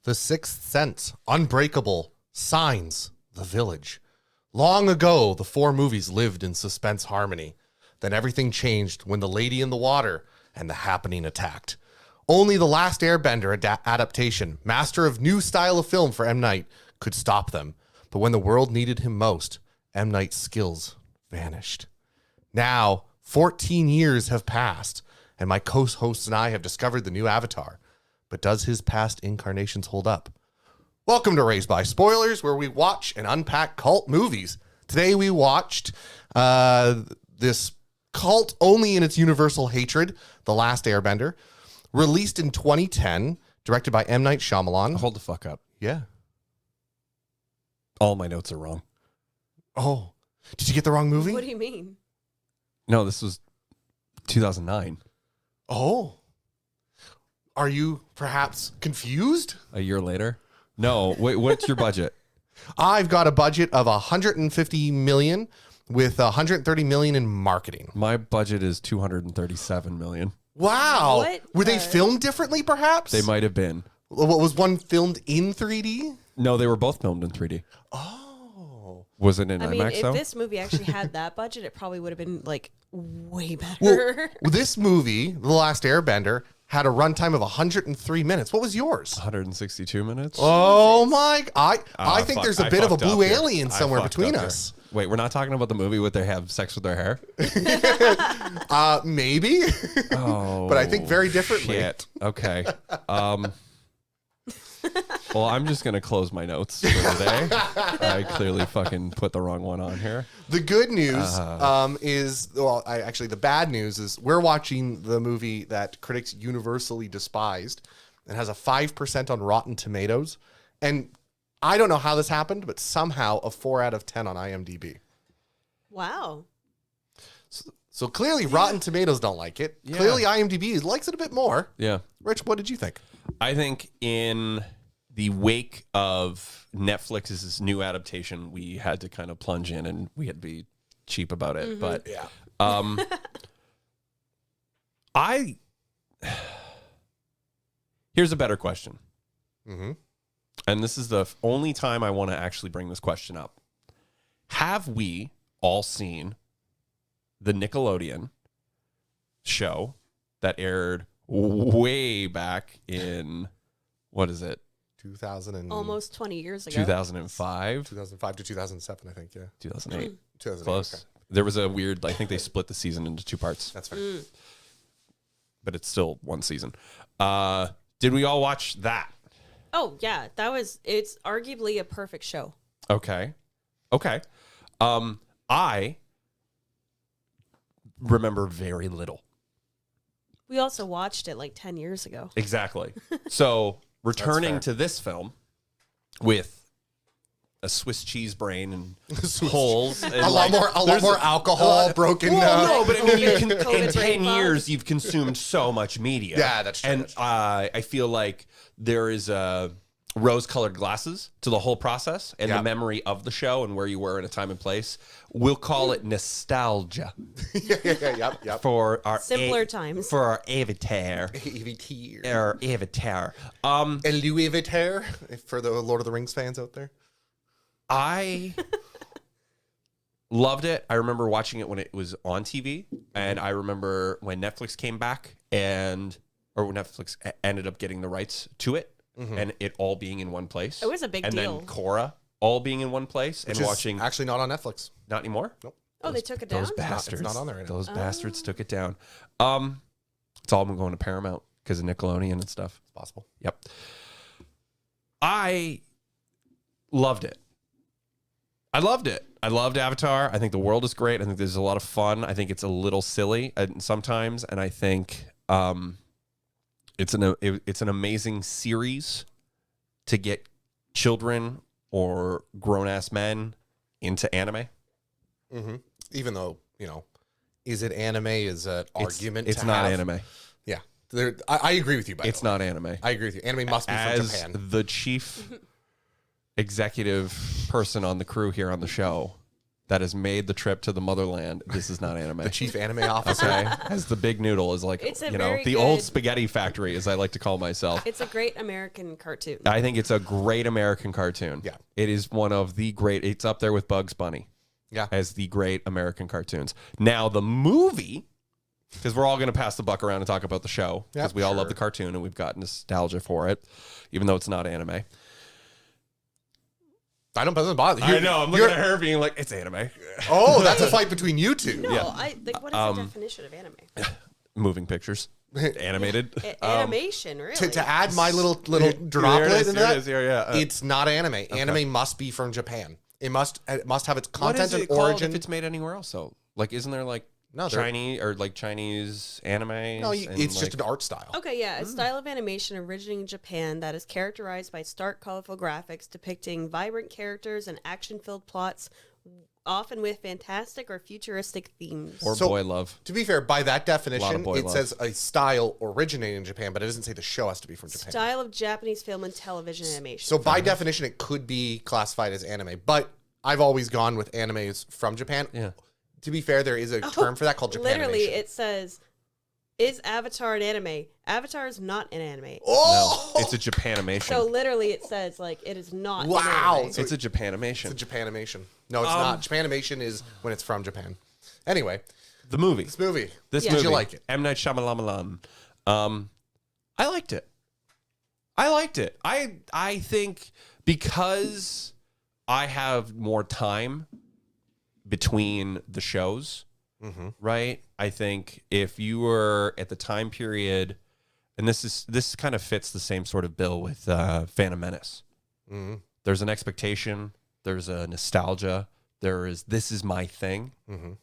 The Sixth Sense, Unbreakable, Signs, The Village. Long ago, the four movies lived in suspense harmony. Then everything changed when The Lady in the Water and The Happening attacked. Only the Last Airbender adaptation, master of new style of film for M. Night, could stop them. But when the world needed him most, M. Night's skills vanished. Now, 14 years have passed, and my co-hosts and I have discovered the new Avatar. But does his past incarnations hold up? Welcome to Raised by Spoilers, where we watch and unpack cult movies. Today we watched this cult only in its universal hatred, The Last Airbender, released in 2010, directed by M. Night Shyamalan. Hold the fuck up. Yeah. All my notes are wrong. Oh, did you get the wrong movie? What do you mean? No, this was 2009. Oh. Are you perhaps confused? A year later? No, wait, what's your budget? I've got a budget of $150 million with $130 million in marketing. My budget is $237 million. Wow. What? Were they filmed differently, perhaps? They might have been. What, was one filmed in 3D? No, they were both filmed in 3D. Oh. Was it in I IMAX mean, if though? this movie actually had that budget, it probably would have been like way better. Well, this movie, The Last Airbender, had a runtime of 103 minutes. What was yours? 162 minutes? Oh my! I think fuck, there's a I bit of a fucked up blue here. alien I somewhere fucked between up us. here. Wait, we're not talking about the movie where they have sex with their hair? Maybe. Oh, But I think very differently. Shit. Okay. Well, I'm just going to close my notes for today. I clearly fucking put the wrong one on here. The good news actually the bad news is we're watching the movie that critics universally despised and has a 5% on Rotten Tomatoes. And I don't know how this happened, but somehow a 4 out of 10 on IMDb. Wow. So clearly Rotten Tomatoes don't like it. Yeah. Clearly IMDb likes it a bit more. Yeah. Rich, what did you think? I think in the wake of Netflix's new adaptation, we had to kind of plunge in and we had to be cheap about it. Mm-hmm. But Yeah. Here's a better question. Mm-hmm. And this is the only time I want to actually bring this question up. Have we all seen the Nickelodeon show that aired way back in, what is it? 2000 Almost 20 years ago. 2005? 2005 to 2007, I think, yeah. 2008. 2008, Close. okay. There was a weird, I think they split the season into two parts, That's fair. but it's still one season. Did we all watch that? Oh, yeah. It's arguably a perfect show. Okay. I remember very little. We also watched it like 10 years ago. Exactly. So returning fair. to this film with a Swiss cheese brain and Swiss holes. And A lot more alcohol, broken. Well, no, but I mean, COVID in 10 brain fog. years, you've consumed so much media. Yeah, that's true, And that's true. I feel like there is rose-colored glasses to the whole process and Yeah. the memory of the show and where you were in a time and place. We'll call it nostalgia Yep. for our Simpler times. for our avatar. Our avatar. A Louis Vuitton for the Lord of the Rings fans out there. I loved it. I remember watching it when it was on TV, and I remember when Netflix came back or when Netflix ended up getting the rights to it, and it all being in one place. It was a big and deal. then Cora all being in one place Which and is watching. actually not on Netflix. Not anymore. Nope. Oh, they took it down? Those bastards. not on there right now. Those bastards took it down. It's all been going to Paramount because of Nickelodeon and stuff. It's possible. Yep. I loved it. I loved Avatar. I think the world is great. I think there's a lot of fun. I think it's a little silly sometimes, and I think it's an amazing series to get children or grown-ass men into anime. Mm-hmm. Even though, is it anime? Is an argument It's to not have? anime. Yeah. I agree with you, by It's the way. not anime. I agree with you. Anime must be from As Japan. the chief executive person on the crew here on the show, that has made the trip to the motherland, this is not anime. The chief anime officer. Okay, as the big noodle is like, It's a you know, very the old good- spaghetti factory, as I like to call myself. It's a great American cartoon. I think it's a great American cartoon. Yeah. It is one of the great, it's up there with Bugs Bunny Yeah. as the great American cartoons. Now, the movie, because we're all going to pass the buck around and talk about the show, because Yep, we all love sure. the cartoon and we've got nostalgia for it, even though it's not anime. I don't doesn't bother. I know, I'm looking at her being like, it's anime. Oh, that's a fight between you two. No, Yeah. what is the definition of anime? Moving pictures. Animated. Animation, really. To add my little Here droplet it is, into here it that, is, here, yeah. it's not anime. Anime must be from Japan. It must have its What content is and it called origin. if it's made anywhere else, though? Like, isn't there like No, there- Chinese or like Chinese anime? No, it's just an art style. Okay, yeah, a style of animation originating in Japan that is characterized by stark, colorful graphics depicting vibrant characters and action-filled plots, often with fantastic or futuristic themes. Or So- boy love. To be fair, by that definition, boy it love. says a style originating in Japan, but it doesn't say the show has to be from Japan. Style of Japanese film and television animation. So by definition, it could be classified as anime, but I've always gone with animes from Japan. Yeah. To be fair, there is a term for that called Japanimation. Literally, it says, "Is Avatar an anime?" Avatar is not an anime. Oh, No, it's a Japanimation. So literally, it says like it is not. an Wow. anime. So it's a Japanimation. it's a Japanimation. No, it's not. Japanimation is when it's from Japan. Anyway, The movie. this movie. This Yeah. movie. Did you like it? M. Night Shyamalan. I liked it. I think because I have more time between the shows, right? I think if you were at the time period, and this kind of fits the same sort of bill with Phantom Menace. There's an expectation. There's a nostalgia. This is my thing,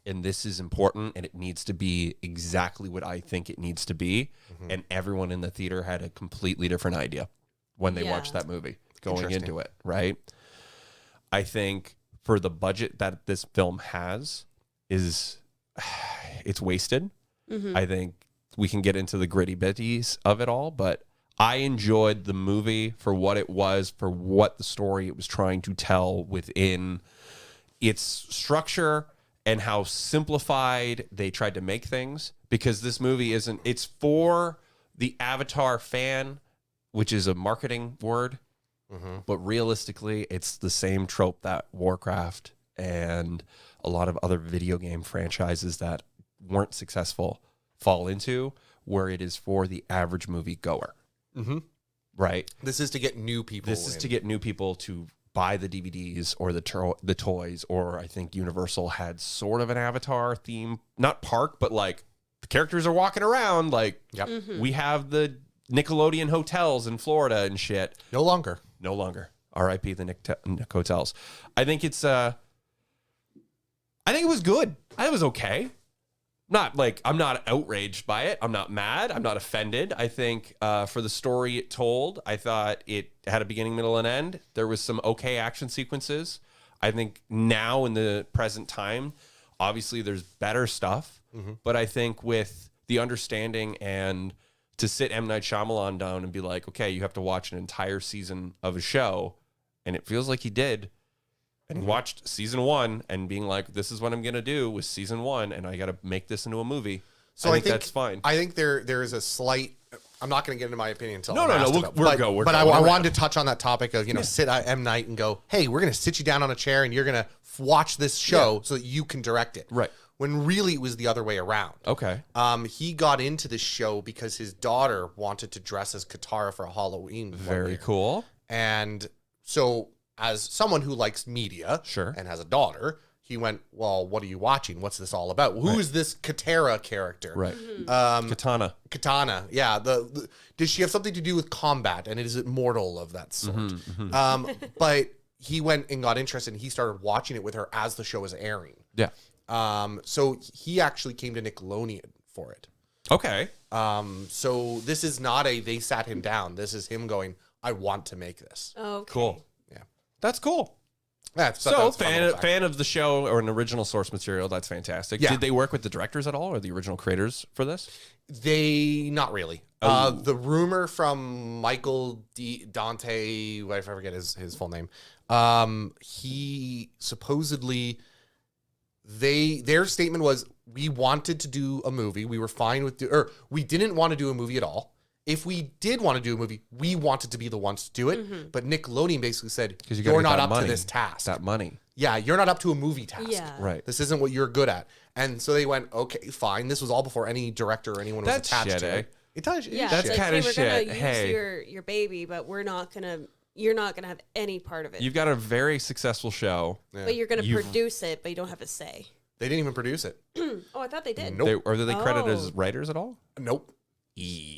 and this is important, and it needs to be exactly what I think it needs to be. And everyone in the theater had a completely different idea when they Yeah. watched that movie going Interesting. into it, right? I think for the budget that this film has, it's wasted. I think we can get into the gritty bitties of it all, but I enjoyed the movie for what it was, for what the story it was trying to tell within its structure and how simplified they tried to make things, because this movie it's for the Avatar fan, which is a marketing word, but realistically it's the same trope that Warcraft and a lot of other video game franchises that weren't successful fall into, where it is for the average movie goer. Right? This is to get new people. This is to get new people to buy the DVDs or the toys, or I think Universal had sort of an Avatar theme, not park, but like the characters are walking around. Like Yep. we have the Nickelodeon hotels in Florida and shit. No longer. No longer. R.I.P. the Nick hotels. I think it's I think it was good. I think it was okay. Not like I'm not outraged by it. I'm not mad. I'm not offended. I think for the story it told, I thought it had a beginning, middle, and end. There was some okay action sequences. I think now in the present time, obviously there's better stuff. But I think with the understanding and to sit M. Night Shyamalan down and be like, okay, you have to watch an entire season of a show, and it feels like he did. And watched season 1 and being like, this is what I'm going to do with season 1, and I got to make this into a movie. So I think that's fine. I think there is a slight. I'm not going to get into my opinion until No, I'm no, no, asked we'll- about- we're but, go, we're but going I around. wanted to touch on that topic of sit at M Night and go, hey, we're going to sit you down on a chair and you're going to watch this show so that you can direct it. Right. When really it was the other way around. Okay. He got into this show because his daughter wanted to dress as Katara for a Halloween. one Very year. cool. And so, as someone who likes media Sure. and has a daughter, he went, well, what are you watching? What's this all about? Who is this Katara character? Right. Um, Katana. Katana, yeah. Does she have something to do with combat? And is it mortal of that sort? But he went and got interested, and he started watching it with her as the show was airing. Yeah. So he actually came to Nickelodeon for it. Okay. So this is not they sat him down. This is him going, I want to make this. Okay. Cool. Yeah. That's cool. Yeah, So, fan of the show or an original source material, that's fantastic. Yeah. Did they work with the directors at all or the original creators for this? They not really. Oh. The rumor from Michael Dante, I forget his full name. He supposedly their statement was, we wanted to do a movie. We were fine with, or we didn't want to do a movie at all. If we did want to do a movie, we wanted to be the ones to do it. But Nickelodeon basically said, you're not up to this task. That money. Yeah, you're not up to a movie task. Yeah. Right. This isn't what you're good at. And so they went, okay, fine. This was all before any director or anyone was That's attached shit, to it. It does. Yeah, That's it's kinda we're shit. gonna Hey. use your baby, but you're not gonna have any part of it. You've got a very successful show. But you're gonna produce it, but you don't have a say. They didn't even produce it. Oh, I thought they did. Nope. Are they credited as Oh. writers at all? Nope.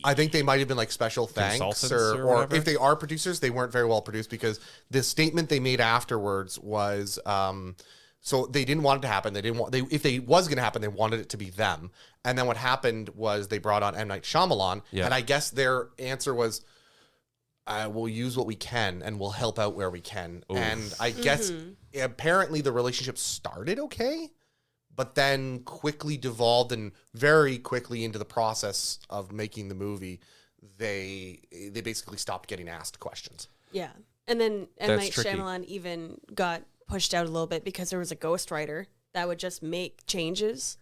I think they might have been like special thanks Consultants or whatever? if they are producers, they weren't very well produced because the statement they made afterwards was so they didn't want it to happen. They didn't want if they was going to happen, they wanted it to be them. And then what happened was they brought on M. Night Shyamalan, and I guess their answer was, we'll use what we can and we'll help out where we can. Oof. And I guess apparently the relationship started okay, but then quickly devolved and very quickly into the process of making the movie, they basically stopped getting asked questions. Yeah. And then M. That's Night tricky. Shyamalan even got pushed out a little bit because there was a ghostwriter that would just make changes,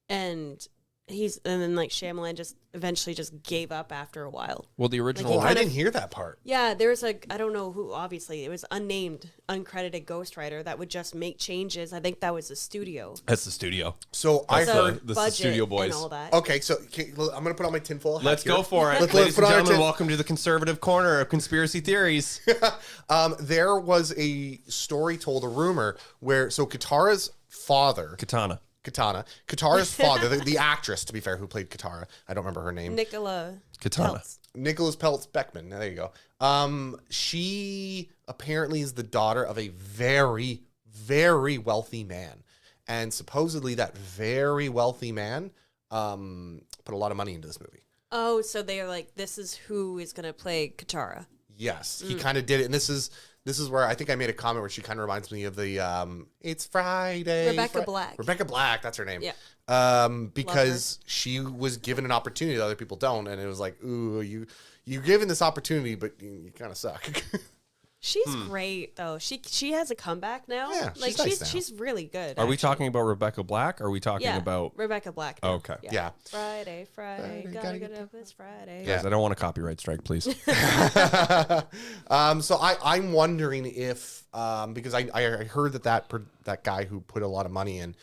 and then like Shyamalan just eventually just gave up after a while. Well, the original. Like, I didn't hear that part. Yeah, there was I don't know who, obviously it was unnamed, uncredited ghostwriter that would just make changes. I think that was the studio. That's the studio. So I So heard. the budget studio boys. and all that. Okay, so I'm going to put on my tinfoil hat. Let's here. go for it. Let's Ladies put and on our gentlemen, welcome to the conservative corner of conspiracy theories. There was a story told, a rumor, where Katara's father, Katara's father, the actress, to be fair, who played Katara, I don't remember her name. Katana. Peltz. Nicholas Peltz Beckman. There you go. She apparently is the daughter of a very, very wealthy man. And supposedly that very wealthy man put a lot of money into this movie. Oh, so they're like, this is who is going to play Katara. Yes, he kind of did it. And this is where I think I made a comment where she kind of reminds me of the It's Friday. Rebecca Black. Rebecca Black, that's her name. Yeah. Because she was given an opportunity that other people don't, and it was like, ooh, you're given this opportunity, but you kind of suck. She's great though. She has a comeback now. Yeah, like she's nice now. she's really good. Are we actually. talking about Rebecca Black? Or are we talking about? Rebecca Black? now. Okay. Yeah. Friday, Friday, gotta get up this Friday. Yeah. Guys, I don't want a copyright strike, please. So I'm wondering if because I heard that guy who put a lot of money in,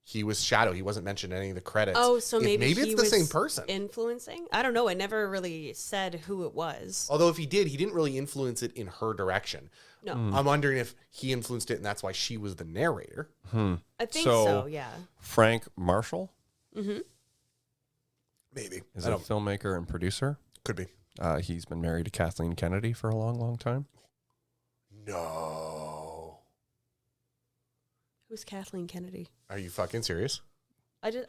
he was Shadow. He wasn't mentioned in any of the credits. Oh, so maybe it's he the was same person. influencing. I don't know. It never really said who it was. Although if he did, he didn't really influence it in her direction. No, I'm wondering if he influenced it and that's why she was the narrator. I think so. Yeah. Frank Marshall Mm-hmm. Maybe. is a filmmaker and producer. Could be. He's been married to Kathleen Kennedy for a long, long time. No. Who's Kathleen Kennedy? Are you fucking serious?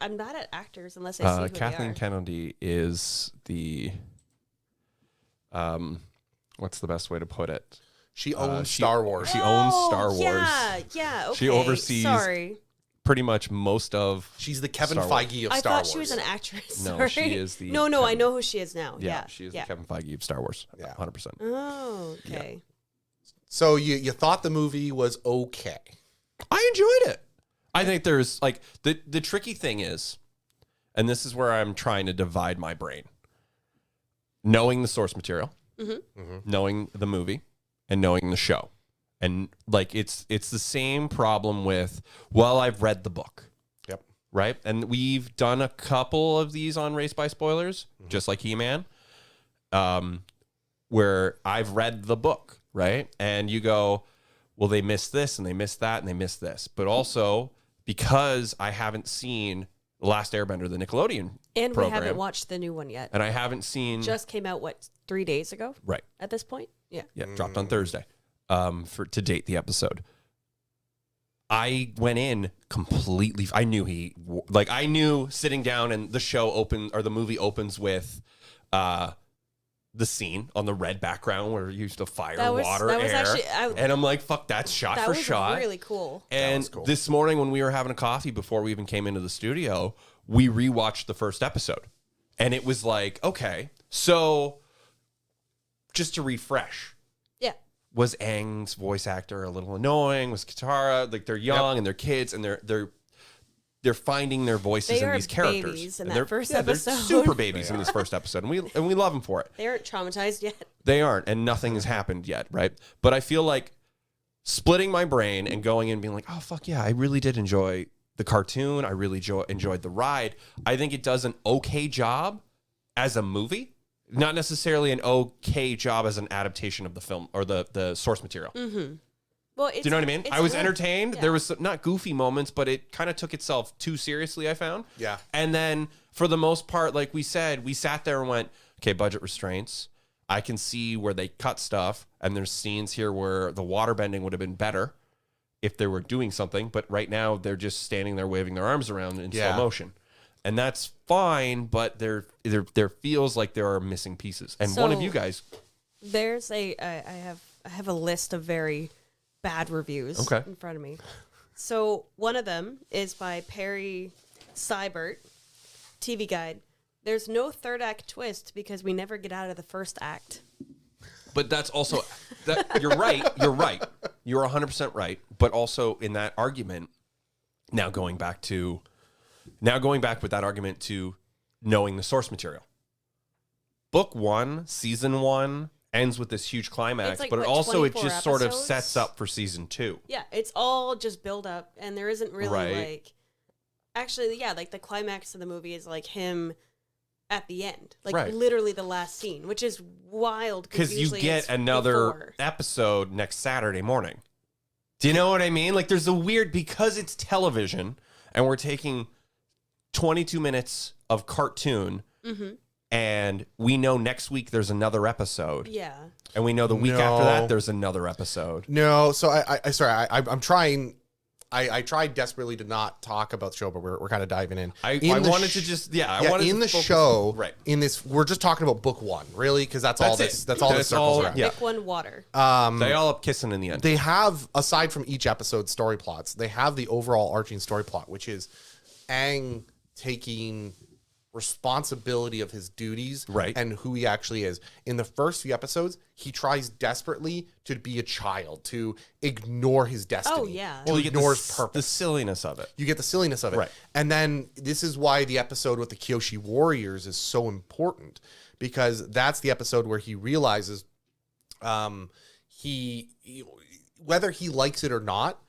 I'm bad at actors unless I see who Kathleen they are. Kennedy is the what's the best way to put it? She owns Star Wars. She owns Star Wars. Yeah. Okay. She oversees Sorry, pretty much most of. She's the Kevin Star Wars. Feige of I Star thought Wars. she was an actress. No, Sorry. she is the No, I Kevin- know who she is now. Yeah, Yeah, she is the Kevin Feige of Star Wars. Yeah. 100%. Oh, okay. So you thought the movie was okay. I enjoyed it. I think there's like the tricky thing is, and this is where I'm trying to divide my brain. Knowing the source material, knowing the movie, and knowing the show. And like it's the same problem with, well, I've read the book. Yep. Right? And we've done a couple of these on Race by Spoilers, just like He-Man. Where I've read the book, right? And you go, well, they missed this and they missed that and they missed this. But also because I haven't seen The Last Airbender, the Nickelodeon And program, we haven't watched the new one yet. and I haven't seen Just came out 3 days ago right. at this point? Yeah. Yeah, dropped on Thursday. To date the episode. I went in completely. I knew sitting down and the movie opens with the scene on the red background where you used to fire water, that was air. actually- and I'm like, fuck, that's shot That for was shot. really cool. And was cool. this morning when we were having a coffee before we even came into the studio, we rewatched the first episode. And it was like, okay, so just to refresh. Yeah. Was Aang's voice actor a little annoying? Was Katara, like they're young and they're kids and they're they're finding their voices They in are these characters. babies in And that they're- first They're episode. super babies in this first episode, and we love them for it. They aren't traumatized yet. They aren't, and nothing has happened yet, right? But I feel like splitting my brain and going and being like, oh, fuck yeah, I really did enjoy the cartoon. I really enjoyed the ride. I think it does an okay job as a movie, not necessarily an okay job as an adaptation of the film or the source material. Mm-hmm. Well, Do you know what I mean? I was entertained. Yeah. There was some, not goofy moments, but it kind of took itself too seriously, I found. Yeah. And then for the most part, like we said, we sat there and went, okay, budget restraints. I can see where they cut stuff. And there's scenes here where the water bending would have been better if they were doing something. But right now they're just standing there waving their arms around in slow motion. And that's fine, but there feels like there are missing pieces. And one of you guys. There's I have a list of very bad reviews in front of me. So one of them is by Perry Seibert, TV Guide. There's no third act twist because we never get out of the first act. But that's also you're right. You're right. You're 100% right. But also in that argument, now going back with that argument to knowing the source material. Book 1, season 1 ends with this huge climax, like, but what, it 24 just sort of episodes? sets up for season 2. Yeah, it's all just build up, and there isn't really Right. actually, yeah, like the climax of the movie is like him at the end, like Right. literally the last scene, which is wild Because you usually get it's another before. episode next Saturday morning. Do you know what I mean? Like there's a weird, because it's television and we're taking 22 minutes of cartoon and we know next week there's another episode. Yeah. And we know the week after that there's another episode. No, so I'm trying. I tried desperately to not talk about the show, but we're kind of diving in. I the wanted sh- to just, I wanted in to the focus- show, Right. in this, we're just talking about book 1, really, because that's all That's this. it. That's all this That's all- circles around. yeah. Pick one water. They all up kissing in the end. They have, aside from each episode story plots, they have the overall arching story plot, which is Aang taking responsibility of his duties Right. and who he actually is. In the first few episodes, he tries desperately to be a child, to ignore his destiny. Oh, yeah. To you get ignore the, his purpose. the silliness of it. You get the silliness of it. Right. And then this is why the episode with the Kyoshi Warriors is so important, because that's the episode where he realizes he whether he likes it or not,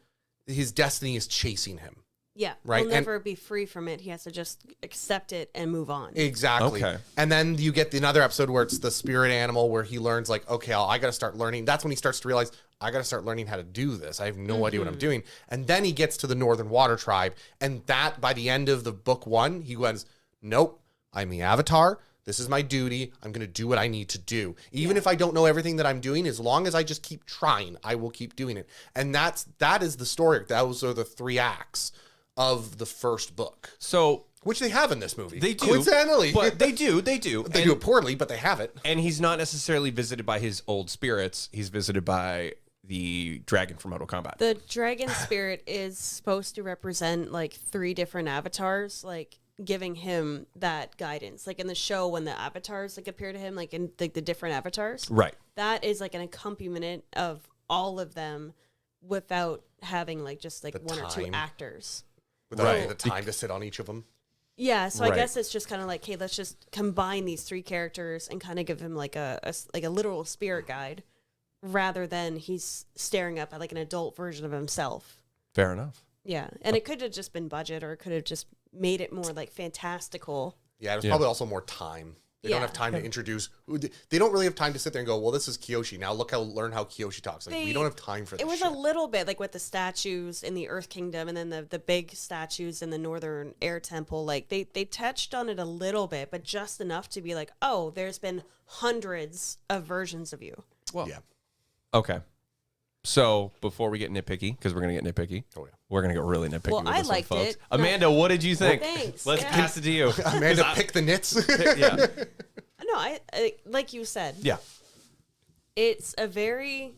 his destiny is chasing him. Yeah. Right, He'll and- never be free from it. He has to just accept it and move on. Exactly. Okay. And then you get another episode where it's the spirit animal, where he learns like, okay, I got to start learning. That's when he starts to realize, I got to start learning how to do this. I have no idea what I'm doing. And then he gets to the Northern Water Tribe. And that by the end of the book 1, he goes, nope, I'm the Avatar. This is my duty. I'm going to do what I need to do. Even if I don't know everything that I'm doing, as long as I just keep trying, I will keep doing it. And that is the story. Those are the 3 acts of the first book, So which they have in this movie. they do. Coincidentally. But they do. They do it poorly, but they have it. And he's not necessarily visited by his old spirits. He's visited by the dragon from Mortal Kombat. The dragon spirit is supposed to represent like 3 different avatars, like giving him that guidance. Like in the show, when the avatars like appear to him, like in the different avatars, Right. that is like an accompaniment of all of them without having like just like The 1 or 2 time. actors. Without Right. the time to sit on each of them. Yeah, so Right. I guess it's just kind of like, hey, let's just combine these 3 characters and kind of give him like a literal spirit guide, rather than he's staring up at like an adult version of himself. Fair enough. Yeah, and it could have just been budget, or it could have just made it more like fantastical. Yeah, there's probably also more time. They don't Yeah. have time to introduce. They don't really have time to sit there and go, well, this is Kyoshi. Now learn how Kyoshi talks. Like, we don't have time for this. It was shit. a little bit like with the statues in the Earth Kingdom, and then the big statues in the Northern Air Temple. Like they touched on it a little bit, but just enough to be like, oh, there's been hundreds of versions of you. Well, Yeah. okay. So before we get nitpicky, because we're going to get nitpicky. Oh, yeah. We're going to get really nitpicky Well, with I this one, liked folks. it. Amanda, what did you think? Thanks. Let's Yeah. pass it to you. Amanda, pick the nits. Yeah. No, I like you said. Yeah. It's a very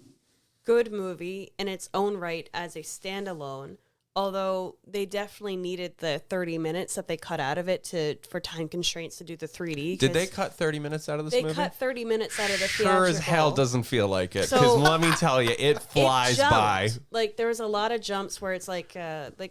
good movie in its own right as a standalone. Although they definitely needed the 30 minutes that they cut out of it for time constraints to do the 3D. Did they cut 30 minutes out of this movie? They cut 30 minutes out of the Sure as hell doesn't feel like it. Because let me tell you, it flies by. Like, there was a lot of jumps where it's like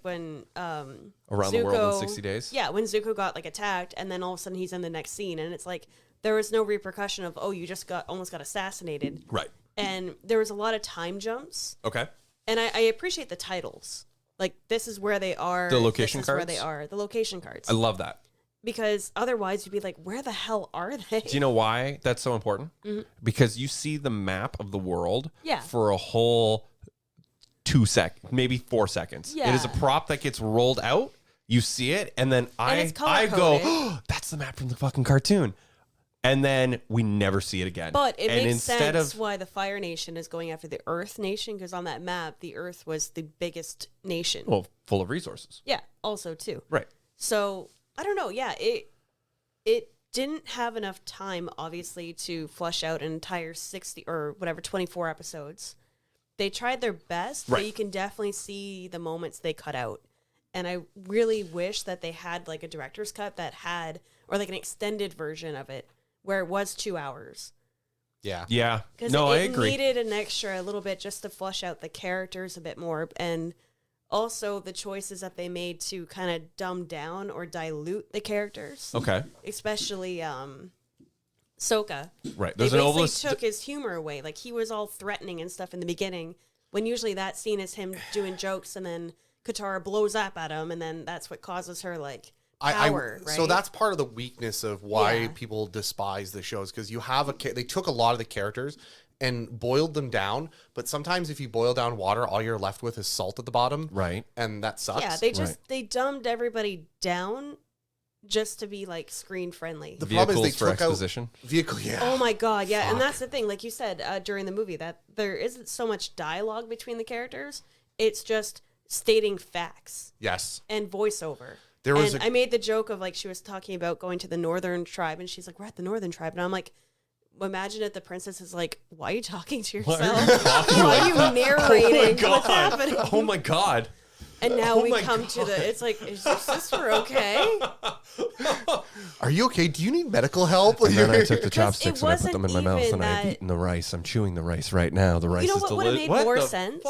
when Around Zuko, the World in 60 Days? Yeah, when Zuko got like attacked, and then all of a sudden he's in the next scene, and it's like there was no repercussion of, oh, you just almost got assassinated. Right. And there was a lot of time jumps. Okay. And I appreciate the titles. Like, this is where they are. The location cards? Where they are. The location cards. I love that. Because otherwise you'd be like, where the hell are they? Do you know why that's so important? Mm-hmm. Because you see the map of the world for a whole 2 seconds, maybe 4 seconds. Yeah. It is a prop that gets rolled out. You see it, and then I go, oh, that's the map from the fucking cartoon. And then we never see it again. But it makes sense why the Fire Nation is going after the Earth Nation, because on that map, the Earth was the biggest nation. Well, full of resources. Yeah, also too. Right. So, I don't know. Yeah, it didn't have enough time, obviously, to flush out an entire 60 or whatever, 24 episodes. They tried their best, but you can definitely see the moments they cut out. And I really wish that they had like a director's cut that had, or like an extended version of it, where it was 2 hours. Yeah. Because I agree. It needed an extra, a little bit, just to flush out the characters a bit more. And also the choices that they made to kind of dumb down or dilute the characters. Okay. Especially Sokka. Right. They basically took his humor away. Like, he was all threatening and stuff in the beginning, when usually that scene is him doing jokes, and then Katara blows up at him, and then that's what causes her, like, power, right? So that's part of the weakness of why people despise the shows, because you have they took a lot of the characters and boiled them down, but sometimes if you boil down water, all you're left with is salt at the bottom, right? And that sucks. Yeah, they dumbed everybody down just to be like screen friendly. The problem is they took exposition. Oh my god, yeah. Fuck. And that's the thing, like you said during the movie, that there isn't so much dialogue between the characters. It's just stating facts. Yes. And voiceover. I made the joke of, like, she was talking about going to the Northern Tribe, and she's like, we're at the Northern Tribe. And I'm like, imagine if the princess is like, why are you talking to yourself? Why are you narrating what's happening? Oh my god. And now we come to it's like, is your sister okay? Are you okay? Do you need medical help? And then I took the chopsticks and I put them in my mouth, and I've eaten the rice. I'm chewing the rice right now. The rice is delicious. You know what would have made more sense?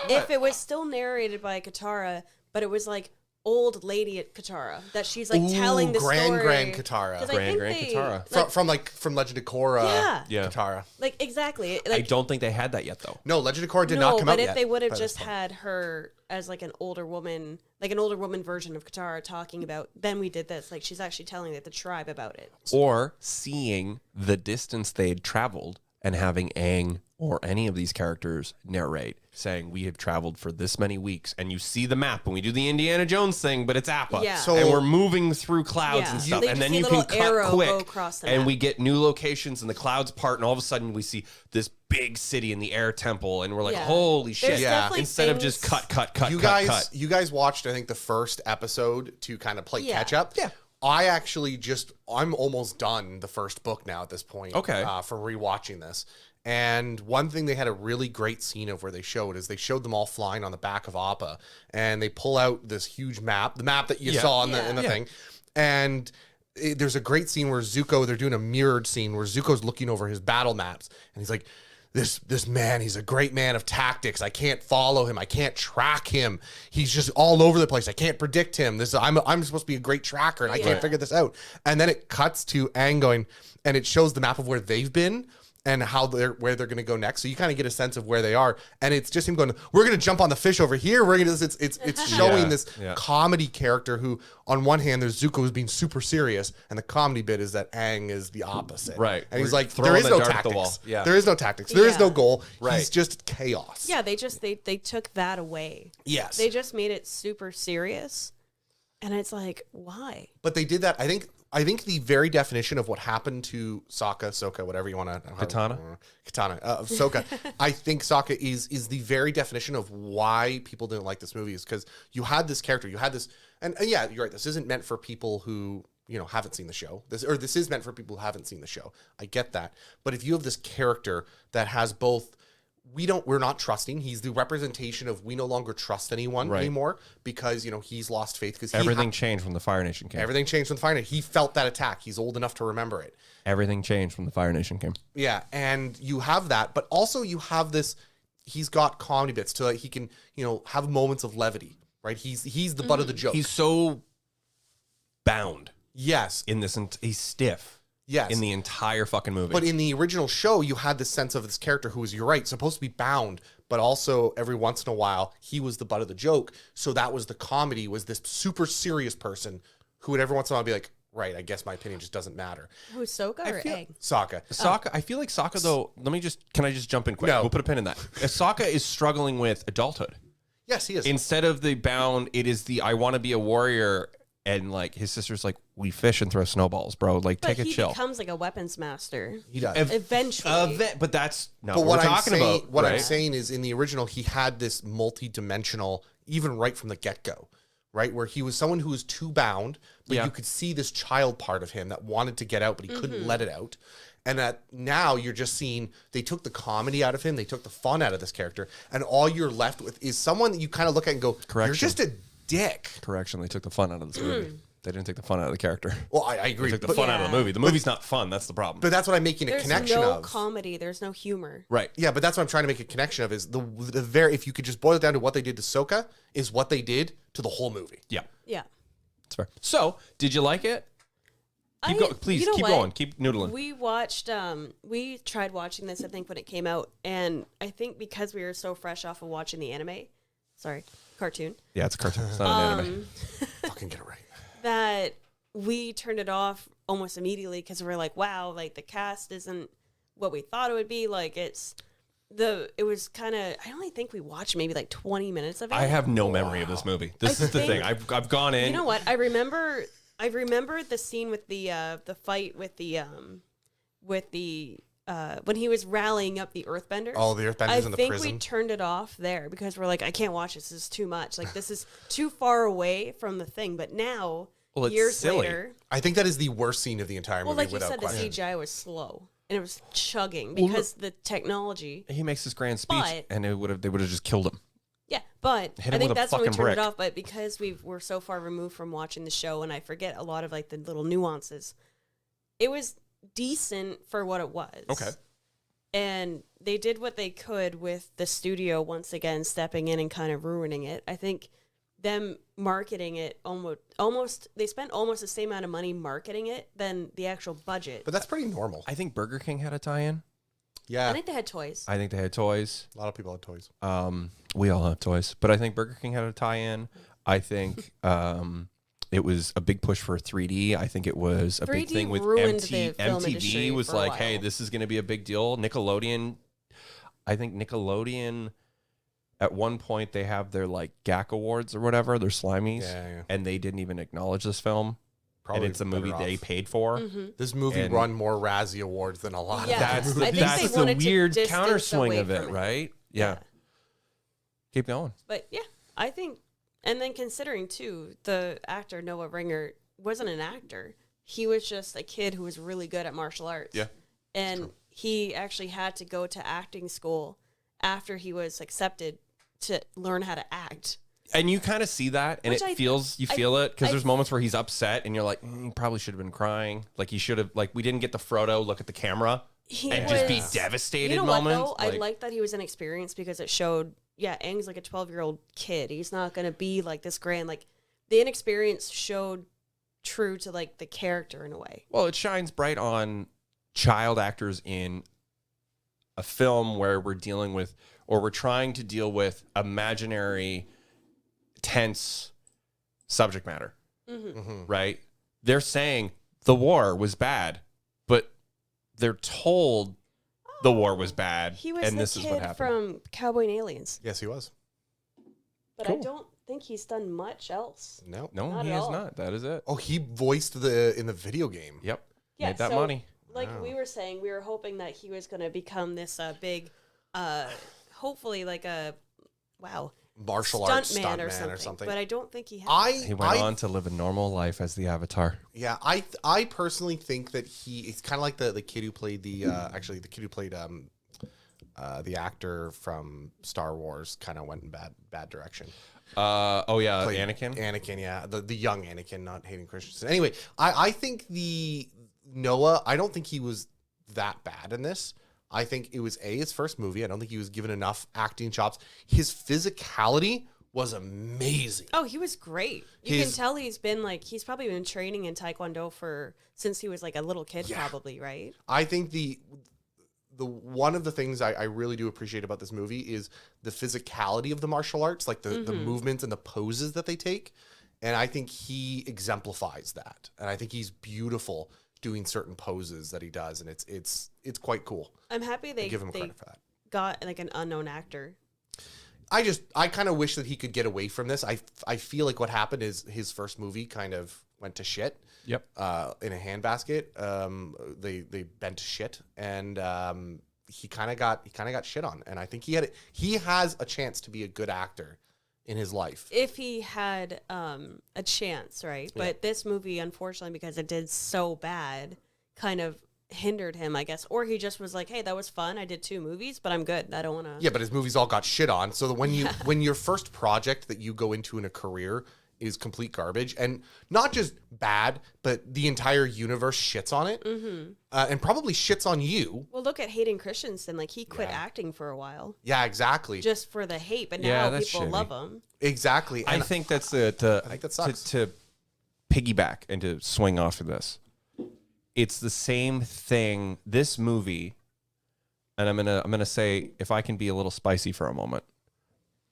If it was still narrated by Katara, but it was like old lady at Katara, that she's like telling the story. Grand Katara. Grand Katara. Like, from Legend of Korra. Yeah. Katara. Like, exactly. Like, I don't think they had that yet, though. No, Legend of Korra did not come out yet. But if they would have just had her as like an older woman version of Katara talking about, then we did this. Like, she's actually telling the tribe about it. Or seeing the distance they had traveled and having Aang or any of these characters narrate, saying, we have traveled for this many weeks, and you see the map, and we do the Indiana Jones thing, but it's Appa. Yeah. And we're moving through clouds and stuff, and then you can cut quick, and we get new locations, and the clouds part, and all of a sudden we see this big city in the air temple, and we're like, holy shit. Instead of just cut. You guys watched, I think, the first episode to kind of play catch up. Yeah. I'm almost done the first book now at this point. Okay. For rewatching this. And one thing they had a really great scene of where they showed them all flying on the back of Appa, and they pull out this huge map, the map that you saw in the thing. And there's a great scene where they're doing a mirrored scene where Zuko's looking over his battle maps, and he's like, this man, he's a great man of tactics. I can't follow him. I can't track him. He's just all over the place. I can't predict him. I'm supposed to be a great tracker, and I can't figure this out. And then it cuts to Aang going, and it shows the map of where they've been and where they're going to go next. So you kind of get a sense of where they are. And it's just him going, we're going to jump on the fish over here. It's showing this comedy character who, on one hand, there's Zuko who's being super serious, and the comedy bit is that Aang is the opposite. Right. And he's like, there is no tactics. There is no tactics. There is no goal. Right. He's just chaos. Yeah, they took that away. Yes. They just made it super serious. And it's like, why? But they did that, I think the very definition of what happened to Sokka, whatever you want to... Katana of Sokka. I think Sokka is the very definition of why people didn't like this movie, is because you had this character, you had this... And yeah, you're right, this isn't meant for people who, haven't seen the show. This is meant for people who haven't seen the show. I get that. But if you have this character that has both we're not trusting. He's the representation of we no longer trust anyone anymore because, he's lost faith because everything changed when the Fire Nation came. Everything changed when the Fire Nation. He felt that attack. He's old enough to remember it. Everything changed when the Fire Nation came. Yeah, and you have that, but also you have this, he's got comedy bits to he can, have moments of levity, right? He's the butt of the joke. He's so bound. Yes. He's stiff. Yes. In the entire fucking movie. But in the original show, you had this sense of this character who was, you're right, supposed to be bound, but also every once in a while, he was the butt of the joke. So that was the comedy, was this super serious person who would every once in a while be like, right, I guess my opinion just doesn't matter. Who's Sokka or Aang? Sokka. I feel like Sokka, though, can I just jump in quick? No. We'll put a pin in that. Sokka is struggling with adulthood. Yes, he is. Instead of the bound, it is the I want to be a warrior. And like his sister's like, we fish and throw snowballs, bro. Like, take a chill. He becomes like a weapons master. He does. Eventually. But that's not but what we're talking about. What I'm saying is in the original, he had this multi-dimensional, even right from the get-go, right? Where he was someone who was too bound, but you could see this child part of him that wanted to get out, but he couldn't let it out. And that now you're just seeing, they took the comedy out of him, they took the fun out of this character, and all you're left with is someone that you kind of look at and go, you're just a dick. Correction, they took the fun out of this movie. They didn't take the fun out of the character. Well, I agree. They took the fun out of the movie. The movie's not fun. That's the problem. But that's what I'm making a connection of. There's no comedy. There's no humor. Right. Yeah, but that's what I'm trying to make a connection of is the very, if you could just boil it down to what they did to Sokka is what they did to the whole movie. Yeah. Yeah. That's fair. So, did you like it? Please keep going. Keep noodling. We watched, we tried watching this, I think, when it came out. And I think because we were so fresh off of watching the cartoon. Yeah, it's a cartoon. It's not an anime. Fucking get it right. That we turned it off almost immediately because we were like, wow, like the cast isn't what we thought it would be. Like it was kind of, I only think we watched maybe like 20 minutes of it. I have no memory of this movie. This is the thing. I've gone in. You know what? I remember the scene with the fight with the when he was rallying up the Earthbenders. Oh, the Earthbenders in the prison. I think we turned it off there because we're like, I can't watch this. This is too much. Like, this is too far away from the thing. But now, years later... I think that is the worst scene of the entire movie, without question. Well, like you said, the CGI was slow. And it was chugging because the technology... He makes this grand speech, and they would have just killed him. Yeah, but I think that's when we turned it off. But because we're so far removed from watching the show, and I forget a lot of like the little nuances, it was decent for what it was. Okay. And they did what they could with the studio once again stepping in and kind of ruining it. I think them marketing it almost they spent almost the same amount of money marketing it than the actual budget. But that's pretty normal. I think Burger King had a tie-in. Yeah. I think they had toys. A lot of people had toys. We all have toys, but I think Burger King had a tie-in. I think it was a big push for 3D. I think it was a big thing with MTV was like, hey, this is going to be a big deal. Nickelodeon, I think Nickelodeon, at one point they have their like GAC awards or whatever, their Slimies, and they didn't even acknowledge this film. Probably and it's a movie they paid for. Mm-hmm. This movie won more Razzie awards than a lot of that's the weird counterswing of it, right? Yeah. Keep going. But yeah, I think, and then considering too, the actor Noah Ringer wasn't an actor. He was just a kid who was really good at martial arts. Yeah. And he actually had to go to acting school after he was accepted to learn how to act. And you kind of see that, and you feel it, because there's moments where he's upset, and you're like, he probably should have been crying. Like, he should have, like, we didn't get the Frodo look at the camera just be devastated moments. What, though? I like that he was inexperienced because it showed, Aang's like a 12-year-old kid. He's not going to be, like, this grand, like, the inexperience showed true to, like, the character in a way. Well, it shines bright on child actors in a film where we're dealing with, or we're trying to deal with imaginary tense subject matter, right? They're saying the war was bad, but they're told the war was bad, he was and the this is what happened. From Cowboy and Aliens. Yes, he was. But cool. I don't think he's done much else. No, he has not. That is it. Oh, he voiced in the video game. Yep. Yeah, made that money. Like we were saying, we were hoping that he was going to become this big, hopefully like a martial arts stuntman or something. But I don't think he has. He went on to live a normal life as the Avatar. Yeah, I personally think that it's kind of like the kid who played the kid who played The actor from Star Wars kind of went in bad direction. Anakin. Anakin, yeah, the young Anakin, not Hayden Christensen. Anyway, I think Noah. I don't think he was that bad in this. I think it was his first movie. I don't think he was given enough acting chops. His physicality was amazing. Oh, he was great. You can tell he's probably been training in Taekwondo since he was like a little kid, probably, right? I think the one of the things I really do appreciate about this movie is the physicality of the martial arts, like the movements and the poses that they take. And I think he exemplifies that. And I think he's beautiful doing certain poses that he does. And it's quite cool. I'm happy they give him credit for that. Got like an unknown actor. I kind of wish that he could get away from this. I feel like what happened is his first movie kind of went to shit. Yep. In a handbasket. They bent to shit, and he kind of got shit on. And I think he has a chance to be a good actor in his life if he had a chance, right? Yeah. But this movie, unfortunately, because it did so bad, kind of hindered him, I guess. Or he just was like, hey, that was fun. I did 2 movies, but I'm good. I don't want to. Yeah, but his movies all got shit on. So that when your first project that you go into in a career is complete garbage, and not just bad, but the entire universe shits on it, and probably shits on you. Well, look at Hayden Christensen. Like, he quit acting for a while. Yeah, exactly. Just for the hate, but now people shitty. love him. Exactly. I think that's I think that sucks. To piggyback and to swing off of this. It's the same thing. This movie, and I'm gonna say, if I can be a little spicy for a moment,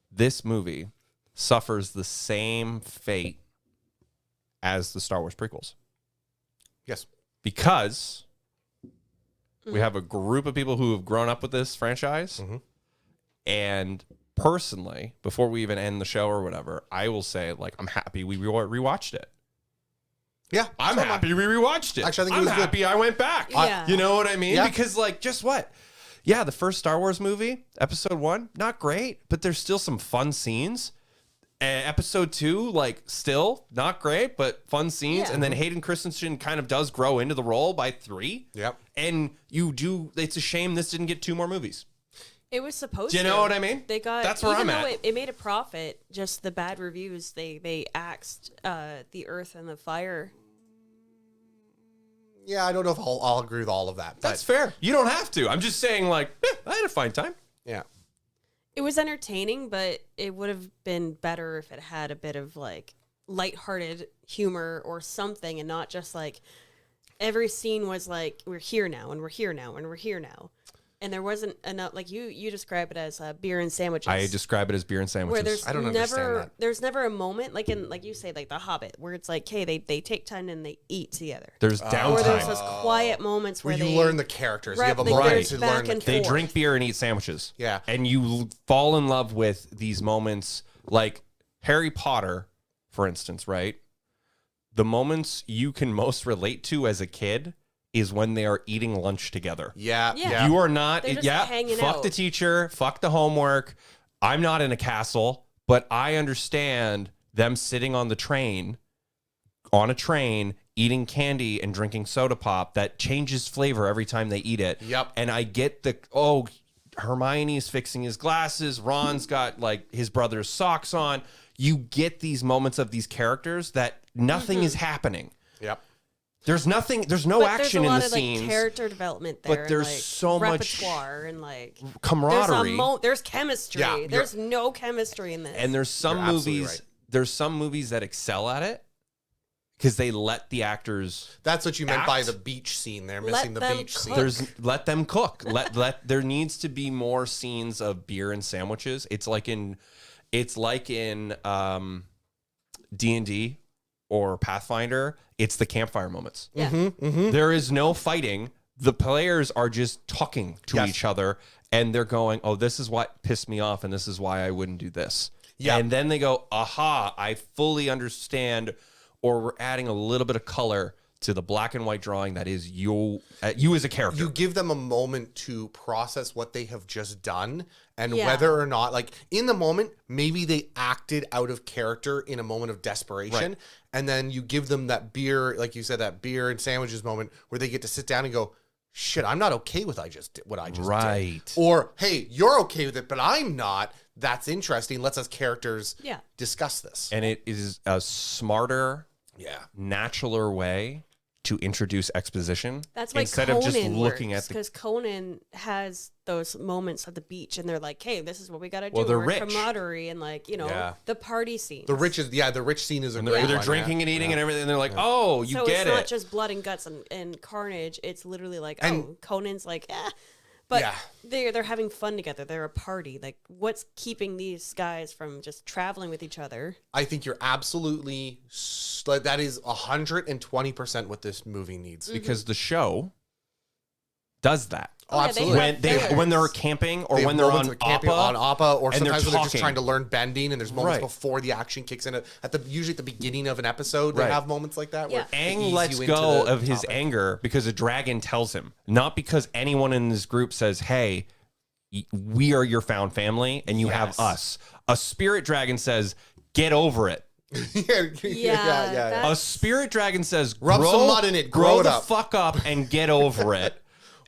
this movie suffers the same fate as the Star Wars prequels. Yes. Because we have a group of people who have grown up with this franchise. And personally, before we even end the show or whatever, I will say, like, I'm happy we rewatched it. Yeah. I'm happy we rewatched it. Actually, I think I'm it was happy good. I went back. Yeah. You know what I mean? Yeah. Because, like, just what? Yeah, the first Star Wars movie, episode 1, not great, but there's still some fun scenes. Episode 2, like, still not great, but fun scenes. Yeah. And then Hayden Christensen kind of does grow into the role by 3. Yep. And it's a shame this didn't get 2 more movies. It was supposed to. Do you know what I mean? They got, that's where even I'm though at. It made a profit, just the bad reviews, they axed the Earth and the Fire. Yeah, I don't know if I'll agree with all of that. But That's fair. You don't have to. I'm just saying, like, I had a fine time. yeah. It was entertaining, but it would have been better if it had a bit of like lighthearted humor or something, and not just like every scene was like, we're here now and we're here now and we're here now. And there wasn't enough, like you describe it as beer and sandwiches. I describe it as beer and sandwiches. Where there's I don't understand that. there's never a moment like you say, like The Hobbit, where it's like, hey, they take time and they eat together. There's Or there's downtime. those quiet moments Where where you they learn the characters. Right, You have a like, moment there's to back learn the and characters. They forth. drink beer and eat sandwiches. Yeah. And you fall in love with these moments, like Harry Potter, for instance, right? The moments you can most relate to as a kid is when they are eating lunch together. Yeah. Yeah. Yeah. You are not, They're just hanging fuck out. the teacher, fuck the homework. I'm not in a castle, but I understand them sitting on a train, eating candy and drinking soda pop that changes flavor every time they eat it. Yep. And I get Hermione's fixing his glasses. Ron's got like his brother's socks on. You get these moments of these characters that nothing is happening. Yep. There's nothing. There's no But action there's a in lot the of like scenes. character development there, but there's and, like, so much repertoire and like camaraderie. There's chemistry. Yeah, you're- There's no chemistry in this. And there's some You're absolutely movies. right. There's some movies that excel at it because they let the actors. That's what you meant by Act. the beach scene there, Let missing the them beach cook. scene. Let them cook. let there needs to be more scenes of beer and sandwiches. It's like in D&D or Pathfinder. It's the campfire moments. yeah. There is no fighting. The players are just talking to Yes. each other, and they're going, "Oh, this is what pissed me off, and this is why I wouldn't do this." Yeah. And then they go, "Aha! I fully understand." Or we're adding a little bit of color to the black and white drawing that is you as a character. You give them a moment to process what they have just done, and Yeah. whether or not, like, in the moment, maybe they acted out of character in a moment of desperation. Right. And then you give them that beer, like you said, that beer and sandwiches moment where they get to sit down and go, shit, I'm not okay with what I just Right. did. Or, hey, you're okay with it, but I'm not. That's interesting. Let's as characters discuss this. And it is a smarter, natural way to introduce exposition. That's why instead Conan of just looking at because Conan has those moments at the beach, and they're like, "Hey, this is what we got to do." Well, they're We're rich. camaraderie and the party scene. The rich scene is a great They're one, drinking and eating and everything. And they're like, "Oh, you so get it's it." not just blood and guts and carnage. It's literally like, Conan's like, but they're having fun together. They're a party. Like, what's keeping these guys from just traveling with each other? I think you're absolutely that is 120% what this movie needs. Because the show does that. Oh, absolutely. When they're camping or They when have they're moments on of camping Appa, or and they're sometimes when they're just talking. trying to learn bending, and there's moments Right. before the action kicks in. Usually at the beginning of an episode, they Right. have moments like that. Where they Aang ease lets you into go the of his topic. anger because a dragon tells him, not because anyone in this group says, "Hey, we are your found family and you have us." A spirit dragon says, "Get over it." yeah. A spirit dragon says, Rub some mud in it, grow it the up." fuck up and get over it.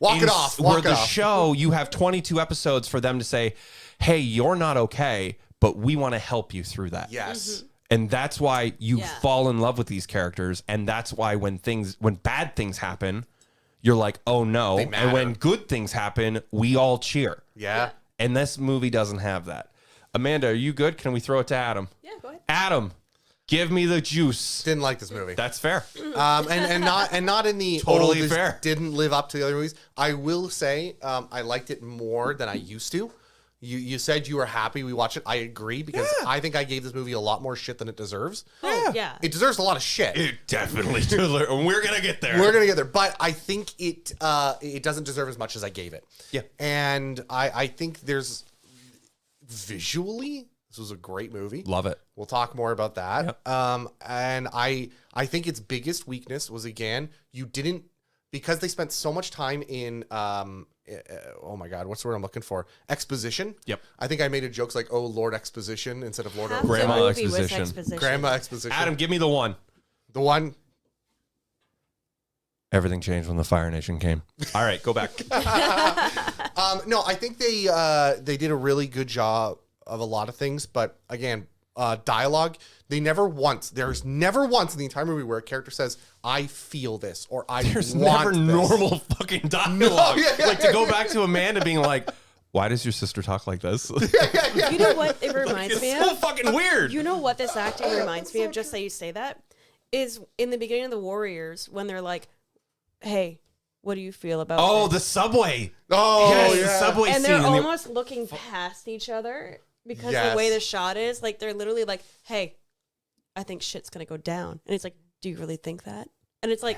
Walk it off. Where Walk it the off. show, you have 22 episodes for them to say, "Hey, you're not okay, but we want to help you through that." Yes. And that's why you Yeah. fall in love with these characters, and that's why when bad things happen, you're like, "Oh no!" They matter. And when good things happen, we all cheer. Yeah. And this movie doesn't have that. Amanda, are you good? Can we throw it to Adam? Yeah, go ahead. Adam, give me the juice. Didn't like this movie. That's fair. And not in the Totally this fair. didn't live up to the other movies. I will say I liked it more than I used to. You said you were happy we watched it. I agree because I think I gave this movie a lot more shit than it deserves. Yeah. It deserves a lot of shit. It definitely does. We're gonna get there. We're gonna get there, but I think it doesn't deserve as much as I gave it. Yeah. And I think there's visually this was a great movie. Love it. We'll talk more about that. Yep. And I think its biggest weakness was, again, you didn't, because they spent so much time in oh my God, what's the word I'm looking for? Exposition. Yep. I think I made a joke like, "Oh, Lord Exposition," instead of Lord Half of the Grandma movie was exposition. Grandma Exposition. Adam, give me the one. The one. Everything changed when the Fire Nation came. All right, go back. No, I think they did a really good job of a lot of things, but again, dialogue. There's never once in the entire movie where a character says, "I feel this" or "I There's want never this." normal fucking dialogue. yeah, like to go back to Amanda being like, "Why does your sister talk like this?" You know what it reminds me It's so of? fucking weird. You know what this acting reminds me of, just so you say that, is in the beginning of The Warriors when they're like, "Hey, what do you feel about Oh, this?" the subway. Oh, Yes, yeah. the subway And scene. they're in the- almost looking past each other because the way Yes. the shot is, like they're literally like, "Hey, I think shit's gonna go down," and it's like, "Do you really think that?" And it's like,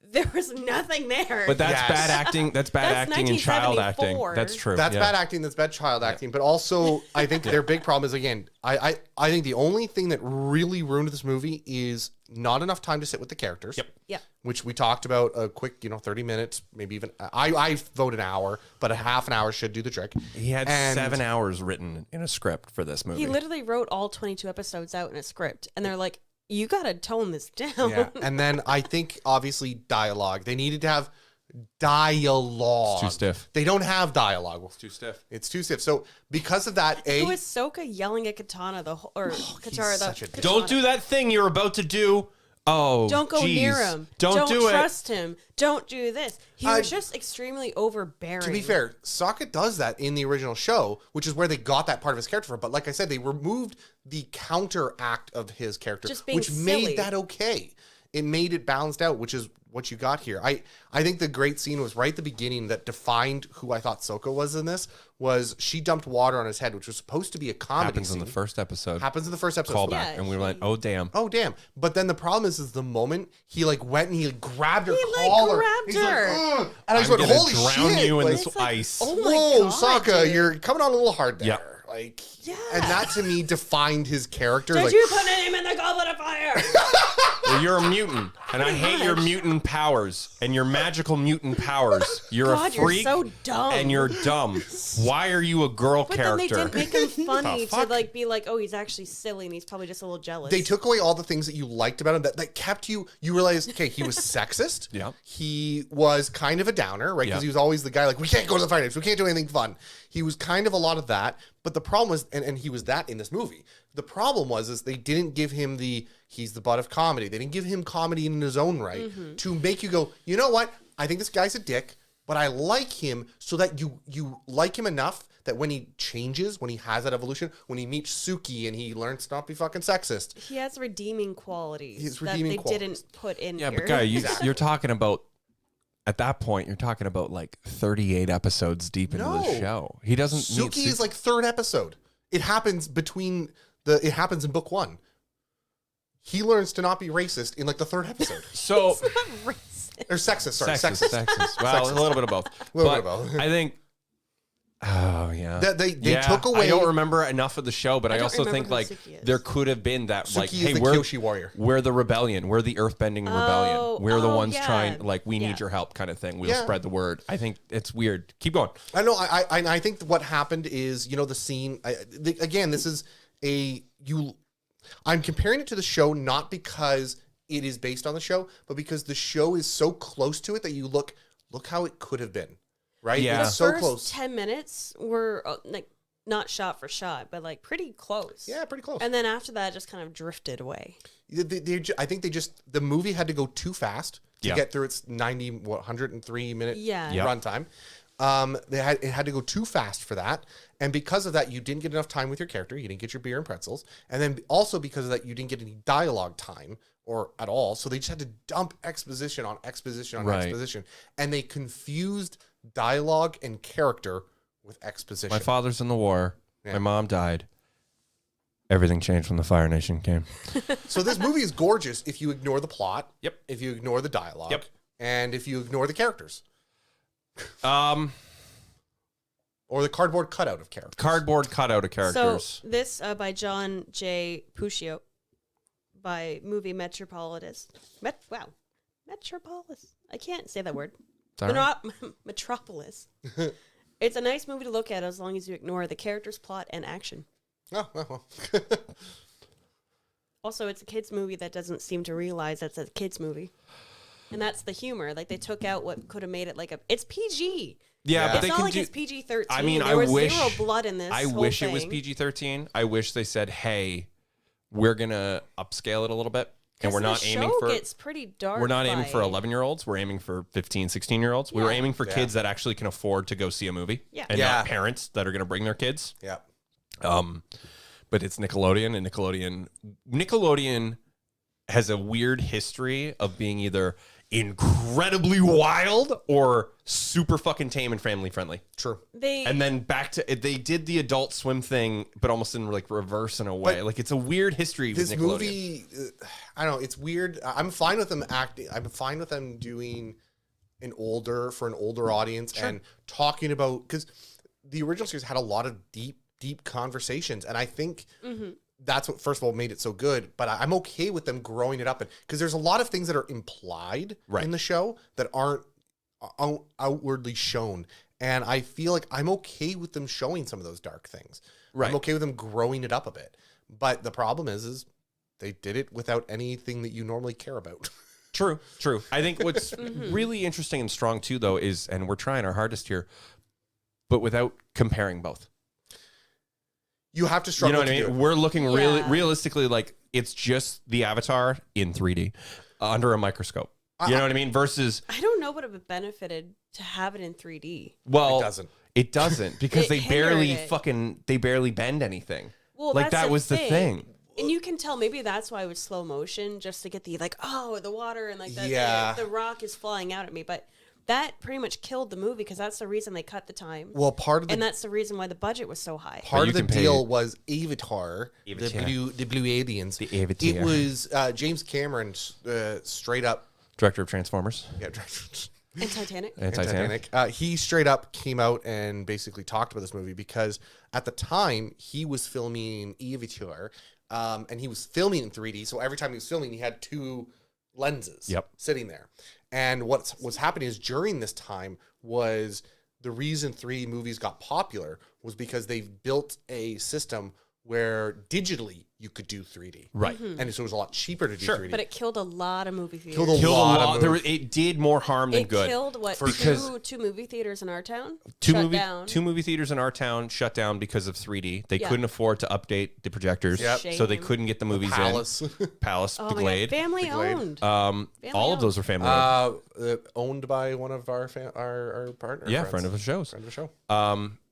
there was nothing there. But that's Yes. bad acting. That's bad That's acting and child acting. 1974. That's true. That's yeah. bad acting. That's bad child acting. But also, I think their big problem is, again, I think the only thing that really ruined this movie is not enough time to sit with the characters. Yep. Yep. Which we talked about a quick, 30 minutes, maybe even. I vote an hour, but a half an hour should do the trick. He had And- 7 hours written in a script for this movie. He literally wrote all 22 episodes out in a script, and they're like, "You gotta tone this down." Yeah. And then I think, obviously, dialogue. They needed to have dialogue. It's too stiff. They don't have dialogue. Too stiff. It's too stiff. So because of that, It was Sokka yelling at Katana Katara. such a Katana. Don't do that thing you're about to do. Oh, Don't go geez. near him. Don't do it. trust him. Don't do this. He was just extremely overbearing. To be fair, Sokka does that in the original show, which is where they got that part of his character from. But like I said, they removed the counteract of his character, Just being which silly. made that okay. It made it balanced out, which is what you got here. I think the great scene was right at the beginning that defined who I thought Sokka was in this, was she dumped water on his head, which was supposed to be a comedy Happens scene. in the first episode. Happens in the first episode. Callback. Yeah, and we went, oh, damn. Oh damn! But then the problem is the moment he went and he grabbed her He, collar. grabbed He's like, her. "Ugh," and I just I'm went, gonna "Holy drown shit!" you in Like, this It's like, ice. oh my whoa, God, Sokka, dude. you're coming on a little hard there. Yep. Like, Yeah. and that to me defined his character. Did Like, you put him in the goblet of fire? Well, you're a mutant. And I hate your mutant powers and your magical mutant powers. You're God, a freak. you're so dumb. And you're dumb. Why are you a girl character? Then they didn't make him funny to fuck? like be like, oh, he's actually silly and he's probably just a little jealous. They took away all the things that you liked about him that kept you realized, okay, he was sexist. Yeah. He was kind of a downer, right? Because Yeah. he was always the guy like, we can't go to the finals. We can't do anything fun. He was kind of a lot of that. But the problem was, and he was that in this movie. The problem is they didn't give him he's the butt of comedy. They didn't give him comedy in his own right to make you go, you know what? I think this guy's a dick, but I like him so that you like him enough that when he changes, when he has that evolution, when he meets Suki and he learns to not be fucking sexist. He has redeeming qualities redeeming that they didn't put in Yeah, here. but guy, you're talking about, at that point, you're talking about like 38 episodes deep into the show. He doesn't need Suki is like third episode. It happens it happens in book 1. He learns to not be racist in like the third episode. So Or sexist, sorry. Sexist. Well, Sexist. a little bit of both. A little bit of both. I think. Oh yeah. They took away. I don't remember enough of the show, but I don't also remember think who like Suki is. there could have been that like, Suki is hey, the we're Kyoshi warrior. We're the rebellion. We're the earthbending rebellion. We're the ones yeah. trying like we Yeah. need your help kind of thing. We'll Yeah. spread the word. I think it's weird. Keep going. I know. I think what happened is, the scene. Again, this is I'm comparing it to the show not because it is based on the show, but because the show is so close to it that you look how it could have been, right? Yeah. It's The so first close. 10 minutes were like not shot for shot, but like pretty close. Yeah, pretty close. And then after that, just kind of drifted away. I think the movie had to go too fast to Yeah. get through its 103 minute Yeah. Yeah. runtime. It had to go too fast for that. And because of that, you didn't get enough time with your character. You didn't get your beer and pretzels. And then also because of that, you didn't get any dialogue time or at all. So they just had to dump exposition on exposition on Right. exposition. And they confused dialogue and character with exposition. My father's in the war. Yeah. My mom died. Everything changed when the Fire Nation came. So this movie is gorgeous if you ignore the plot. Yep. If you ignore the dialogue. Yep. And if you ignore the characters. Or the cardboard cutout of characters. Cardboard cutout of characters. So this by John J. Puccio by Movie Metropolis. Metropolis. I can't say that word. Sorry. Metropolis. It's a nice movie to look at as long as you ignore the characters, plot, and action. Oh, well. Also, it's a kids movie that doesn't seem to realize that's a kids movie. And that's the humor. Like, they took out what could have made it like it's PG. Yeah, Yeah. but It's they not can like do. it's PG-13. I mean, there was wish zero blood in this I whole wish it was thing. PG-13. I wish they said, "Hey, we're gonna upscale it a little bit, and 'Cause we're not the aiming show for gets pretty dark. we're not aiming for by- 11-year-olds. We're aiming for 15, 16-year-olds. We were Yeah. aiming for Yeah. kids that actually can afford to go see a movie, Yeah. and Yeah. not parents that are gonna bring their kids. Yeah. But it's Nickelodeon, and Nickelodeon has a weird history of being either incredibly wild or super fucking tame and family friendly. True. And then back to they did the Adult Swim thing, but almost in like reverse in a way. But like it's a weird history with This Nickelodeon. movie, I don't know. It's weird. I'm fine with them acting. I'm fine with them doing an older audience and talking about, because the original series had a lot of deep conversations, and I think that's what first of all made it so good. But I'm okay with them growing it up, because there's a lot of things that are implied in the show that aren't outwardly shown, and I feel like I'm okay with them showing some of those dark things. Right. I'm okay with them growing it up a bit. But the problem is they did it without anything that you normally care about. True. I think what's really interesting and strong too, though, is, and we're trying our hardest here, but without comparing both. You have to You struggle. know what I to do mean? it. We're looking really Yeah. realistically like it's just the Avatar in 3D under a microscope. You know what I mean? Versus, I don't know what it would have benefited to have it in 3D. well, It doesn't. It doesn't because It they barely hindered it. they barely bend anything. Well, like that's that was the thing. And you can tell maybe that's why it was slow motion, just to get the like, oh, the water and like that. Yeah. The rock is flying out at me. But that pretty much killed the movie because that's the reason they cut the time. Well, part of and the that's the reason why the budget was so high. part you of the can pay- deal was Avatar, Avatar. the blue aliens. The Avatar. It was James Cameron straight up. Director of Transformers Yeah, And Titanic. and Titanic. Titanic. He straight up came out and basically talked about this movie because at the time he was filming Avatar, and he was filming in 3D. So every time he was filming, he had two lenses Yep. sitting there. And what's happening is during this time was the reason 3D movies got popular was because they've built a system where digitally you could do 3D. Right. And so it was a lot cheaper to do 3D. But it killed a lot of movie theaters. Killed a lot. It did more harm than It good. killed what Because- two movie theaters in our town Two shut movie down. two movie theaters in our town shut down because of 3D. They Yeah. couldn't afford to update the projectors, Yep. so they Shame. couldn't get the movies Palace. in. Palace, Oh the my Glade. God. Family The Glade. owned. All of those are family. owned. Owned by one of our partners. Yeah, friend of the shows. Friend of the show.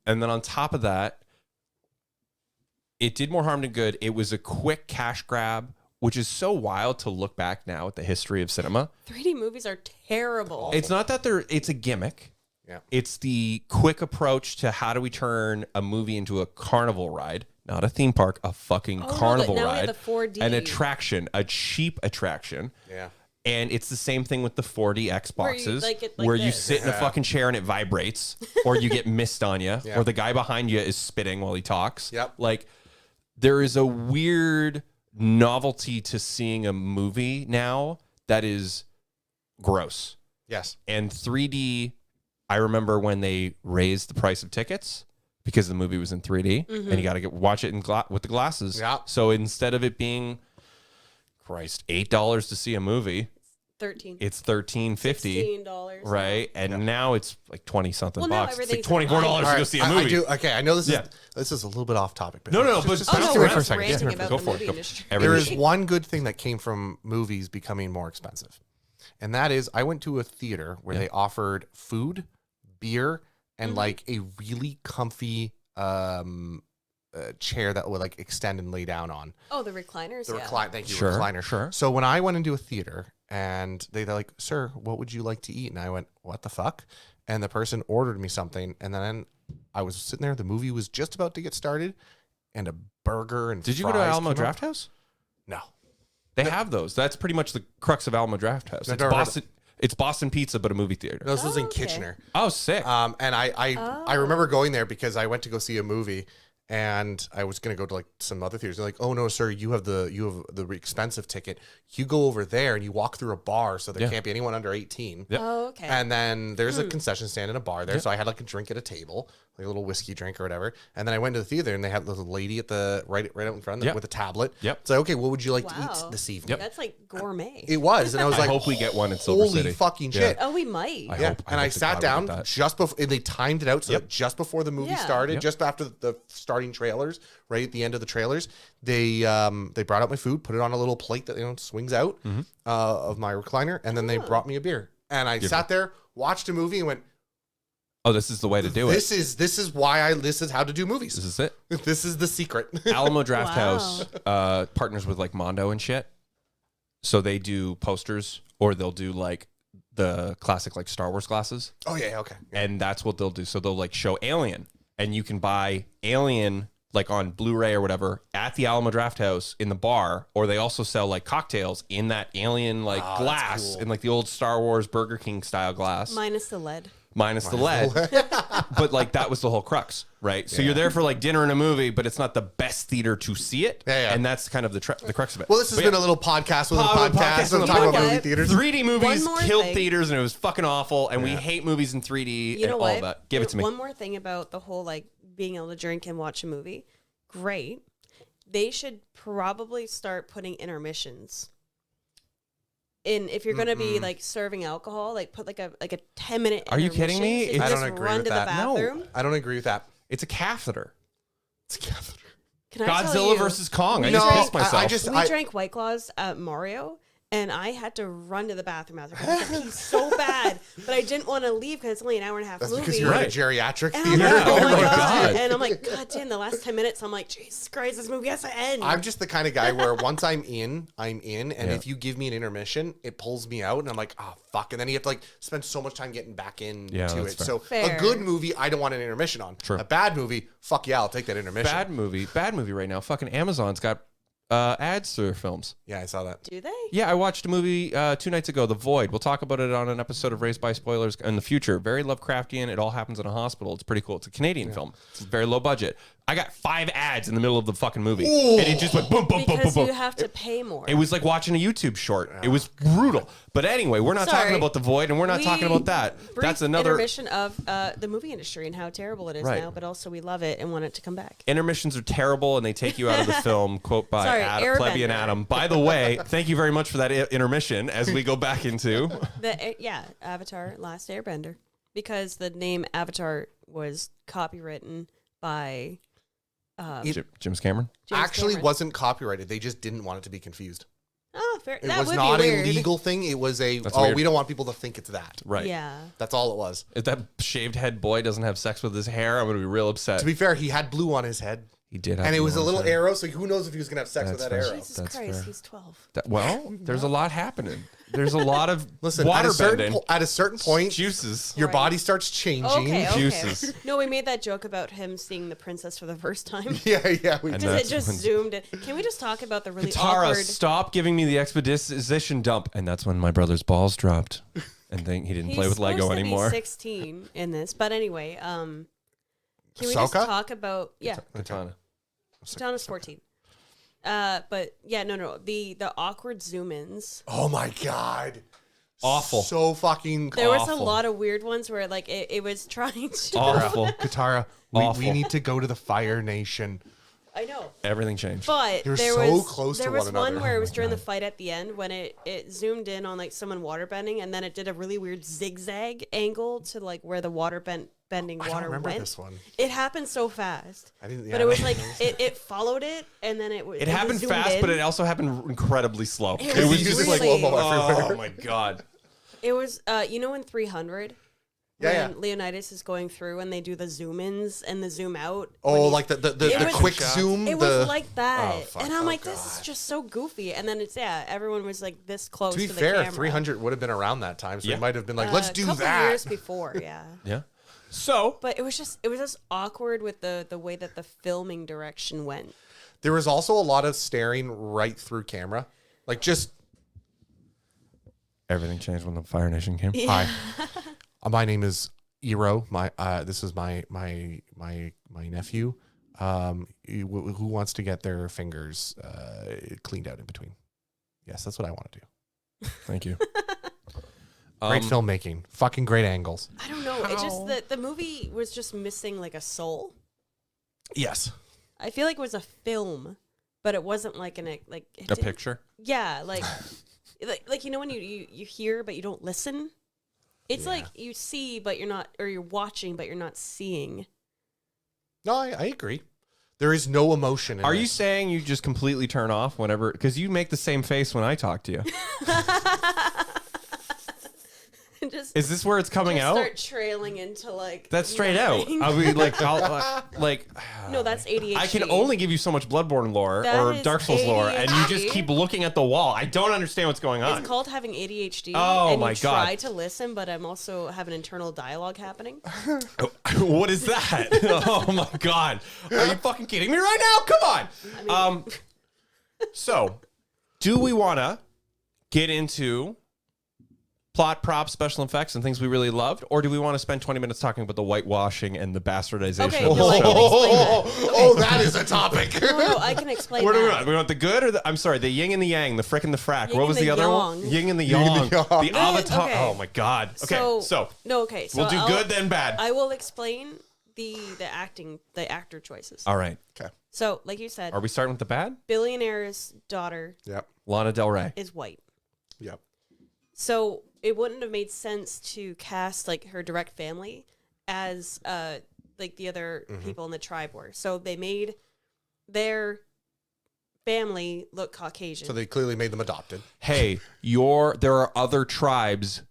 And then on top of that, it did more harm than good. It was a quick cash grab, which is so wild to look back now at the history of cinema. 3D movies are terrible. It's not that it's a gimmick. Yeah. It's the quick approach to how do we turn a movie into a carnival ride, not a theme park, a fucking carnival now we have ride. the 4D. An attraction, a cheap attraction. Yeah. And it's the same thing with the 4DX Where you, boxes, like, it like where you this. sit in a fucking chair and it vibrates, or you get mist on you, Yeah. or the guy behind you is spitting while he talks. Yep. Like, there is a weird novelty to seeing a movie now that is gross. Yes. And 3D, I remember when they raised the price of tickets because the movie was in 3D, and you got to watch it with the glasses. Yeah. So instead of it being, Christ, $8 to see a movie, 13. it's $13.50, $16. right? And now it's like 20 something Well, now bucks. It's like everything's $24 to online. go see a movie. I know this Yeah. is a little bit off topic. But No, but just Oh, no, stay we're away for a just second. ranting Yeah. about Go the for it, movie go. industry. There is one good thing that came from movies becoming more expensive. And that is I went to a theater where they offered food, beer, and like a really comfy chair that would like extend and lay down on. Oh, the recliners. The yeah. thank you, Sure, recliner. sure. So when I went into a theater and they're like, "Sir, what would you like to eat?" And I went, "What the fuck?" And the person ordered me something, and then I was sitting there. The movie was just about to get started, and a burger and Did you go to fries Alamo came up. Draft House? No. They have those. That's pretty much the crux of Alamo Draft House. I've It's never heard Boston. It's Boston pizza, but a movie theater. No, this was in okay. Kitchener. Oh, sick. And I remember going there because I went to go see a movie, and I was gonna go to like some other theaters. They're like, "Oh no, sir, you have the expensive ticket. You go over there and you walk through a bar, so there Yeah. can't be anyone under 18." Yep. Oh, okay. And then there's a concession stand and a bar there, so I had like a drink at a table, like a little whiskey drink or whatever. And then I went to the theater, and they had this lady at the right out in front Yep. with a tablet. Yep. It's like, okay, what would you like to Wow. eat this evening? That's like gourmet. It was, and I was I like, hope we get one in Silver holy City. fucking Yeah. shit. Oh, we might. I Yeah, hope- I and I hope to sat God we down get that. just before, and they timed it out so Yep. that just before the movie Yeah. started, Yep. just after the starting trailers, right at the end of the trailers, they brought out my food, put it on a little plate that swings out Mm-hmm. of my recliner, and then they brought me a beer, and I sat there, watched a movie, and went, Oh, this is the way to do "This is this is how to do movies. This is it. This is the secret." Alamo Draft Wow. House partners with like Mondo and shit. So they do posters, or they'll do like the classic like Star Wars glasses, Oh yeah, okay. and that's what they'll do. So they'll like show Alien, and you can buy Alien like on Blu-ray or whatever at the Alamo Draft House in the bar, or they also sell like cocktails in that Alien like glass, cool. in like the old Star Wars Burger King style glass. Minus the lead. Minus the lead. But like that was the whole crux, right? So you're there for like dinner and a movie, but it's not the best theater to see it. Yeah. And that's kind of the crux of it. Well, this has But been yeah, a little podcast with a Podcast podcast with of a talking about podcast. movie theaters. 3D movies One more killed thing. theaters, and it was fucking awful. And we hate movies in 3D You and know all what? that. Give it to me. One more thing about the whole like being able to drink and watch a movie. Great. They should probably start putting intermissions. If you're gonna be like serving alcohol, like put like a 10-minute. Are you kidding me? So you I just don't agree run with to that. the No. bathroom. I don't agree with that. It's a catheter. It's a catheter. Can I tell Godzilla you, versus Kong. I we just drank- pissed myself. I just- We drank White Claws at Mario, and I had to run to the bathroom after. I was like, so bad, but I didn't want to leave because it's only an hour and a half That's movie. because you're Right. at a geriatric And theater. I'm like, oh my God. god! And I'm like, God damn! The last 10 minutes, I'm like, Jesus Christ, this movie has to end. I'm just the kind of guy where once I'm in, and Yeah. if you give me an intermission, it pulls me out, and I'm like, oh fuck, and then you have to like spend so much time getting back into Yeah, it. that's fair. So Fair. a good movie, I don't want an intermission on. True. A bad movie, fuck yeah, I'll take that intermission. Bad movie right now. Fucking Amazon's got ads to their films. Yeah, I saw that. Do they? Yeah, I watched a movie 2 nights ago, The Void. We'll talk about it on an episode of Raised by Spoilers in the future. Very Lovecraftian. It all happens in a hospital. It's pretty cool. It's a Canadian film. It's very low budget. I got 5 ads in the middle of the fucking movie. And it just went boom, boom, boom, boom, Because boom. you have to pay more. It was like watching a YouTube short. It was brutal. But anyway, we're not talking about The Void, and we're not talking about that. That's another intermission of the movie industry and how terrible it is now, but also we love it and want it to come back. Intermissions are terrible, and they take you out of the film. Quote by Sorry, Plebeian Airbender. Adam. By the way, thank you very much for that intermission as we go back into... Avatar: Last Airbender. Because the name Avatar was copywritten by... James Cameron? Actually Cameron. wasn't copyrighted. They just didn't want it to be confused. Oh, fair. It That was would not be a weird. legal thing. It was a, That's weird. we don't want people to think it's that. Right. Yeah. That's all it was. If that shaved head boy doesn't have sex with his hair, I'm going to be real upset. To be fair, he had blue on his head. He did have And it was a blue on little his head. arrow, so who knows if he was going to have sex with that That's fair. arrow. Jesus That's Christ, fair. he's 12. Well, there's a lot happening. There's a lot of Listen, at water a, certain bending. at a certain point, Juices. your Right. body starts changing. Okay. Juices. No, we made that joke about him seeing the princess for the first time. Yeah. We And Because that's it just when- zoomed in. Can we just talk about the really Katara, awkward... stop giving me the exposition dump. And that's when my brother's balls dropped. And then he didn't play with Lego supposed to anymore. Be 16 in this, but anyway, can we just Ahsoka? talk about Katana. Katana's 14. But yeah, no, the awkward zoom-ins. Oh my God. Awful. So fucking There was a Awful. lot of weird ones where like it was trying to. Awful. Katara, Awful. we need to go to the Fire Nation. I know. Everything changed. But You're there so was, close to there one was another. one where Oh it was my during the God. fight at the end when it zoomed in on like someone waterbending and then it did a really weird zigzag angle to like where the bending I don't water remember went. this one. It happened so fast. I didn't. But it was like it followed it and then it It happened zoomed fast, in. but it also happened incredibly slow. It It was was just like, really- oh my God. It was you know in 300 Yeah, when Leonidas is going through and they do the zoom ins and the zoom out. Oh, when he- like the It was- quick zoom. It the, was like that, Oh, fuck. and I'm Oh, like, this is just so goofy. And then it's everyone was like this close to be the fair, camera. 300 would have been around that time, so Yeah. it might have been like, let's A do couple that. years before, yeah. Yeah. So, But it was just awkward with the way that the filming direction went. There was also a lot of staring right through camera, like just everything changed when the Fire Nation came. hi. My name is Iro. This is my nephew. Who wants to get their fingers cleaned out in between? Yes, that's what I want to do. Thank you. Great filmmaking, fucking great angles. I don't know. It just the movie was just missing like a soul. Yes, I feel like it was a film, but it wasn't like it A didn't- picture. Yeah, like you know when you hear but you don't listen. It's Yeah. like you see but you're not, or you're watching but you're not seeing. no, I agree. There is no emotion. In Are you this. saying you just completely turn off whenever? Because you make the same face when I talk to you. Just Is this where it's coming just out? start trailing into like That's straight out. nothing. I'll be like, like. No, that's ADHD. I can only give you so much Bloodborne lore That or is Dark Souls lore, and you just ADHD. keep looking at the wall. I don't understand what's going on. It's called having ADHD. Oh and my you God. Try to listen, but I'm also have an internal dialogue happening. What is that? Oh my God. Are you fucking kidding me right now? Come on. So, do we want to get into plot, props, special effects, and things we really loved? Or do we want to spend 20 minutes talking about the whitewashing and the bastardization Okay, of the no, I show? can explain that. Oh, that is a topic. No, I can explain What do we that. want? We want the good or the, I'm sorry, the yin and the yang, the frick and the frack. Yin What and was the the other one? yang. Yin and the Yin yang. and the yang. The avatar. Okay. Oh my God. Okay, so So we'll do good then bad. I will explain the actor choices. All right. Okay. So, like you said, Are we starting with the bad? billionaire's daughter Yep. Lana Del Rey. is white. Yep. So it wouldn't have made sense to cast like her direct family as like the other people in the tribe were. So they made their family look Caucasian. So they clearly made them adopted. Hey, there are other tribes.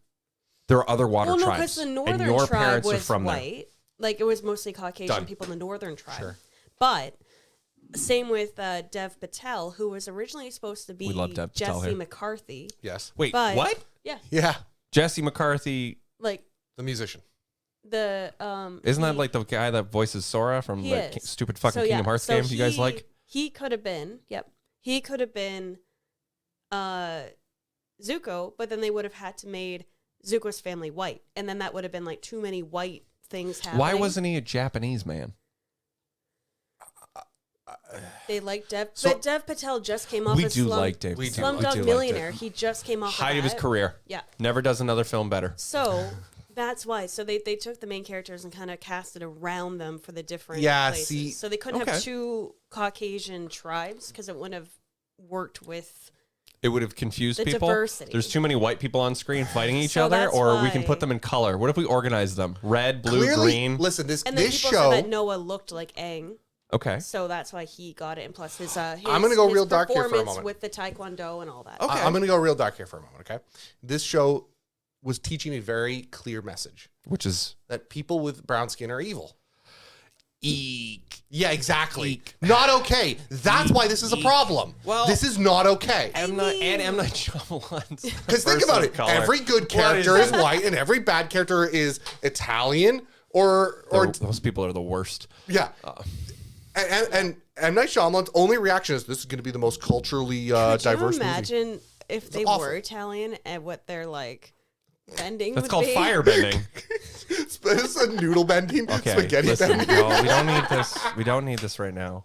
There are other water well, no, tribes. because the and northern your tribe parents are was from there. white. Like it was mostly Caucasian Done. people in the northern tribe. Sure. But same with Dev Patel, who was originally supposed to be We love Dev Patel Jesse here. McCarthy. Yes. Wait, But- what? Yeah, Yeah. Jesse McCarthy. like The musician. the Isn't that he- like the guy that voices Sora from He the is. stupid fucking So, yeah, Kingdom Hearts so games you guys like? He could have been, he could have been Zuko, but then they would have had to made Zuko's family white, and then that would have been like too many white things happening. Why wasn't he a Japanese man? They like Dev, So- but Dev Patel just came off. We a do like Dave. We do. Slumdog Millionaire. He just came off Height of his that. career. Yeah. Never does another film better. So that's why. So they took the main characters and kind of casted around them for the different Yeah, places. see- So they couldn't Okay. have two Caucasian tribes because it wouldn't have worked with. It would have confused The people. diversity. There's too many white people on screen fighting each So other, that's or we can why- put them in color. What if we organize them? Red, blue, green. Listen, this And then this people show. said that Noah looked like Aang. Okay. So that's why he got it, and plus his I'm gonna go his real dark here for a performance moment. with the Taekwondo and all that. Okay. I'm going to go real dark here for a moment. Okay, this show was teaching a very clear message Which is that people with brown skin are evil. eek. Yeah, exactly. Not okay. That's why this is a problem. Well- this is not okay. M. Night Shyamalan's. Because think about it. Every good character is white, and every bad character is Italian, or Those people are the worst. yeah. And M. Night Shyamalan's only reaction is this is going to be the most culturally diverse Could you movie. imagine if they awful. were Italian and what they're like bending? That's would called be? fire bending. It's a noodle bending, Okay, spaghetti listen, bending. no, we don't need this. We don't need this right now.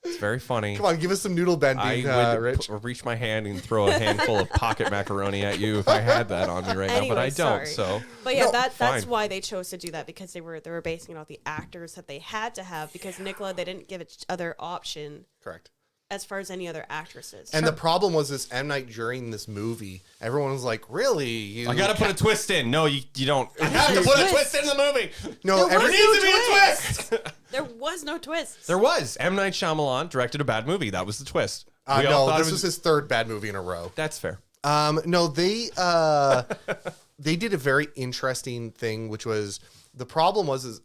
It's very funny. Come on, give us some noodle bending, I would Rich. reach my hand and throw a handful of pocket macaroni at you if I had that on me right now, but I don't. Sorry. So, But yeah, No, that's fine. why they chose to do that, because they were basing it off the actors that they had to have, because Nicola, they didn't give each other option Correct. as far as any other actresses. And the problem was this M. Night during this movie, everyone was like, really? You I gotta put a twist in. No, you don't. I have to There's put a twist. twist in the movie. No, There every was Needs to be a twist. twist. There was no twist. There was. M. Night Shyamalan directed a bad movie. That was the twist. We all no, thought this it was his third bad movie in a row. That's fair. No, they did a very interesting thing, which was the problem was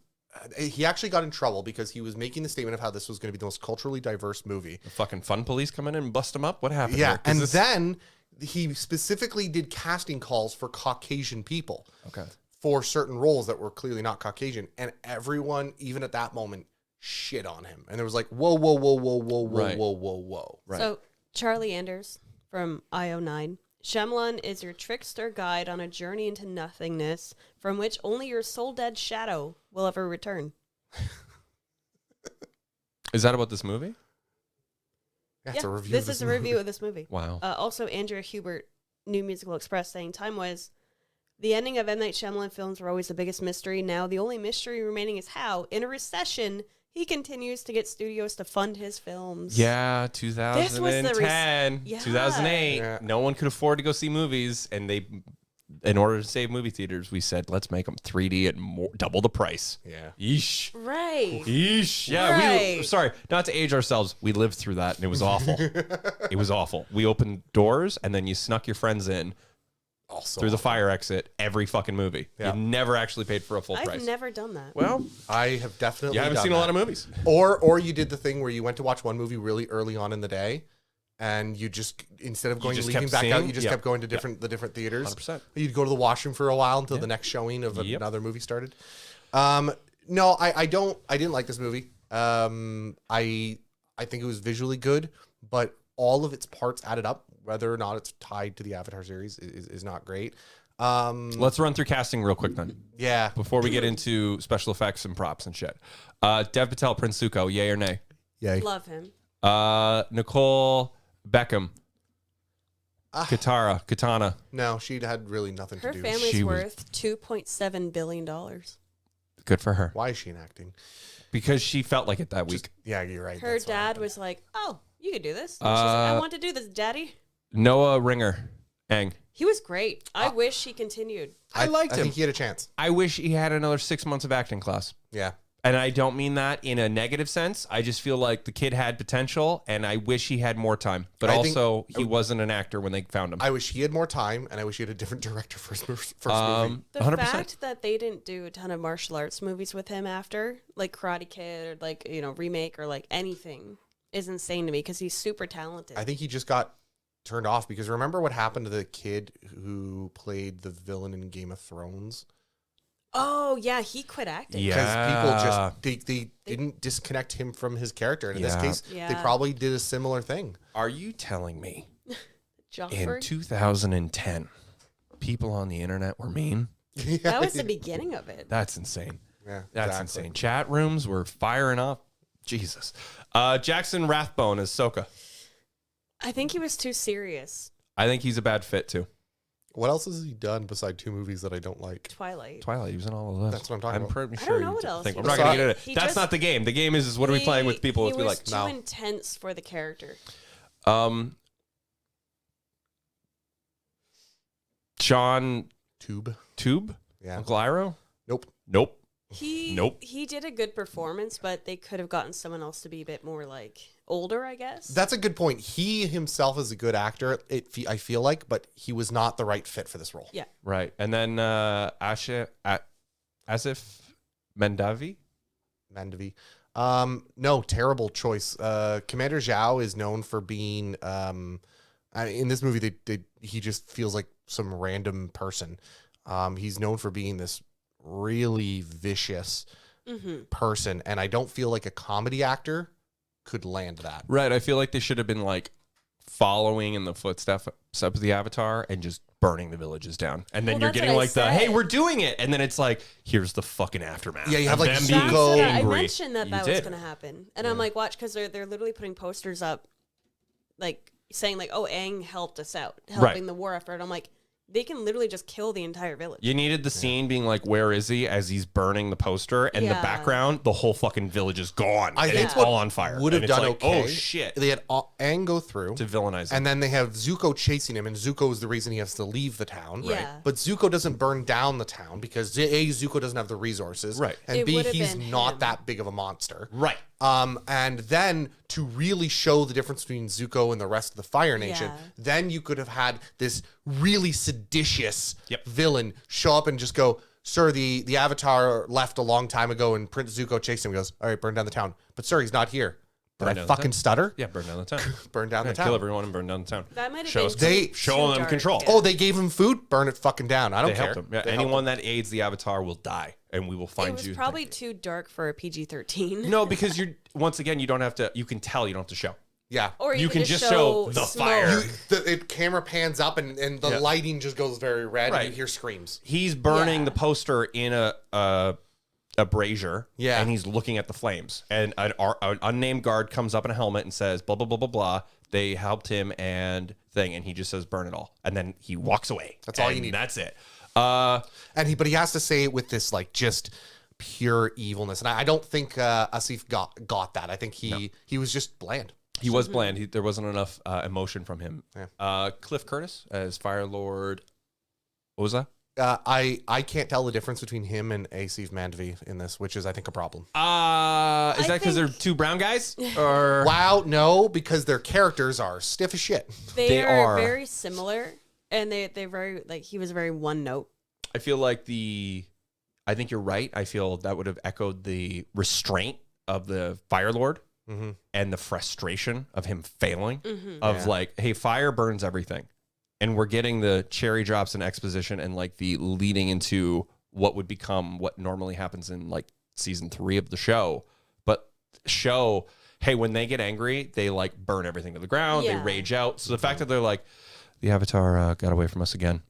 he actually got in trouble because he was making the statement of how this was going to be the most culturally diverse movie. The fucking fun police come in and bust him up. What happened? Yeah, here? 'Cause and this- then he specifically did casting calls for Caucasian people. Okay. For certain roles that were clearly not Caucasian, and everyone, even at that moment, shit on him. And there was like, whoa, whoa, whoa, whoa, whoa, whoa, Right. whoa, whoa, whoa. Right. So Charlie Anders from IO9. Shyamalan is your trickster guide on a journey into nothingness from which only your soul-dead shadow will ever return. Is that about this movie? Yeah, it's a review. This of is a review of this movie. Wow. Also, Andrea Hubert, New Musical Express, saying, Time was, the ending of M. Night Shyamalan films were always the biggest mystery. Now the only mystery remaining is how, in a recession, he continues to get studios to fund his films. Yeah, This was the 2010, Yeah. 2008. Yeah. No one could afford to go see movies, and they, in order to save movie theaters, we said let's make them 3D at more, double the price. Yeah. Yeesh. Right. Yeesh. Yeah, we Right. sorry, not to age ourselves. We lived through that and it was awful. It was awful. We opened doors and then you snuck your friends in Also, through the fire exit every fucking movie. Yeah. You never actually paid for a full I've price. never done that. Well, I have definitely. you haven't done seen a that. lot of movies. Or you did the thing where you went to watch one movie really early on in the day, and you just instead of going just leaving kept back out, seeing? you just Yeah. kept going to the different theaters. 100%. You'd go to the washroom for a while until the next showing of another movie started. No, I didn't like this movie. I think it was visually good, but all of its parts added up. Whether or not it's tied to the Avatar series is not great. Let's run through casting real quick then. Yeah. Before we get into special effects and props and shit. Dev Patel, Prince Zuko, yay or nay? Yay. Love him. Nicole Beckham, Katana. No, she had really nothing Her to do. family's She was- worth $2.7 billion. Good for her. Why is she in acting? Because she felt like it that week. Yeah, you're right. Her that's what dad happened. was like, oh, you could do this. And she's like, I want to do this, Daddy. Noah Ringer, Aang. He was great. I wish he continued. I liked I him. think he had a chance. I wish he had another 6 months of acting class. Yeah. And I don't mean that in a negative sense. I just feel like the kid had potential, and I wish he had more time. But I think- also, he wasn't an actor when they found him. I wish he had more time, and I wish he had a different director for his first movie. The 100%. fact that they didn't do a ton of martial arts movies with him after, like Karate Kid or like, remake or like anything, is insane to me because he's super talented. I think he just got turned off because remember what happened to the kid who played the villain in Game of Thrones? Oh, yeah, he quit acting. Yeah. Because people just they didn't disconnect him from his character. And in this Yeah. case, they Yeah. probably did a similar thing. Are you telling me Joffrey. in 2010, people on the internet were mean? That was the beginning of it. That's insane. Yeah, That's exactly. insane. Chat rooms were firing up Jesus. Jackson Rathbone as Sokka. I think he was too serious. I think he's a bad fit too. What else has he done beside 2 movies that I don't like? Twilight. He was in all of this. That's what I'm talking about. Pretty I sure. don't know what else Think. he We're not was. going to get into He it. That's just- not the game. The game is what are we playing with people? He If we was like, too no. intense for the character. John Tube? Yeah. Yeah. Uncle Iroh? Nope. Nope. He did a good performance, but they could have gotten someone else to be a bit more like older, I guess. That's a good point. He himself is a good actor, I feel like, but he was not the right fit for this role. Yeah. Right. And then Asif Mendavi? Mandavi. No, terrible choice. Commander Zhao is known for being in this movie he just feels like some random person. He's known for being this really vicious person, and I don't feel like a comedy actor could land that. Right. I feel like they should have been like following in the footsteps of the Avatar and just burning the villages down. And then Well, you're that's getting what I like the, said. hey, we're doing it. And then it's like, here's the fucking aftermath. Yeah, you have, of like, them Zuko- being That's what I angry. mentioned that You was did. going to happen. And I'm like, watch, because they're literally putting posters up, like, saying, like, oh, Aang helped us out, helping the war effort. I'm like, they can literally just kill the entire village. You needed the scene being like, where is he? As he's burning the poster. And the Yeah. background, the whole fucking village is gone. I and think it's what all on fire. would have And it's done like, okay. Oh, shit. They had Aang go through. To villainize him. And then they have Zuko chasing him, and Zuko is the reason he has to leave the town. Yeah. But Zuko doesn't burn down the town because A, Zuko doesn't have the resources. Right. And It B, would've he's been not him. that big of a monster. Right. And then to really show the difference between Zuko and the rest of the Fire Nation, Yeah. then you could have had this really seditious Yep. villain show up and just go, sir, the Avatar left a long time ago, and Prince Zuko chased him and goes, all right, burn down the town. But sir, he's not here. Did Burn I down the fucking town. stutter? Yeah, burn down the town. Burn down the Yeah, town. kill everyone and burn down the town. That might have Show been us- They- showing them dark. control. Oh, they gave him food? Burn it fucking down. I don't They care. helped him. Yeah, They helped anyone him. that aids the Avatar will die, and we will find It was you. probably too dark for a PG-13. No, because you're once again you don't have to. You can tell you don't have to show. Yeah. Or You can just show the smoke. fire. The camera pans up and the Yeah. lighting just goes very red Right. and you hear screams. He's burning Yeah. the poster in a brazier, Yeah. and he's looking at the flames. And an unnamed guard comes up in a helmet and says, "Blah blah blah blah blah." They helped him and thing, and he just says, "Burn it all," and then he walks away. That's all you And need. That's it. But he has to say it with this like just pure evilness. And I don't think Asif got that. I think he was just bland. He was bland. There wasn't enough emotion from him. Yeah. Cliff Curtis as Fire Lord. What was that? I can't tell the difference between him and Asif Mandvi in this, which is I think a problem. Is that because they're think- two brown guys? Or Wow, no, because their characters are stiff as shit. They are. are very similar, and they're very, like, he was very one note. I feel like I think you're right. I feel that would have echoed the restraint of the Fire Lord and the frustration of him failing. Of like, hey, fire burns everything, and we're getting the cherry drops and exposition and like the leading into what would become what normally happens in like season 3 of the show. But show, hey, when they get angry, they like burn everything to the ground. Yeah. They rage out. So the fact that they're like, the Avatar got away from us again.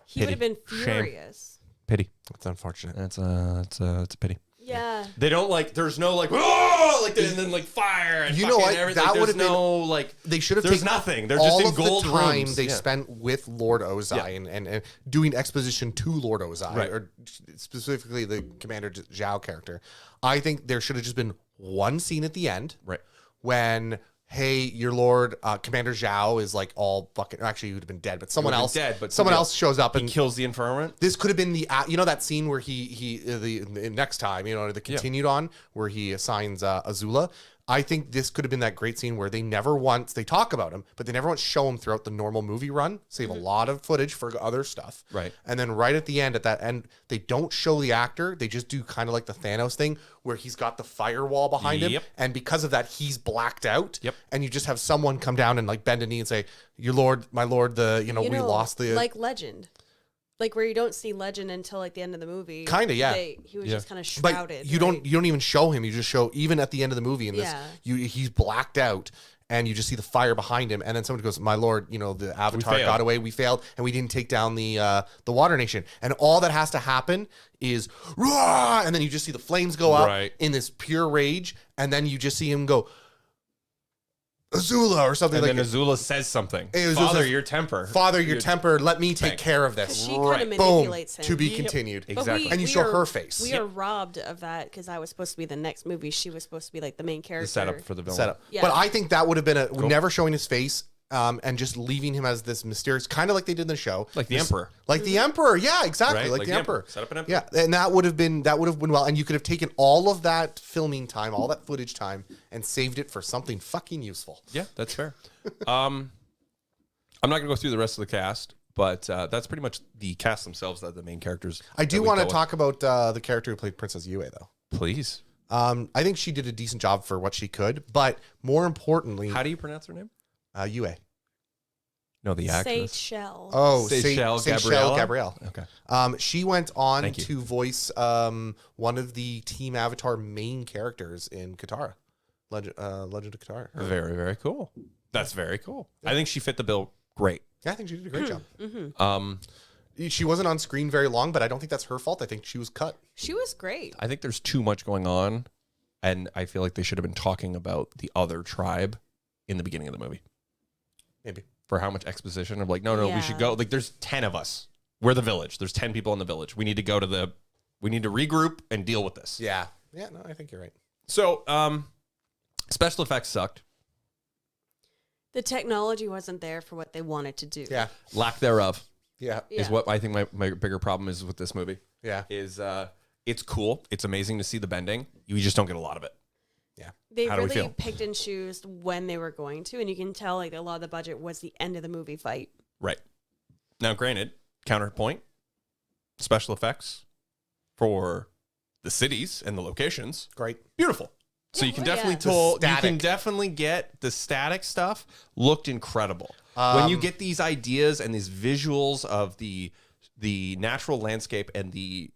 He would have been Shame. furious. Pity. That's unfortunate. It's a pity. Yeah. They don't like. There's no like. Oh, like and then like fire. And You know fucking what? everything. That There's would've been- no like. They should have There's taken nothing. They're all just in of gold the time rooms. they Yeah. spent with Lord Ozai and doing exposition to Lord Ozai, Right. or specifically the Commander Zhao character. I think there should have just been one scene at the end, Right. when hey, your Lord Commander Zhao is like all fucking. Actually, he would have been dead, but someone would've else, been dead, but someone somebody else shows up He and kills the informant. this could have been the that scene where the next time the continued on where he assigns Azula. I think this could have been that great scene where they talk about him, but they never once show him throughout the normal movie run. Save a lot of footage for other stuff. Right. And then right at the end, they don't show the actor. They just do kind of like the Thanos thing where he's got the firewall behind him. Yep. And because of that, he's blacked out. Yep. And you just have someone come down and like bend a knee and say, your Lord, my Lord, we lost the... like Legend. Like where you don't see Legend until like the end of the movie. Kinda, yeah. He was just kind of But shrouded. you don't even show him. You just show even at the end of the movie in this, Yeah. he's blacked out, and you just see the fire behind him, and then someone goes, "My lord, you know, the Avatar got away. We failed, and we didn't take down the Water Nation." And all that has to happen is, "Rah!" And then you just see the flames go up in this pure rage, and then you just see him go, Azula or something, and like then Azula says something. Azula Father, says, your temper. Father, your temper. Let me take care of this. She kind of Boom. manipulates him. To be continued. Exactly. And you show her face. We are robbed of that because that was supposed to be the next movie. She was supposed to be like the main character. The setup for the villain. Setup. Yeah. But I think that would have been never showing his face. And just leaving him as this mysterious, kind of like they did in the show, Like the Emperor. like the Emperor, yeah, exactly, Right? like the Emperor. Set up an Emperor. Yeah, and that would have been well, and you could have taken all of that filming time, all that footage time, and saved it for something fucking useful. Yeah, that's fair. I'm not gonna go through the rest of the cast, but that's pretty much the cast themselves that the main characters. I do want to talk about the character who played Princess Yue, though. Please. I think she did a decent job for what she could, but more importantly, How do you pronounce her name? Yue. No, the actress. Seychelles. Oh, Seychelles Gabrielle. Okay. She went on Thank you. to voice one of the Team Avatar main characters in Katara, Legend of Katara. Very, very cool. That's very cool. I think she fit the bill great. Yeah, I think she did a great job. Mm-hmm. She wasn't on screen very long, but I don't think that's her fault. I think she was cut. She was great. I think there's too much going on, and I feel like they should have been talking about the other tribe in the beginning of the movie. Maybe. For how much exposition of like, no, we should Yeah. go. Like, there's 10 of us. We're the village. There's 10 people in the village. We need to go to we need to regroup and deal with this. Yeah. Yeah, no, I think you're right. So, special effects sucked. The technology wasn't there for what they wanted to do. Yeah. Lack thereof Yeah. is what I think my bigger problem is with this movie. Yeah. Is it's cool. It's amazing to see the bending. You just don't get a lot of it. Yeah. They How do we really feel? picked and chose when they were going to, and you can tell like a lot of the budget was the end of the movie fight. Right. Now, granted, counterpoint, special effects for the cities and the locations, Great. beautiful. So Yeah, you can well, definitely yeah. you can Static. definitely get the static stuff looked incredible. When you get these ideas and these visuals of the natural landscape and the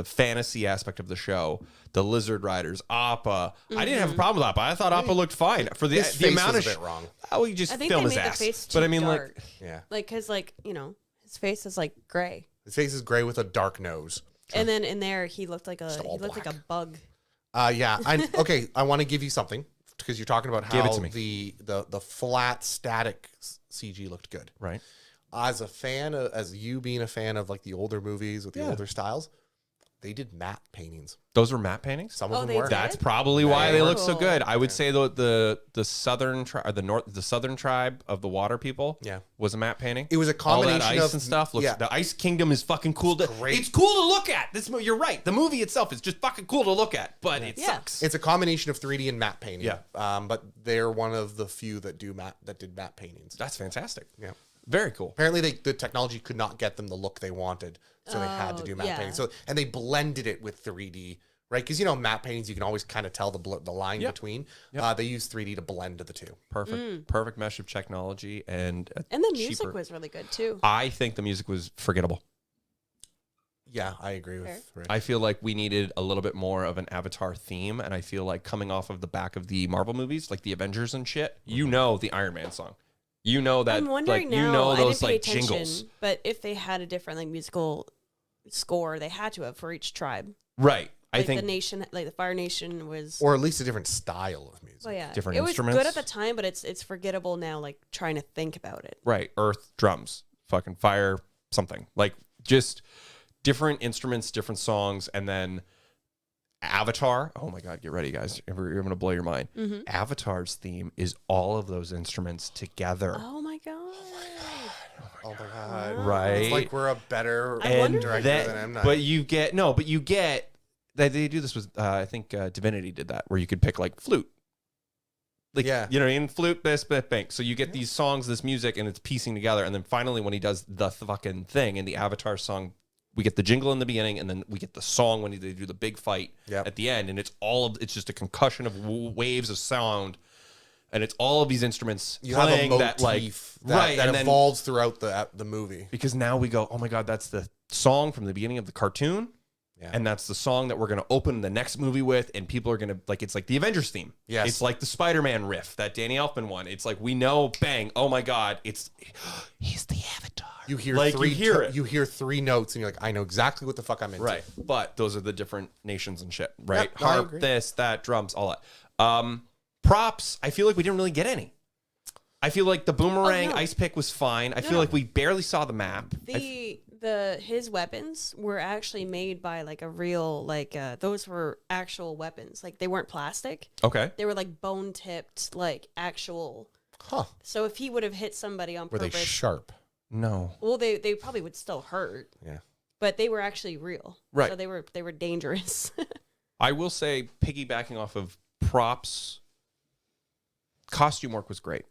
fantasy aspect of the show, the lizard riders, Appa. I didn't have a problem with Appa. I thought Appa looked fine for the His face amount was of a bit wrong. Oh, you just I think film they his made ass. the face too But I mean, dark. Yeah. Like, cause like his face is like gray, His face is gray with a dark nose. and then in there he looked like all like a black. bug. Yeah. Okay. I want to give you something because you're talking about Give it how to me. the flat static CG looked good. right. As a fan of, as you being a fan of like the older movies with the Yeah. older styles, they did matte paintings. Those were matte paintings. Some Oh, of them they were. did? That's probably why they look so Cool. good. I would say the southern tribe or the southern tribe of the water people, Yeah. was a matte painting. It was a All combination that ice of and stuff. Looks, yeah. The Ice Kingdom is fucking cool. great. It's cool to look at. You're right. The movie itself is just fucking cool to look at, but it Yeah. sucks. It's a combination of 3D and matte painting. Yeah. But they're one of the few that did matte paintings. That's fantastic. Yeah. Very cool. Apparently, the technology could not get them the look they wanted, so they had to do matte yeah. painting. So and they blended it with 3D, right? Because matte paintings you can always kind of tell the line Yep. between. Yep. They use 3D to blend the two. Perfect mesh of technology and And the music cheaper. was really good too. I think the music was forgettable. Yeah, I agree with Rich. I feel like we needed a little bit more of an Avatar theme, and I feel like coming off of the back of the Marvel movies, like the Avengers and shit, the Iron Man song. You know that, I'm wondering like, now. I those didn't pay like attention, jingles, but if they had a different like musical score, they had to have for each tribe. right? I Like think the nation, like the Fire Nation was. Or at least a different style of music. Oh yeah, different it was instruments. good at the time, but it's forgettable now. Like trying to think about it. right, earth, drums, fucking fire, something like just different instruments, different songs, and then Avatar. Oh my God, get ready, guys! You're gonna blow your mind. Mm-hmm. Avatar's theme is all of those instruments together. Oh my god! Oh my god! Right. It's like we're a better I wonder- director that- than M Night. But you get that they do this with I think Divinity did that where you could pick like flute. Like, Yeah. you know what I mean? Flute, this, bang. So you get these songs, this music, and it's piecing together. And then finally, when he does the fucking thing in the Avatar song, we get the jingle in the beginning, and then we get the song when they do the big fight Yep. at the end. And it's just a concussion of waves of sound. And it's all of these instruments you have a playing motif that, like, that, right. that and then, evolves throughout the movie. because now we go, oh my God, that's the song from the beginning of the cartoon. And that's the song that we're going to open the next movie with. And people are going to like, it's like the Avengers theme. Yes. It's like the Spider-Man riff, that Danny Elfman one. It's like, we know, bang, oh my God, he's the Avatar. You hear like, you hear three notes and you're like, I know exactly what the fuck I'm into. Right. But those are the different nations and shit, right? Yep, no, I Harp, agree. this, that, drums, all that. Props, I feel like we didn't really get any. I feel like the boomerang ice pick was fine. I feel like we barely saw the map. His weapons were actually made by like a real those were actual weapons. Like they weren't plastic. Okay. They were like bone tipped, like actual. Huh. So if he would have hit somebody on Were purpose, they sharp? No. well, they probably would still hurt. Yeah. But they were actually real. Right. So they were dangerous. I will say, piggybacking off of props, costume work was great.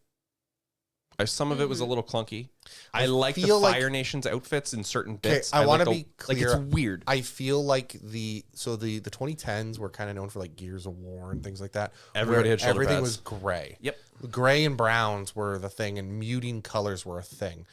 Some of it was a little clunky. I like the Fire Nation's outfits in certain bits. I want to be clear. Like, it's weird. I feel like the 2010s were kind of known for like Gears of War and things like that. Everybody had shoulder everything pads. was gray. Yep. Gray and browns were the thing, and muting colors were a thing.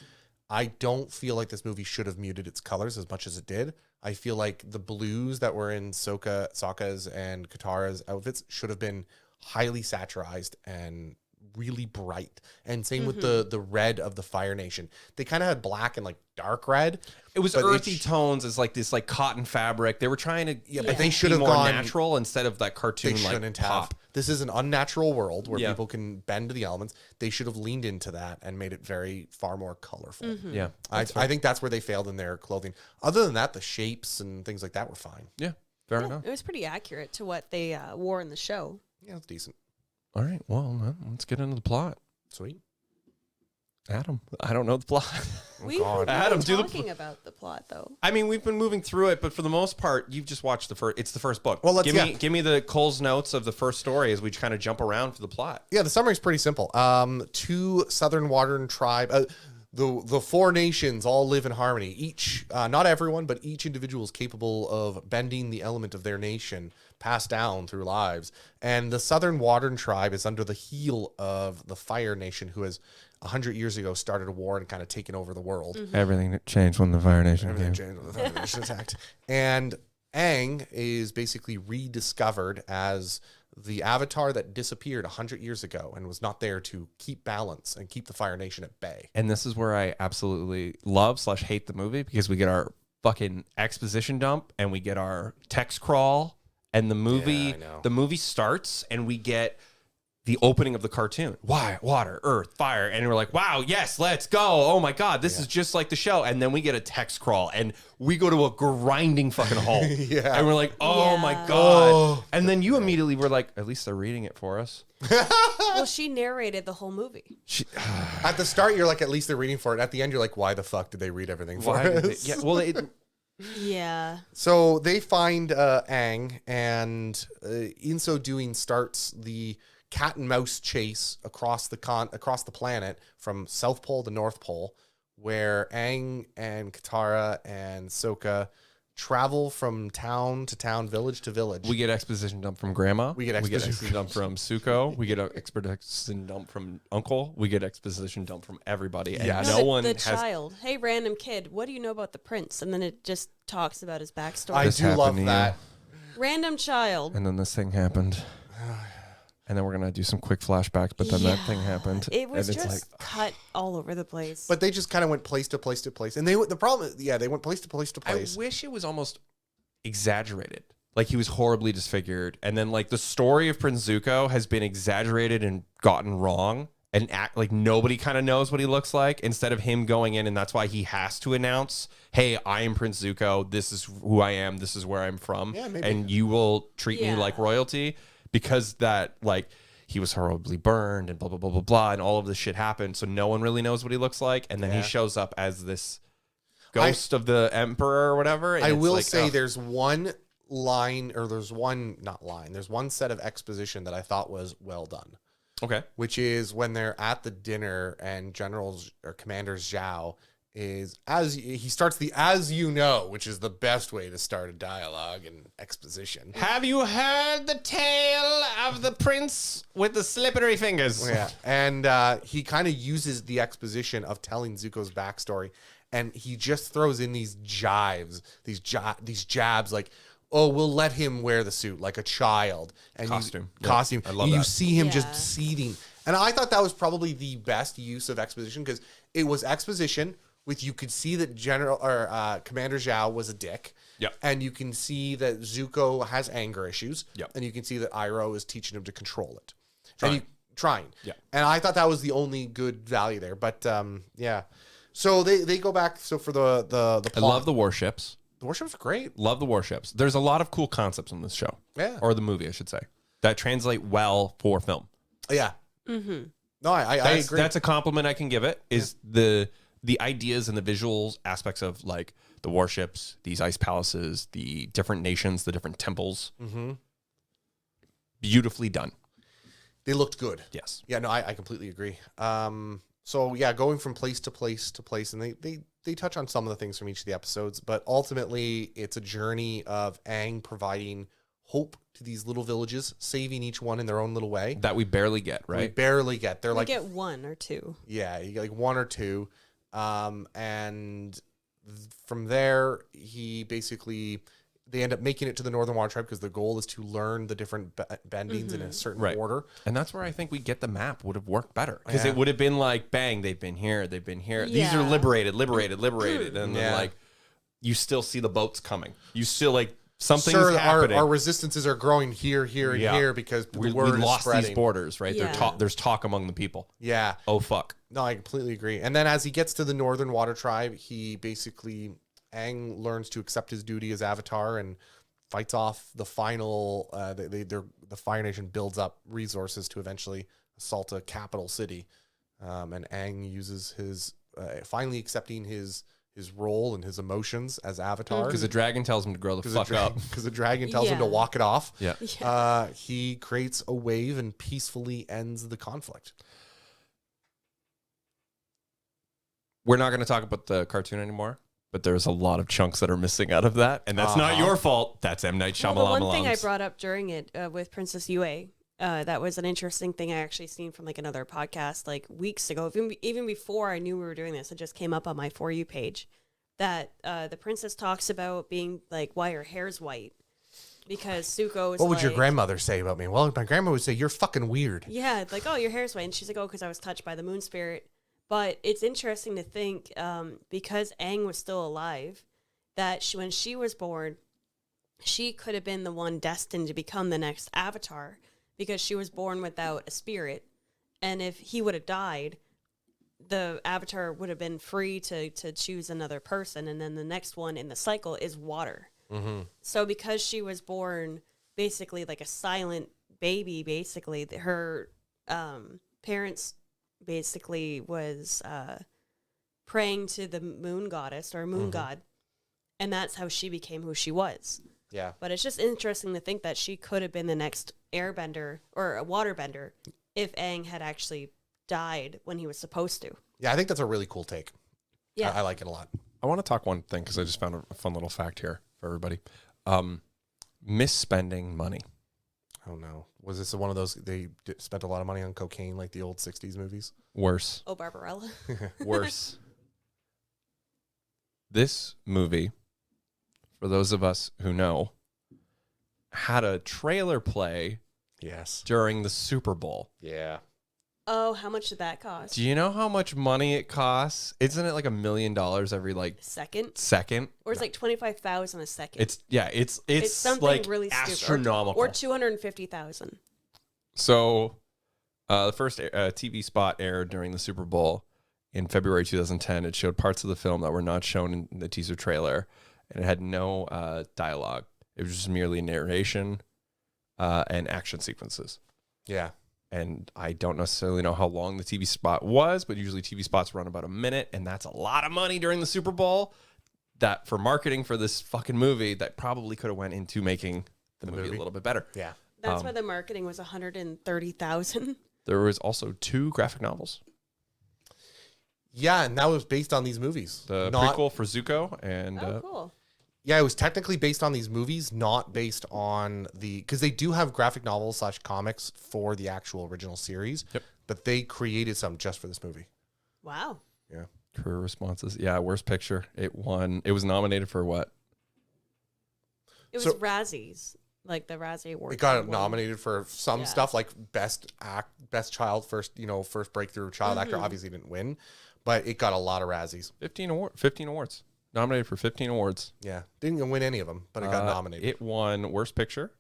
I don't feel like this movie should have muted its colors as much as it did. I feel like the blues that were in Sokka's and Katara's outfits should have been highly satirized and really bright. And same with the red of the Fire Nation. They kind of had black and like dark red. It was earthy tones as like this like cotton fabric. They were trying to but they should have more gone natural instead of that cartoon They shouldn't like have. pop. This is an unnatural world where people can bend to the elements. They should have leaned into that and made it far more colorful. Yeah. I think that's where they failed in their clothing. Other than that, the shapes and things like that were fine. Yeah. Fair enough. It was pretty accurate to what they wore in the show. Yeah, it's decent. All right. Well, let's get into the plot. Sweet. Adam, I don't know the plot. We were Adam, do the talking about the plot though. I mean, we've been moving through it, but for the most part, you've just watched the first. It's the first book. Well, give me the Cole's notes of the first story as we kind of jump around for the plot. Yeah, the summary is pretty simple. Two Southern Water tribe, the four nations all live in harmony. Each, not everyone, but each individual is capable of bending the element of their nation passed down through lives. And the Southern Water tribe is under the heel of the Fire Nation, who has 100 years ago started a war and kind of taken over the world. Everything changed when the Fire Nation Everything changed when the Fire Nation attacked. And Aang is basically rediscovered as the avatar that disappeared 100 years ago and was not there to keep balance and keep the Fire Nation at bay. And this is where I absolutely love/hate the movie, because we get our fucking exposition dump and we get our text crawl, and the movie starts and we get the opening of the cartoon. Why? Water, earth, fire. And we're like, wow, yes, let's go. Oh my God, this is just like the show. And then we get a text crawl and we go to a grinding fucking halt. And we're like, oh my God. Oh. And then you immediately were like, at least they're reading it for us. Well, she narrated the whole movie. At the start, you're like, at least they're reading for it. At the end, you're like, why the fuck did they read everything for us? Yeah. So they find Aang, and in so doing starts the cat and mouse chase across the planet from South Pole to North Pole, where Aang and Katara and Sokka travel from town to town, village to village. We get exposition dump from Grandma. We get exposition dump from Suko. We get an exposition dump from Uncle. We get exposition dump from everybody. And Yes. no one the has... child. Hey, random kid, what do you know about the prince? And then it just talks about his backstory. I do love that. Random child. And then this thing happened. And then we're going to do some quick flashbacks, but then that thing happened. It was and it's just cut all over the place. But they just kind of went place to place to place. And the problem is, they went place to place to place. I wish it was almost exaggerated. Like he was horribly disfigured. And then like the story of Prince Zuko has been exaggerated and gotten wrong. And act like nobody kind of knows what he looks like, instead of him going in. And that's why he has to announce, hey, I am Prince Zuko. This is who I am. This is where I'm from. Yeah, maybe. And you will treat me like royalty. Because that, like, he was horribly burned and blah, blah, blah, blah, blah, and all of this shit happened. So no one really knows what he looks like. And then he shows up as this ghost of the emperor or whatever. And I will like, say there's one line, or there's one set of exposition that I thought was well done. Okay. Which is when they're at the dinner and Generals or Commander Zhao is, he starts the "as you know," which is the best way to start a dialogue and exposition. Have you heard the tale of the prince with the slippery fingers? Yeah, and he kind of uses the exposition of telling Zuko's backstory, and he just throws in these jibes, these jabs, like, oh, we'll let him wear the suit like a child. And Costume. Costume. I love and that. you see him Yeah. just seething. And I thought that was probably the best use of exposition because it was exposition with you could see that Commander Zhao was a dick. Yep. And you can see that Zuko has anger issues. Yep. And you can see that Iroh is teaching him to control it. Trying. Yeah. And I thought that was the only good value there. But yeah. So they go back. So for the plot. I love the warships. The warships are great. Love the warships. There's a lot of cool concepts in this show. Yeah. Or the movie, I should say, that translate well for film. Yeah. Mm-hmm. No, I agree. That's a compliment I can give it, is the ideas and the visuals aspects of like the warships, these ice palaces, the different nations, the different temples. Mm-hmm. Beautifully done. They looked good. Yes. Yeah, no, I completely agree. So yeah, going from place to place to place, and they touch on some of the things from each of the episodes, but ultimately it's a journey of Aang providing hope to these little villages, saving each one in their own little way. That we barely get, We right? barely get. They're We like, get one or two. yeah, you get like one or two. And from there, they end up making it to the Northern Water Tribe because the goal is to learn the different bendings in a certain Right. order. And that's where I think we get the map would have worked better. Because Yeah. it would have been like, bang, they've been here. These are Yeah. liberated. And then Yeah. like, you still see the boats coming. You still like, something's Sure, happening. our resistances are growing here, and Yeah. here because we the word is lost spreading. these borders, right? Yeah. There's talk among the people. Yeah. Oh, fuck. No, I completely agree. And then as he gets to the Northern Water Tribe, he basically, Aang learns to accept his duty as Avatar and fights off the final, the Fire Nation builds up resources to eventually assault a capital city. And Aang uses his, finally accepting his role and his emotions as Avatar. Because the dragon tells him to grow the fuck up. Because the dragon tells him to Yeah. walk it off. Yeah. He creates a wave and peacefully ends the conflict. We're not going to talk about the cartoon anymore, but there's a lot of chunks that are missing out of that. And that's not your fault. That's M. Night Shyamalan. Well, the one thing I brought up during it with Princess Yue, that was an interesting thing I actually seen from like another podcast like weeks ago. Even before I knew we were doing this, it just came up on my For You page that the princess talks about being like why her hair's white because Zuko is What would your like- grandmother say about me? Well, my grandma would say, you're fucking weird. Yeah, like, oh, your hair's white. And she's like, oh, because I was touched by the moon spirit. But it's interesting to think because Aang was still alive, that when she was born, she could have been the one destined to become the next Avatar because she was born without a spirit. And if he would have died, the Avatar would have been free to choose another person. And then the next one in the cycle is water. Mm-hmm. So because she was born basically like a silent baby, basically, her parents basically was praying to the moon goddess or moon god. And that's how she became who she was. Yeah. But it's just interesting to think that she could have been the next airbender or a waterbender if Aang had actually died when he was supposed to. Yeah, I think that's a really cool take. Yeah. I like it a lot. I want to talk one thing because I just found a fun little fact here for everybody. Misspending money. Oh, no. Was this one of those, spent a lot of money on cocaine like the old 60s movies? Worse. Oh, Barbarella. Worse. This movie, for those of us who know, had a trailer play Yes. during the Super Bowl. Yeah. Oh, how much did that cost? Do you know how much money it costs? Isn't it like $1 million every like Second? second? Or it's like 25,000 a second. It's something like really stupid. astronomical. Or 250,000. So, the first TV spot aired during the Super Bowl in February 2010. It showed parts of the film that were not shown in the teaser trailer, and it had no dialogue. It was just merely narration and action sequences. Yeah. And I don't necessarily know how long the TV spot was, but usually TV spots run about a minute, and that's a lot of money during the Super Bowl. That for marketing for this fucking movie, that probably could have went into making the movie a little bit better. Yeah. That's why the marketing was 130,000. There was also 2 graphic novels. Yeah, and that was based on these movies. The prequel for Zuko and Oh, cool. Yeah, it was technically based on these movies, not based on because they do have graphic novels / comics for the actual original series. Yep. But they created some just for this movie. Wow. Yeah. career responses. Yeah, worst picture. It won. It was nominated for what? It was Razzies, like the Razzie Award. It got won. nominated for some stuff like best child, first breakthrough child actor. Obviously didn't win, but it got a lot of Razzies. 15 awards. Nominated for 15 awards. Yeah, didn't win any of them, but it got nominated. It won Worst Picture.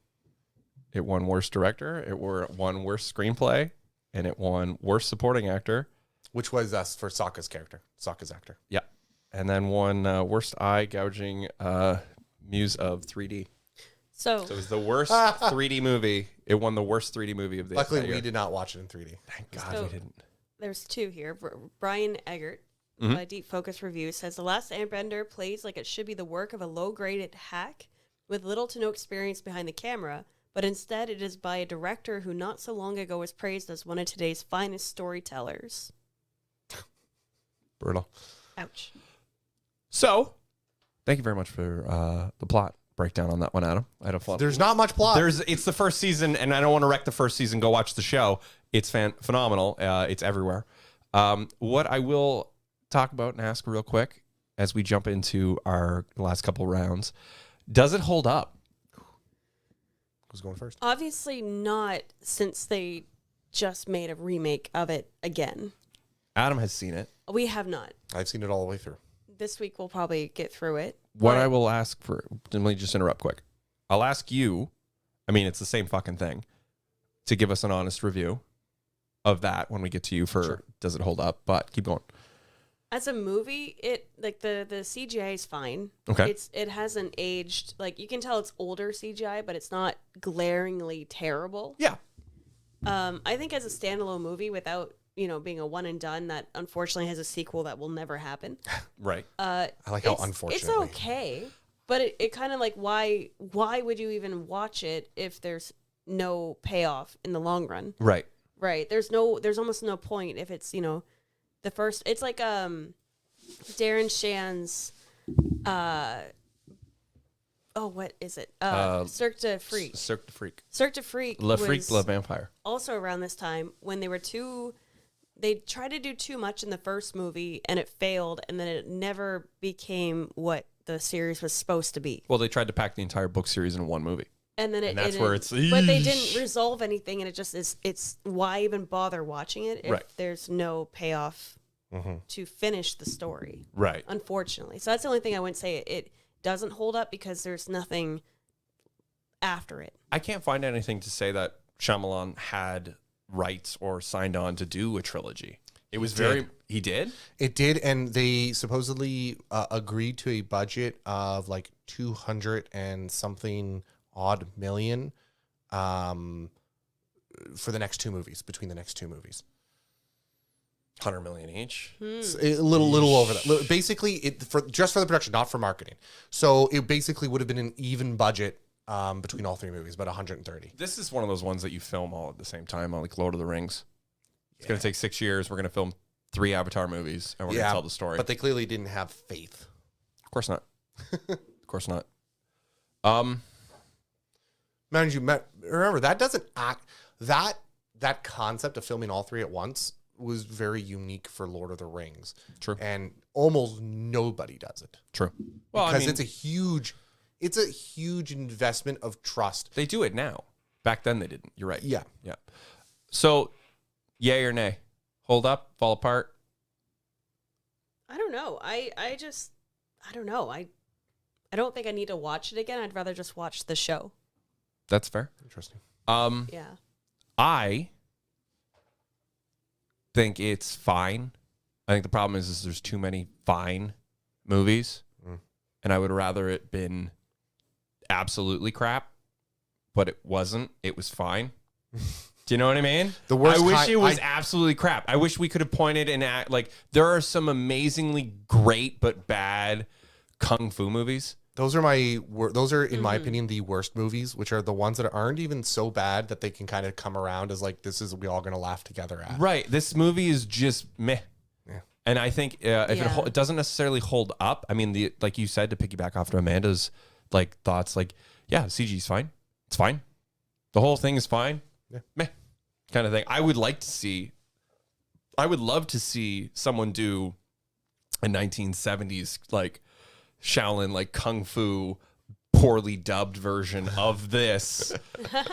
It won Worst Director. It won Worst Screenplay, and it won Worst Supporting Actor, which was us for Sokka's actor. Yeah, and then won Worst Eye Gouging Muse of 3D. So it was the worst 3D movie. It won the worst 3D movie of the year. Luckily, we did not watch it in 3D. Thank God we didn't. There's two here. Brian Eggert, a Deep Focus review, says The Last Airbender plays like it should be the work of a low-graded hack with little to no experience behind the camera, but instead it is by a director who not so long ago was praised as one of today's finest storytellers. Brutal. Ouch. So, thank you very much for the plot breakdown on that one, Adam. I had a fun. There's not much plot. It's the first season, and I don't want to wreck the first season. Go watch the show. It's phenomenal. It's everywhere. What I will talk about and ask real quick as we jump into our last couple rounds, does it hold up? Who's going first? Obviously not, since they just made a remake of it again. Adam has seen it. We have not. I've seen it all the way through. This week we'll probably get through it. What I will ask for, let me just interrupt quick. I'll ask you, I mean, it's the same fucking thing, to give us an honest review of that when we get to you for does it hold up, but keep going. As a movie, the CGI is fine. Okay. It hasn't aged, like you can tell it's older CGI, but it's not glaringly terrible. Yeah. I think as a standalone movie without, being a one and done, that unfortunately has a sequel that will never happen. Right. I like how unfortunately. It's okay, but it kind of like why would you even watch it if there's no payoff in the long run? Right. Right. There's almost no point if it's, the first. It's like Darren Shan's what is it? Cirque du Freak. Cirque du Freak. Cirque du Freak. Le Freak, Le Vampire. Also around this time when they tried to do too much in the first movie and it failed, and then it never became what the series was supposed to be. Well, they tried to pack the entire book series in one movie. And then that's where it's. But they didn't resolve anything, and it just is. It's why even bother watching it if there's no payoff to finish the story. Right. Unfortunately, so that's the only thing I wouldn't say it doesn't hold up, because there's nothing after it. I can't find anything to say that Shyamalan had rights or signed on to do a trilogy. It was he did? It did, and they supposedly agreed to a budget of like 200 and something odd million for the next two movies, between the next two movies. 100 million each. It's a little over that. Basically, just for the production, not for marketing. So it basically would have been an even budget between all three movies, about 130. This is one of those ones that you film all at the same time, like Lord of the Rings. It's going to take 6 years. We're going to film 3 Avatar movies, and we're going to tell the story. But they clearly didn't have faith. Of course not. Of course not. Mind you, remember, that doesn't act... That concept of filming all three at once was very unique for Lord of the Rings. True. And almost nobody does it. True. Well, because it's a huge investment of trust. They do it now. Back then they didn't. You're right. Yeah. Yeah. So, yay or nay? Hold up? Fall apart? I don't know. I don't know. I don't think I need to watch it again. I'd rather just watch the show. That's fair. Interesting. Yeah. I think it's fine. I think the problem is there's too many fine movies, and I would rather it been absolutely crap, but it wasn't. It was fine. Do you know what I mean? I wish it was absolutely crap. I wish we could have pointed and like there are some amazingly great but bad kung fu movies. Those are in my opinion the worst movies, which are the ones that aren't even so bad that they can kind of come around as like we all gonna laugh together at. Right. This movie is just meh. Yeah. And I think it doesn't necessarily hold up. I mean, like you said, to piggyback off of Amanda's like thoughts, like CG's fine. It's fine. The whole thing is fine. Yeah. Meh. Kind of thing. I would love to see someone do a 1970s like Shaolin like kung fu poorly dubbed version of this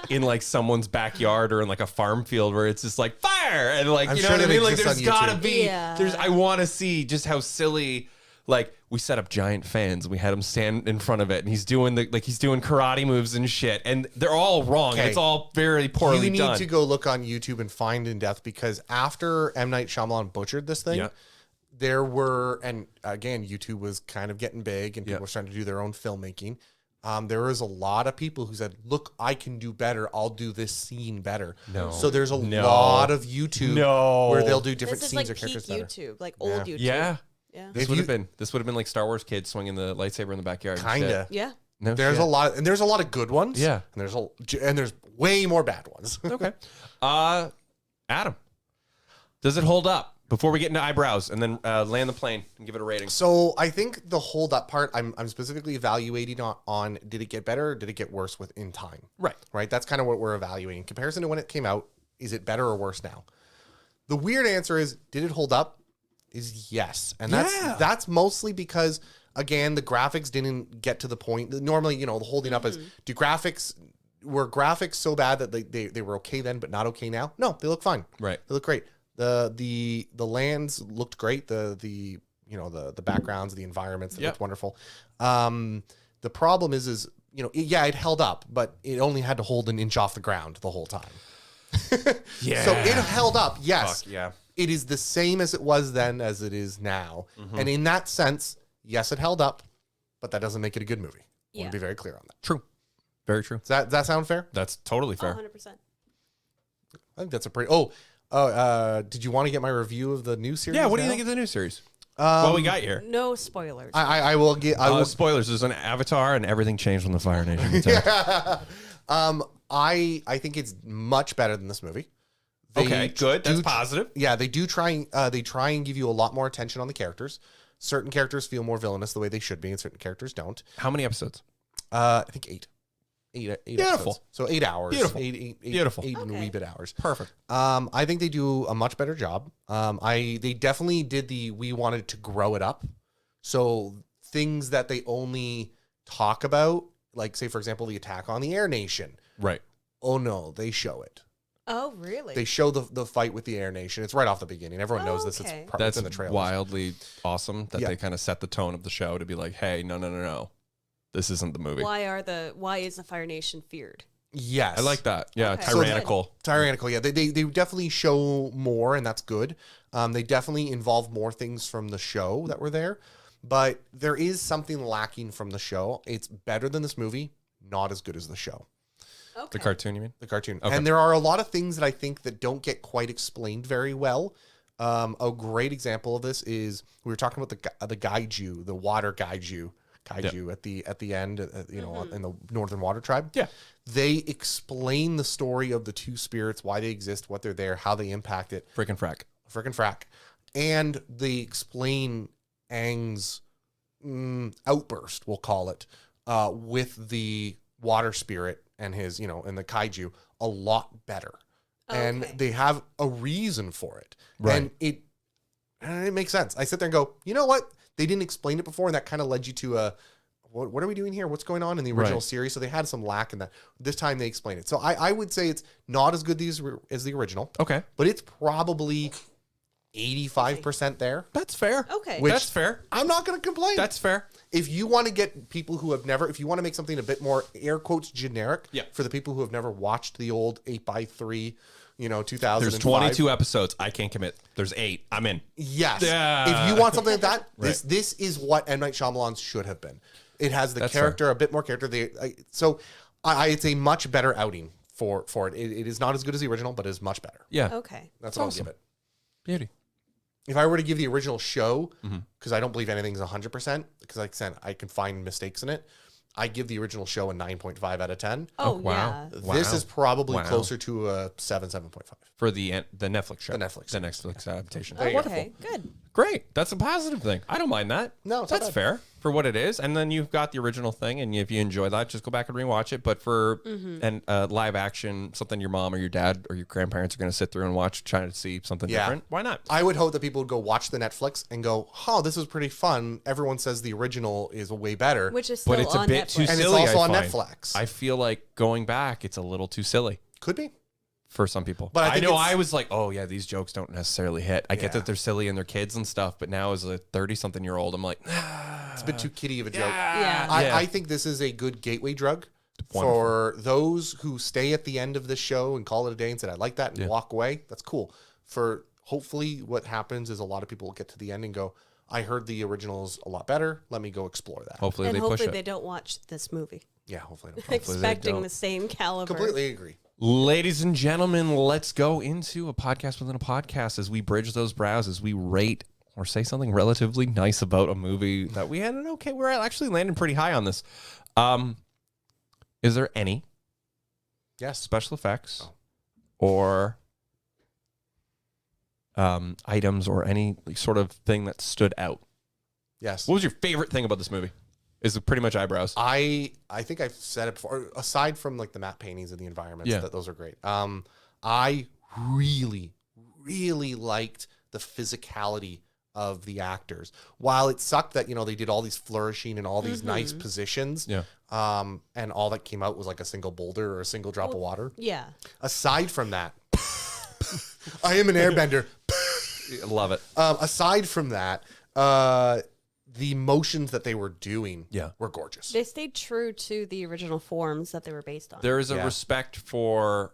in like someone's backyard or in like a farm field where it's just like fire and like, I'm you know sure what I that mean? Like exists there's on gotta YouTube. be, Yeah. I want to see just how silly, like we set up giant fans and we had him stand in front of it and he's doing karate moves and shit and they're all wrong. Okay. It's all very poorly You need done. to go look on YouTube and find In Death, because after M. Night Shyamalan butchered this thing, Yeah. there were, and again, YouTube was kind of getting big and people Yeah. were starting to do their own filmmaking. There was a lot of people who said, look, I can do better. I'll do this scene better. No. So there's a No. lot of YouTube No. where they'll do different This is scenes like or characters peak better. YouTube, like old YouTube. Yeah. Yeah. This If would you- have been like Star Wars kids swinging the lightsaber in the backyard. and Kinda. shit. Yeah. No There's shit. a lot, and there's a lot of good ones. Yeah. and there's way more bad ones. Okay. Adam, does it hold up? Before we get into eyebrows and then land the plane and give it a rating. So I think the hold up part, I'm specifically evaluating on did it get better or did it get worse within time? Right. That's kind of what we're evaluating. In comparison to when it came out, is it better or worse now? The weird answer is, did it hold up? Is yes. And that's mostly because, again, the graphics didn't get to the point. Normally, the holding up is, were graphics so bad that they were okay then but not okay now? No, they look fine. Right. They look great. The lands looked great. The backgrounds, the environments, they looked wonderful. The problem is it held up, but it only had to hold an inch off the ground the whole time. Yeah. So it held up. Yes. Fuck yeah. It is the same as it was then as it is now. And in that sense, yes, it held up, but that doesn't make it a good movie. I Yeah. want to be very clear on that. True. Very true. Does that sound fair? That's totally fair. 100%. I think that's a pretty. Did you want to get my review of the new series? Yeah, what do you now? think of the new series? What we got here? No spoilers. I will get. I will. Spoilers. There's an Avatar and everything changed when the Fire Nation attacked. I think it's much better than this movie. Okay, good. That's positive. Yeah, they do try. They try and give you a lot more attention on the characters. Certain characters feel more villainous the way they should be, and certain characters don't. How many episodes? I think eight. Eight Beautiful. episodes. So 8 hours. Beautiful. Eight, Beautiful. and a wee bit hours. Perfect. I think they do a much better job. They definitely did we wanted to grow it up. So things that they only talk about, like say for example, the attack on the Air Nation. Right. Oh no, they show it. Oh, really? They show the fight with the Air Nation. It's right off the beginning. Everyone knows this. Okay. It's That's in the trailers. wildly awesome that Yeah. they kind of set the tone of the show to be like, hey, no. This isn't the movie. Why is the Fire Nation feared? Yes, I like that. Yeah, Okay. tyrannical. Tyrannical, yeah. They definitely show more, and that's good. They definitely involve more things from the show that were there, but there is something lacking from the show. It's better than this movie, not as good as the show, Okay. The cartoon, you mean? the cartoon. Okay. And there are a lot of things that I think that don't get quite explained very well. A great example of this is we were talking about the gaiju, the water kaiju at the end, in the Northern Water Tribe. Yeah. They explain the story of the two spirits, why they exist, what they're there, how they impact it. Freaking frack. And they explain Aang's outburst, we'll call it, with the water spirit and his, and the kaiju a lot better. And Okay. they have a reason for it. Right. And it makes sense. I sit there and go, you know what? They didn't explain it before, and that kind of led you to what are we doing here? What's going on in the original Right. series? So they had some lack in that. This time they explain it. So I would say it's not as good as the original, Okay. but it's probably 85% there. That's fair. Okay. Which- That's fair. I'm not going to complain. That's fair. If you want to get people who have never, if you want to make something a bit more air quotes generic, Yeah. for the people who have never watched the old 8x3, 2005. There's 22 episodes. I can't commit. There's 8. I'm in. Yes. Yeah. If you want something like that, Right. this is what M. Night Shyamalan should have been. It has the That's character, a bit more character. It's a much better outing for it. It is not as good as the original, but it is much better. Yeah. Okay. That's what I'll awesome. give it. Beauty. If I were to give the original show, Mm-hmm. because I don't believe anything's 100%, because like I said, I can find mistakes in it, I give the original show a 9.5 out of 10. Oh, wow. yeah. Wow. This is probably Wow. closer to a 7.5. For the Netflix show. The Netflix Netflix adaptation. There you go. Okay, good. Great. That's a positive thing. I don't mind that. No, it's not that's bad. fair. for what it is, and then you've got the original thing, and if you enjoy that, just go back and rewatch it. But for live action, something your mom or your dad or your grandparents are going to sit through and watch, trying to see something different, why not? I would hope that people would go watch the Netflix and go, "Oh, this was pretty fun." Everyone says the original is way better, Which is still But it's a on bit Netflix. too and it's silly. also I on find. Netflix. I feel like going back, it's a little too silly Could be. for some people. But I I think know it's- I was like, oh yeah, these jokes don't necessarily hit. I get Yeah. that they're silly and they're kids and stuff, but now as a 30-something-year-old, I'm like, It's a bit too kiddie of a joke. Yeah. I think this is a good gateway drug for those who stay at the end of the show and call it a day and said, I like that, and walk away. That's cool. For hopefully what happens is a lot of people will get to the end and go, I heard the original's a lot better. Let me go explore that. hopefully And they push hopefully it. they don't watch this movie. Yeah, hopefully. Expecting don't. the same caliber. Completely agree. Ladies and gentlemen, let's go into a podcast within a podcast as we bridge those brows, as we rate or say something relatively nice about a movie that we had an okay. We're actually landing pretty high on this. Is there any special effects or items or any sort of thing that stood out? Yes. What was your favorite thing about this movie? Is it pretty much eyebrows? I think I've said it before. Aside from like the matte paintings and the environments, Yeah. those are great. I really, really liked the physicality of the actors. While it sucked that they did all these flourishing and all these nice positions, and all that came out was like a single boulder or a single drop of water. Yeah. Aside from that, I am an airbender. Love it. Aside from that, the motions that they were doing were gorgeous. They stayed true to the original forms that they were based on. There is a respect for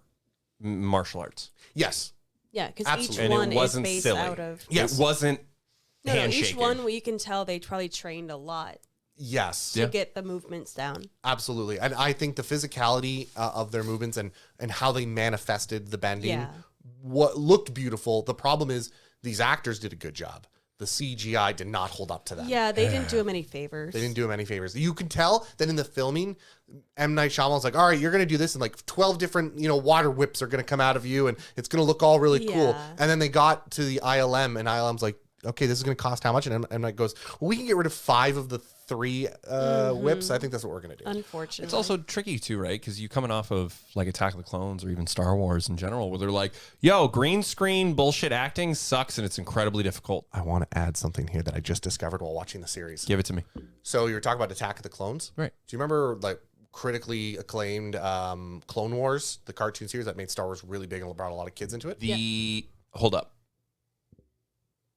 martial arts. Yes. Yeah, because each Absolutely. And one it wasn't is based silly. out of... Yes. It wasn't No, handshaking. each one, you can tell they probably trained a lot Yes. to get the movements down. Absolutely. And I think the physicality of their movements and how they manifested the bending what looked beautiful. The problem is these actors did a good job. The CGI did not hold up to that. Yeah, they didn't do him any favors. They didn't do him any favors. You can tell that in the filming, M. Night Shyamalan's like, all right, you're going to do this, and like 12 different, water whips are going to come out of you, and it's going to look all really cool. Yeah. And then they got to the ILM, and ILM's like, okay, this is going to cost how much? And M. Night goes, well, we can get rid of 5 of the 3 whips. I think that's what we're going to do. Unfortunately. It's also tricky too, right? Because you coming off of like Attack of the Clones or even Star Wars in general, where they're like, yo, green screen bullshit acting sucks and it's incredibly difficult. I want to add something here that I just discovered while watching the series. Give it to me. So you were talking about Attack of the Clones. Right. Do you remember like critically acclaimed Clone Wars, the cartoon series that made Star Wars really big and brought a lot of kids into it? Hold up.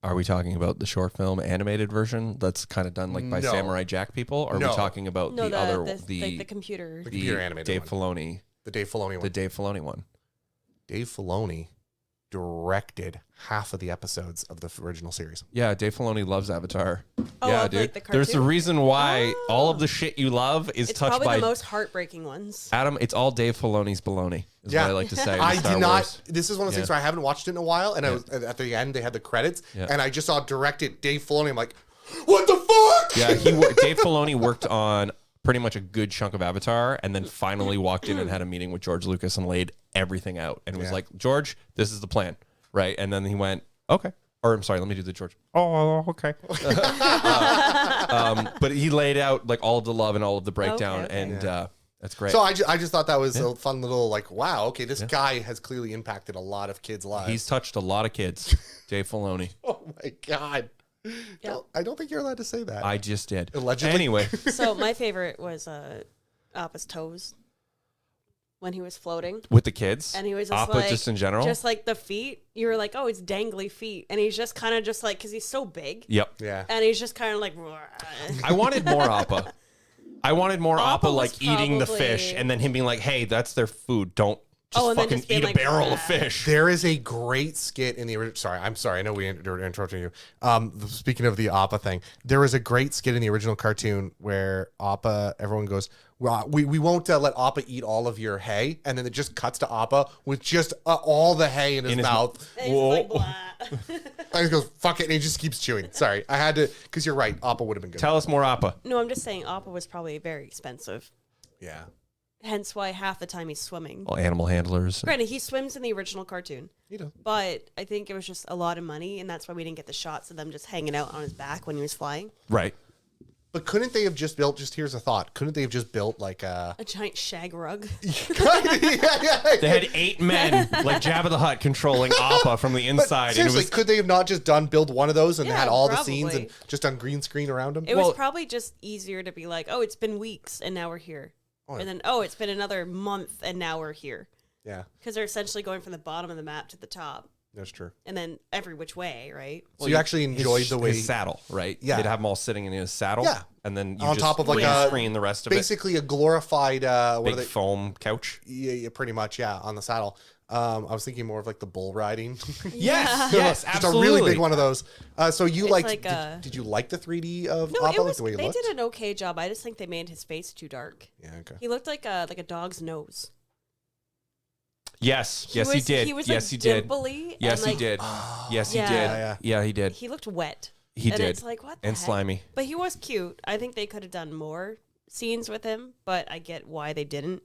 Are we talking about the short film animated version that's kind of done like by No. Samurai Jack people? Or are No. we talking about no, the other the computer. The computer animated Dave one. Filoni, The Dave Filoni one. the Dave Filoni one? Dave Filoni directed half of the episodes of the original series. Yeah, Dave Filoni loves Avatar. Oh, yeah, of, dude. like, the There's a cartoon? reason why all of the shit you love is It's touched probably by the most heartbreaking ones. Adam. It's all Dave Filoni's baloney. Is Yeah. what I like to say. in I Star did not. Wars. This is one of those things where I haven't watched it in a while, and I was at the end they had the credits, and I just saw directed Dave Filoni. I'm like, what the fuck? Yeah, Dave Filoni worked on pretty much a good chunk of Avatar, and then finally walked in and had a meeting with George Lucas and laid everything out, and was like, George, this is the plan, right? And then he went, okay. Or I'm sorry, let me do the George. Oh, okay. But he laid out like all of the love and all of the breakdown, Okay. and that's great. So I just thought that was a fun little like, wow, okay, this guy has clearly impacted a lot of kids' lives. He's touched a lot of kids, Dave Filoni. Oh my god. Yep. I don't think you're allowed to say that. I just did. Allegedly. Anyway, So my favorite was Appa's toes when he was floating. with the kids, And he was just Appa like, just in general. just like the feet. You were like, oh, it's dangly feet. And he's just kind of just like, because he's so big. Yep. Yeah. And he's just kind of like, I wanted more Appa. I wanted more Appa Appa was like eating the probably- fish and then him being like, hey, that's their food. Don't just Oh, and then fucking just being eat a like, barrel of "Bah." fish. There is a great skit in the original. Sorry, I'm sorry. I know we were interrupting you. Speaking of the Appa thing, there was a great skit in the original cartoon where Appa, everyone goes, well, we won't let Appa eat all of your hay. And then it just cuts to Appa with just all the hay in his mouth. And he's like, blah. And he goes, fuck it. And he just keeps chewing. Sorry. I had to, because you're right. Appa would have been good. Tell us more Appa. No, I'm just saying Appa was probably very expensive. Yeah. Hence why half the time he's swimming. All animal handlers. Granted, he swims in the original cartoon. You know. But I think it was just a lot of money, and that's why we didn't get the shots of them just hanging out on his back when he was flying. Right. But couldn't they have just built, here's a thought, couldn't they have just built like a giant shag rug. They had 8 men, like Jabba the Hutt, controlling Appa from the inside. Seriously, could they have not just build one of those and Yeah, had all probably. the scenes and just done green screen around them? It was probably just easier to be like, oh, it's been weeks and now we're here. Oh, And then, oh, it's been another month and now we're here. Yeah, Because they're essentially going from the bottom of the map to the top. that's true. And then every which way, right? So you actually enjoyed the way... his saddle, right? Yeah. They'd have them all sitting in his saddle. Yeah. And then you on just top of like green a... screen the rest of basically a glorified... what Big are they? foam couch. Yeah, pretty much, yeah, on the saddle. I was thinking more of like the bull riding. Yes, Just absolutely. a really big one of those. So you It's liked... like did you like the 3D of No, Appa? it Like was, the way he they looked? did an okay job. I just think they made his face too dark. Yeah, okay. He looked like a dog's nose. Yes, yes, he did. He was yes, like he did. dimply. Yes, and, he like, did. Yes, he Yeah. did. Yeah. Yeah, he did. He looked wet. He and did. It's like, what the And heck? slimy. But he was cute. I think they could have done more scenes with him, but I get why they didn't.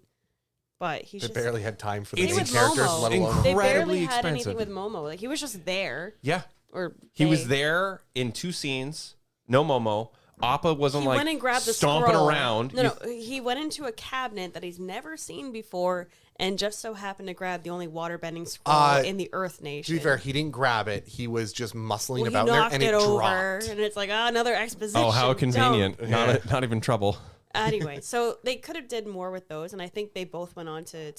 But he's They just... barely had time for the Same main with characters, Momo. let alone... They Incredibly barely had anything expensive. with Momo. Like, he was just there. Yeah. Or He was they. there in 2 scenes. No Momo. Appa wasn't He like went and grabbed the stomping scroll. around. No, he went into a cabinet that he's never seen before and just so happened to grab the only waterbending scroll in the Earth Nation. To be fair, he didn't grab it. He was just muscling Well, about he there, knocked and it it over, dropped. and it's like, another exposition. Oh, how convenient. dump. Not even trouble. Anyway, so they could have did more with those, and I think they both went on to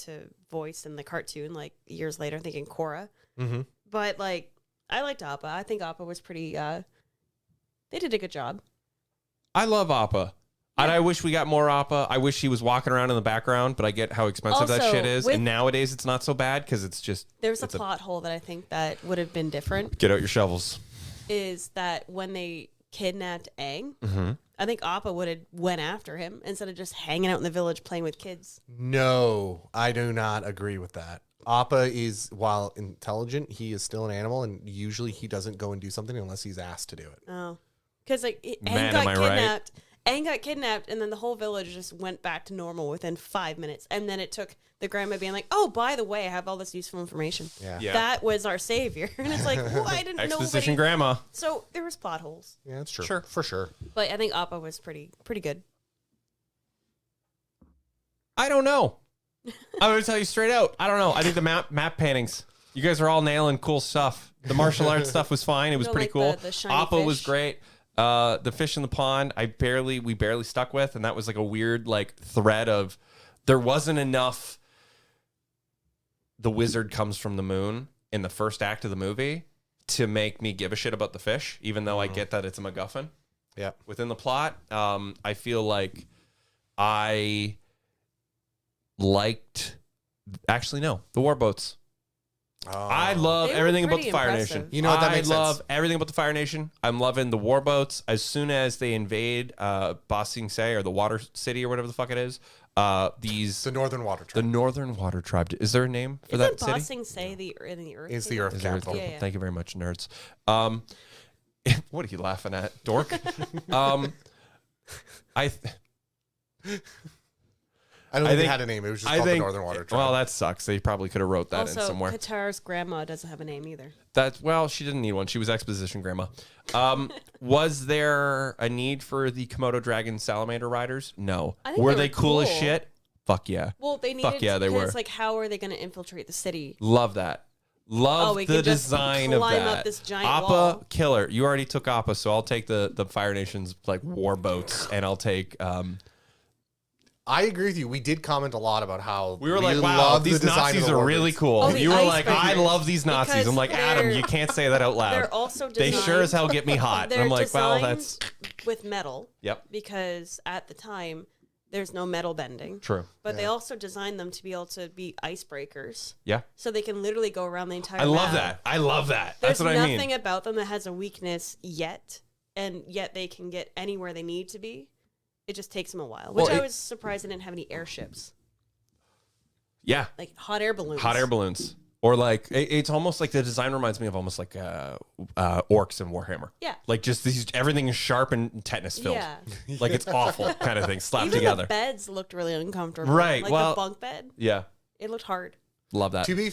voice in the cartoon like years later, thinking Korra. Mm-hmm. But like, I liked Appa. I think Appa was pretty. They did a good job. I love Appa. And I wish we got more Appa. I wish he was walking around in the background, but I get how expensive that Also, shit is. with- And nowadays it's not so bad because it's just... There's a it's plot hole that I think that would have been different. Get out your shovels. Is that when they kidnapped Aang, Mm-hmm. I think Appa would have went after him instead of just hanging out in the village playing with kids. No, I do not agree with that. Appa is, while intelligent, he is still an animal, and usually he doesn't go and do something unless he's asked to do it. Oh, because like Man, Aang am I got right? kidnapped. Aang got kidnapped, and then the whole village just went back to normal within 5 minutes. And then it took the grandma being like, "Oh, by the way, I have all this useful information. Yeah. Yeah. That was our savior." And it's like, why didn't Exposition nobody? grandma. So there was plot holes, Yeah, that's true. Sure. For sure. but I think Appa was pretty good. I don't know. I'm going to tell you straight out. I don't know. I think the map paintings. You guys are all nailing cool stuff. The martial arts stuff was fine. It was No, pretty like cool. the shiny Appa was fish. great. The fish in the pond, we barely stuck with, and that was like a weird like thread of there wasn't enough. The wizard comes from the moon in the first act of the movie to make me give a shit about the fish, even though I get that it's a MacGuffin. Yeah. Within the plot, I feel like I liked. Actually, no, the warboats. Oh. I love They were everything about pretty the Fire impressive. Nation. You know what, that makes I love sense. everything about the Fire Nation. I'm loving the warboats. As soon as they invade Ba Sing Se or the Water City or whatever the fuck it is, The Northern Water the Tribe Northern Water Tribe. Is there a name for Isn't that city? Bossing say in the Earth? is the Kingdom? Earth Is there a- capital. Yeah. Thank you very much, nerds. What are you laughing at, dork? I don't I think it think- had a name. It was just called the Northern Water Tribe. Well, that sucks. They probably could have wrote that in Also, somewhere. Qatar's grandma doesn't have a name either. Well, she didn't need one. She was exposition grandma. Was there a need for the Komodo dragon salamander riders? No. I think Were they they were cool as cool. shit? Fuck yeah. Well, they needed. Fuck yeah, they because, were. Like, how are they going to infiltrate the city? Love that. Love we the can just design of climb that. up this giant Appa wall. killer. You already took Appa, so I'll take the Fire Nation's like war boats, and I'll take. I agree with you. We did comment a lot about how We were like, wow, love these the design of Nazis the are really warboats. cool. Oh, the You were like, I icebreakers. love these Nazis. Because I'm like, Adam, they're- you can't say that out loud. They're also They designed. sure as hell get me hot. And They're I'm like, well, designed that's with metal. Yep. Because at the time, there's no metal bending. True. But they also designed them to be able to be icebreakers, Yeah. so they can literally go around the entire. I love map. that. I love that. There's That's what I mean. nothing about them that has a weakness yet, and yet they can get anywhere they need to be. It just takes them a while, which Well, I it- was surprised they didn't have any airships, Yeah. like hot air balloons. Hot air balloons. Or like, it's almost like the design reminds me of almost like orcs and Warhammer. Yeah. Like just these, everything is sharp and tetanus filled. Yeah. Like it's awful kind of thing slapped Even together. the beds looked really uncomfortable. Right, Like well- the bunk bed, Yeah. it looked hard. Love that. To be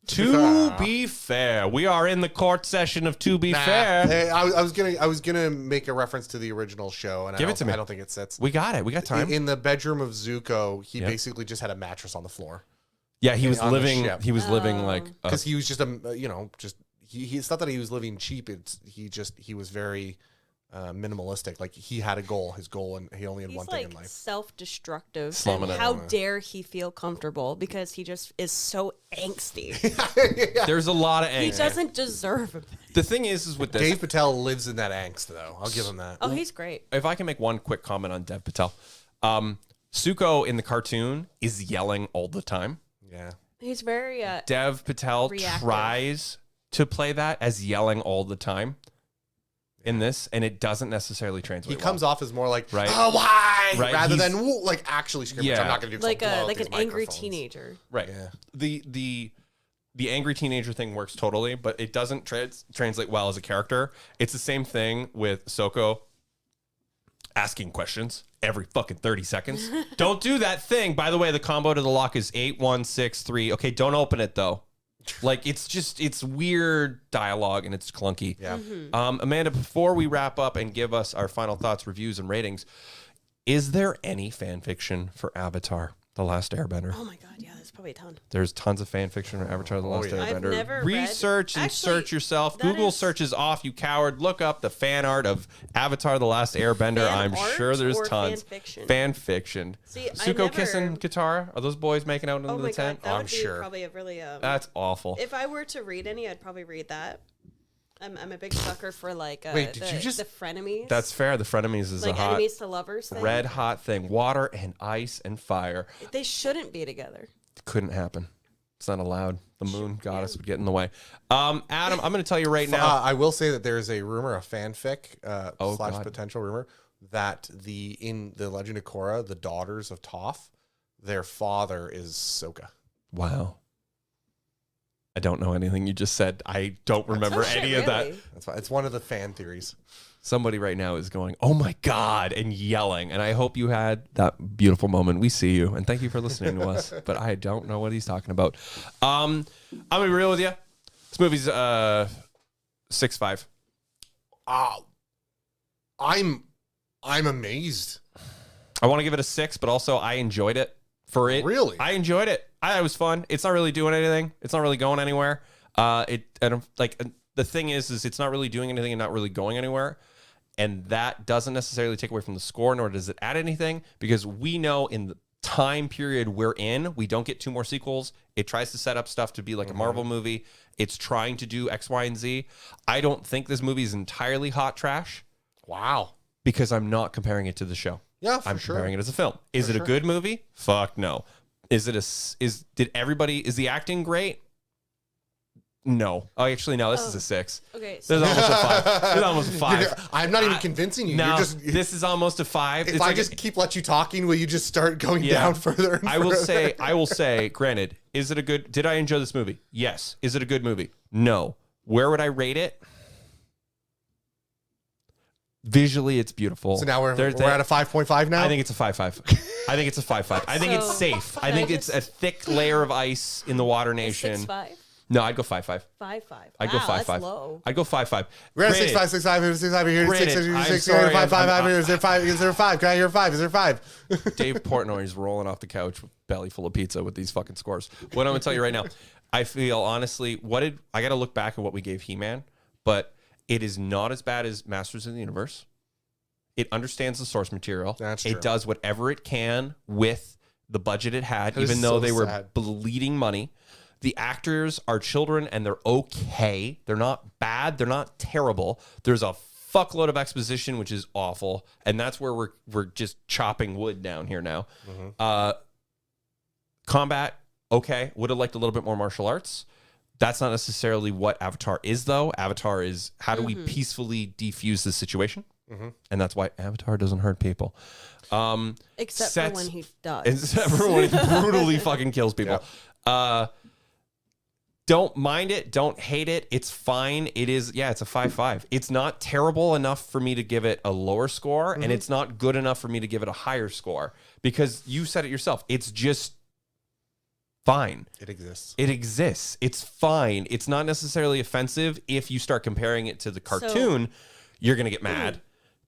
To be fair, we are in the court session of To Be Fair. Hey, I was gonna make a reference to the original show, and Give it to me. I don't think it sits. We got it. We got time. In the bedroom of Zuko, he basically just had a mattress on the floor. Yeah, he was on the living. ship. He was living like Because he was just it's not that he was living cheap. He was very minimalistic. Like he had a goal, his goal, and he only had one thing in life. Self-destructive. Slumming And it. how dare he feel comfortable because he just is so angsty. There's a lot of angst. He doesn't deserve it. The thing is with this, Dave Patel lives in that angst, though. I'll give him that. Oh, he's great. if I can make one quick comment on Dev Patel, Suko in the cartoon is yelling all the time. Yeah. He's very Dev Patel reactive. tries to play that as yelling all the time in this, and it doesn't necessarily translate. He comes off as more like, Right. oh, why? Right. Rather He's- than like actually screaming. Yeah. I'm not going to do like blow out like these an angry microphones. teenager. right. Yeah. The angry teenager thing works totally, but it doesn't translate well as a character. It's the same thing with Soko asking questions every fucking 30 seconds. Don't do that thing. By the way, the combo to the lock is 8163. Okay, don't open it though. Like it's weird dialogue and it's clunky. Yeah. Amanda, before we wrap up and give us our final thoughts, reviews, and ratings, is there any fan fiction for Avatar: The Last Airbender? Oh my god, yeah, there's probably a ton. There's tons of fan fiction for Avatar: The Last yeah. I've Airbender. never Research read- and search yourself. that Google is- searches off, you coward. Look up the fan art of Avatar: The Last Airbender. Fan I'm art sure there's or tons. fan fiction? Fan fiction. See, I Suko never- kissing Katara? Are those boys making out under Oh the my tent? god, that I'm would be sure. probably a really That's awful. if I were to read any, I'd probably read that. I'm a big sucker for like Wait, did you just- the frenemies? That's fair. The frenemies is like a hot, enemies to lovers thing. red hot thing. Water and ice and fire. They shouldn't be together. Couldn't happen. It's not allowed. The moon goddess would get in the way. Adam, I'm going to tell you right now. I will say that there is a rumor, a fanfic slash God. potential rumor, that in the Legend of Korra, the daughters of Toph, their father is Sokka. Wow. I don't know anything you just said. I don't remember Oh, shit, any of that. really? That's why it's one of the fan theories. Somebody right now is going, "Oh my god," and yelling. And I hope you had that beautiful moment. We see you, and thank you for listening to us. But I don't know what he's talking about. I'm gonna be real with you. This movie's 6.5. I'm amazed. I want to give it a 6, but also I enjoyed it. For it, Really? I enjoyed it. It was fun. It's not really doing anything. It's not really going anywhere. The thing is it's not really doing anything and not really going anywhere. And that doesn't necessarily take away from the score, nor does it add anything, because we know in the time period we're in, we don't get 2 more sequels. It tries to set up stuff to be like a Marvel movie. It's trying to do X, Y, and Z. I don't think this movie is entirely hot trash Wow. because I'm not comparing it to the show. Yeah, for I'm sure. comparing it as a film. Is it a good movie? Fuck no. Is the acting great? No. Oh, actually, no. This is a 6. Okay, This so is almost a 5. This is almost a 5. I'm not even convincing you. No, You're just, this is almost a 5. if It's I like just keep let you talking, will you just start going Yeah. down further and I will further? say, granted, did I enjoy this movie? Yes. Is it a good movie? No. Where would I rate it? Visually, it's beautiful. So now we're at a 5.5 now? I think it's a 5.5. I think it's a 5.5. I think it's So, safe. I can think I it's a just- thick layer of ice in the water nation. 6.5, No, I'd go 5.5. 5.5. I'd go Wow, 5.5. that's low. I'd go 5.5. We're at Granted, 6.5, 6.5 here, Granted, 6, I'm 6, sorry, 5, 5, I'm- 5, is there 5? Is there a 5? Can I hear a 5? Is there 5? Dave Portnoy is rolling off the couch with belly full of pizza with these fucking scores. What I'm gonna tell you right now, I feel honestly, I got to look back at what we gave He-Man, but it is not as bad as Masters of the Universe. It understands the source material. That's true. It does whatever it can with the budget it had, That is even though so they were sad. bleeding money. The actors are children and they're okay. They're not bad. They're not terrible. There's a fuckload of exposition, which is awful. And that's where we're just chopping wood down here now. Combat, okay. Would have liked a little bit more martial arts. That's not necessarily what Avatar is, though. Avatar is how do we peacefully defuse the situation? And that's why Avatar doesn't hurt people. Except sets- for when he does. Except for when he brutally fucking kills people. Don't mind it. Don't hate it. It's fine. It is, it's a 5.5. It's not terrible enough for me to give it a lower score, and it's not good enough for me to give it a higher score, because you said it yourself. It's just fine. It exists. It exists. It's fine. It's not necessarily offensive. If you start comparing it to the cartoon, you're going to get mad.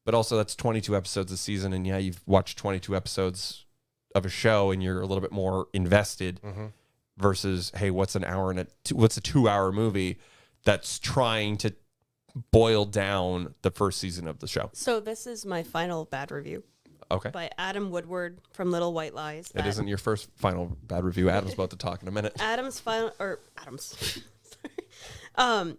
But also, that's 22 episodes a season. And yeah, you've watched 22 episodes of a show and you're a little bit more invested versus, hey, what's an hour and what's a 2-hour movie that's trying to boil down the first season of the show. So this is my final bad review. Okay. By Adam Woodward from Little White Lies. It isn't your first final bad review. Adam's about to talk in a minute. Adam's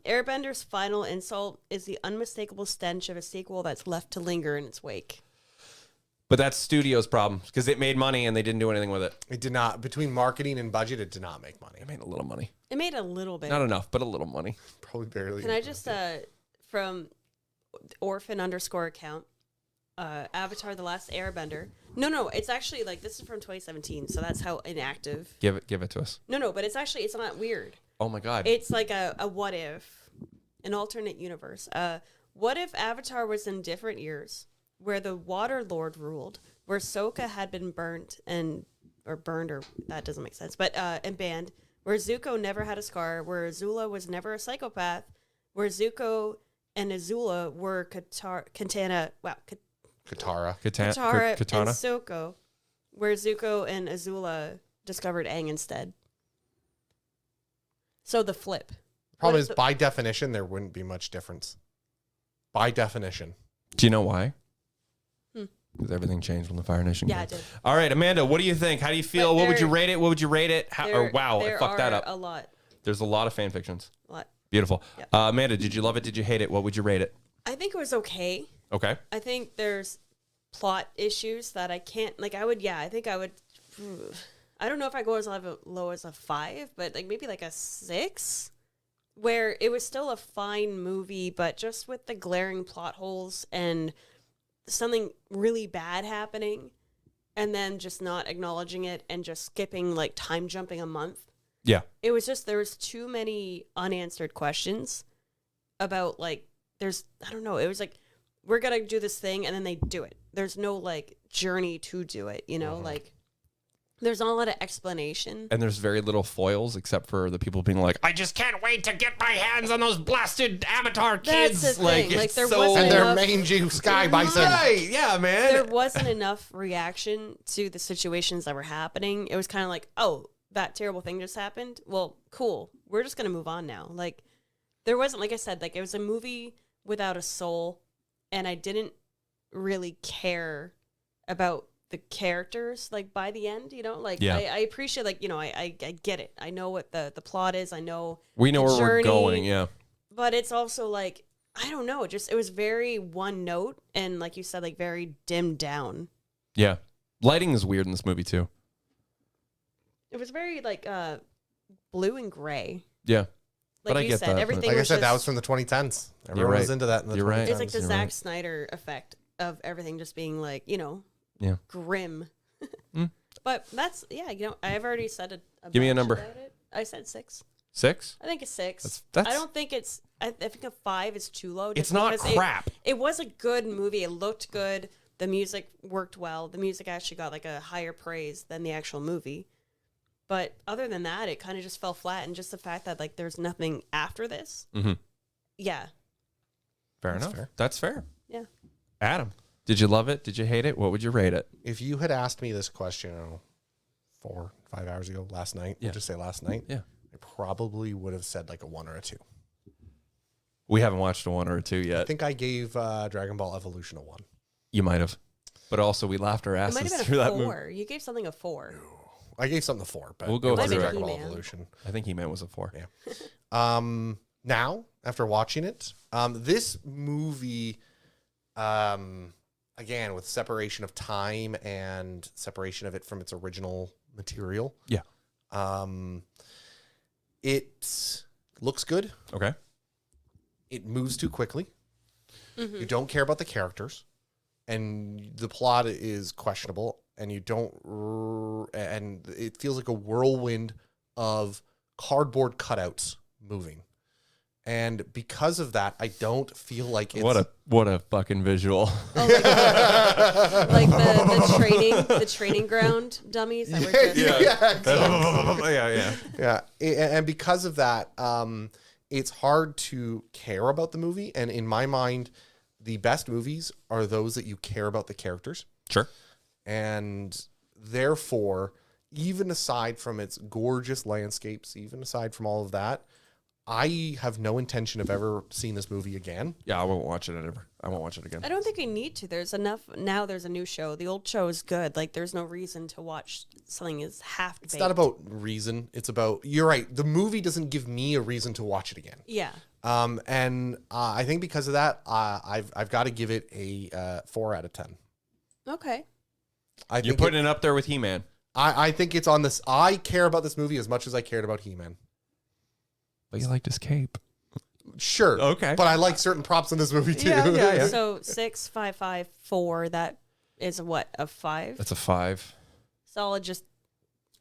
Airbender's final insult is the unmistakable stench of a sequel that's left to linger in its wake. But that's studio's problem because it made money and they didn't do anything with it. It did not. Between marketing and budget, it did not make money. It made a little money. It made a little bit. Not enough, but a little money. Probably barely. Can I just, from orphan_ account, Avatar: The Last Airbender. No, it's actually like this is from 2017, so that's how inactive. Give it to us. No, but it's not weird. Oh my god. It's like a what if, an alternate universe. What if Avatar was in different years, where the Water Lord ruled, where Sokka had been burned, or that doesn't make sense, but and banned, where Zuko never had a scar, where Azula was never a psychopath, where Zuko and Azula were Katara and Soko, where Zuko and Azula discovered Aang instead. So the flip. Problem is, by definition, there wouldn't be much difference. By definition. Do you know why? Because everything changed when the Fire Nation came. Yeah, it did. All right, Amanda, what do you think? How do you feel? What would you rate it? What would you rate it? Wow, I fucked that up. A lot. There's a lot of fan fictions. A lot. Beautiful. Yep. Amanda, did you love it? Did you hate it? What would you rate it? I think it was okay. Okay. I think there's plot issues that I can't, like, I think I would, I don't know if I go as low as a 5, but like maybe like a 6, where it was still a fine movie, but just with the glaring plot holes and something really bad happening and then just not acknowledging it and just skipping, like, time jumping a month. Yeah. It was just, there was too many unanswered questions about, like, I don't know, it was like, we're going to do this thing, and then they do it. There's no, like, journey to do it, you know? Like, there's not a lot of explanation. And there's very little foils, except for the people being like, I just can't wait to get my hands on those blasted Avatar kids. That's the thing. Like, there wasn't And their enough, mangy sky bison. Right, yeah, man. there wasn't enough reaction to the situations that were happening. It was kind of like, oh, that terrible thing just happened? Well, cool. We're just going to move on now. Like, there wasn't, like I said, like, it was a movie without a soul, and I didn't really care about the characters, like, by the end, you know? Like, yeah. I appreciate, like, you know, I get it. I know what the plot is. I know we know where journey, we're going, yeah. But it's also, like, I don't know. It was very one note, and like you said, like, very dimmed down. Yeah. Lighting is weird in this movie, too. It was very, like, blue and gray. Yeah. Like, but I you get said, that. everything Like I was said, just, that was from the 2010s. Everyone was into that in the 2010s. Right. it's like the You're Zack right. Snyder effect of everything just being, like, you know, Yeah. grim. But that's, yeah, you know, I've already said a Give me a bunch number. about it. I said 6. 6? I think it's 6. That's I don't think it's, I think a 5 is too low. It's not because crap. It was a good movie. It looked good. The music worked well. The music actually got, like, a higher praise than the actual movie. But other than that, it kind of just fell flat. And just the fact that, like, there's nothing after this. Mm-hmm. Yeah. Fair That's enough. fair. That's fair. Yeah. Adam, did you love it? Did you hate it? What would you rate it? If you had asked me this question, I don't know, 4, 5 hours ago, last night, Yeah. we'll just say last night, Yeah. I probably would have said like a 1 or a 2. We haven't watched a 1 or a 2 I yet. think I gave Dragon Ball Evolution a 1. You might have. But also, we laughed our It might asses have through been a that movie. 4. You gave something a 4. I gave something a 4, but We'll go it wasn't through it. Dragon Ball He-Man. Evolution. I think He-Man was a 4. Yeah. Now, after watching it, this movie, again, with separation of time and separation of it from its original material. Yeah. It looks good. Okay. It moves too quickly. You don't care about the characters, and the plot is questionable, and you don't, and it feels like a whirlwind of cardboard cutouts moving. And because of that, I don't feel like it's... What a fucking visual. Oh, like the training ground dummies that were just Yeah. And because of that, it's hard to care about the movie. And in my mind, the best movies are those that you care about the characters. Sure. And therefore, even aside from its gorgeous landscapes, even aside from all of that, I have no intention of ever seeing this movie again. Yeah, I won't watch it ever. I won't watch it again. I don't think we need to. There's enough. Now there's a new show. The old show is good. Like, there's no reason to watch something is half-baked. It's not about reason. It's about, you're right, the movie doesn't give me a reason to watch it again. Yeah. And I think because of that, I've got to give it a 4 out of 10. Okay. You're putting it up there with He-Man. I think it's on this. I care about this movie as much as I cared about He-Man. But you liked his cape. Sure. Okay. But I like certain props in this movie too. Yeah. So 6, 5, 5, 4. That is what, a 5? That's a 5. Solid, just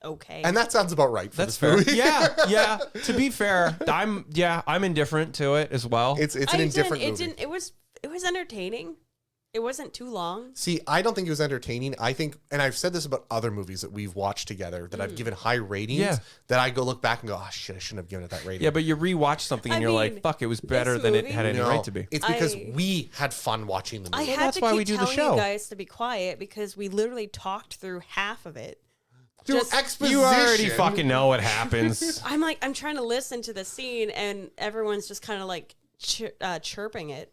okay. And that sounds about right for That's this fair. movie. Yeah. To be fair, I'm indifferent to it as well. It's an indifferent movie. It was entertaining. It wasn't too long. See, I don't think it was entertaining. I think, and I've said this about other movies that we've watched together that I've given high ratings, that I go look back and go, oh shit, I shouldn't have given it that rating. Yeah, but you rewatch something and you're like, fuck, it was better than it had any right to be. It's because we had fun watching the movie. I had to keep telling you guys to be quiet because we literally talked through half of it. Through exposition. You already fucking know what happens. I'm trying to listen to the scene and everyone's just kind of like chirping it.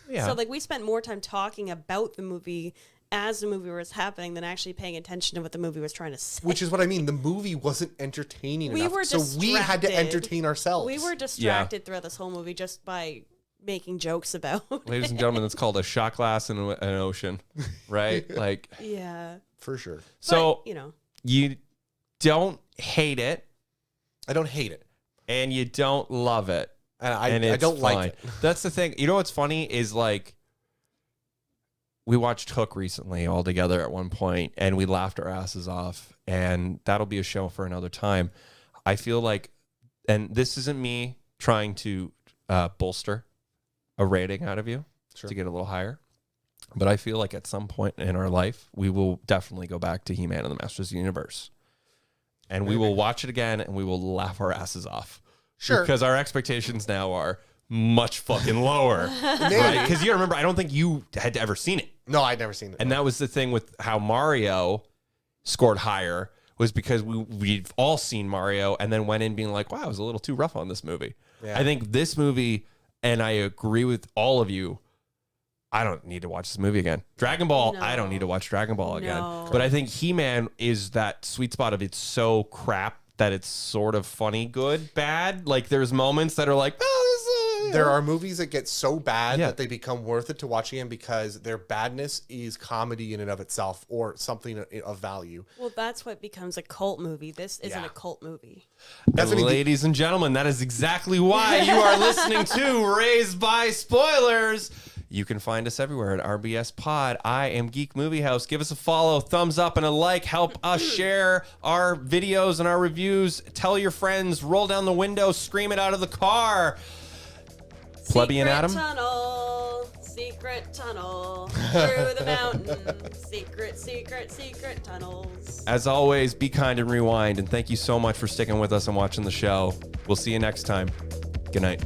Yeah. So like we spent more time talking about the movie as the movie was happening than actually paying attention to what the movie was trying to say. Which is what I mean. The movie wasn't entertaining enough. Were so we had to entertain ourselves. We were distracted throughout this whole movie just by making jokes about Ladies and gentlemen, that's called a shot glass in an ocean, right? Like, yeah. For sure. So, but, you know. You don't hate it. I don't hate it. And you don't love it. And I don't like it. That's the thing. You know what's funny is like we watched Hook recently all together at one point and we laughed our asses off, and that'll be a show for another time. I feel like, and this isn't me trying to bolster a rating out of you to get a little higher, but I feel like at some point in our life, we will definitely go back to He-Man and the Masters of the Universe, and we will watch it again and we will laugh our asses off. Sure. Because our expectations now are much fucking lower. Right? Because you remember, I don't think you had ever seen it. No, I'd never seen it. And that was the thing with how Mario scored higher, was because we've all seen Mario and then went in being like, wow, it was a little too rough on this movie. Yeah. I think this movie, and I agree with all of you, I don't need to watch this movie again. Dragon Ball, no. I don't need to watch Dragon Ball again. But I think He-Man is that sweet spot of it's so crap that it's sort of funny, good, bad. Like there's moments that are like, oh, there are movies that get so bad that they become worth it to watch again because their badness is comedy in and of itself or something of value. Well, that's what becomes a cult movie. This isn't a cult movie. Ladies and gentlemen, that is exactly why you are listening to Raised by Spoilers. You can find us everywhere at RBS Pod. I am Geek Movie House. Give us a follow, thumbs up, and a like. Help us share our videos and our reviews. Tell your friends. Roll down the window. Scream it out of the car. Plebeian Adam. Secret tunnel through the mountain. Secret tunnels. As always, be kind and rewind. And thank you so much for sticking with us and watching the show. We'll see you next time. Good night.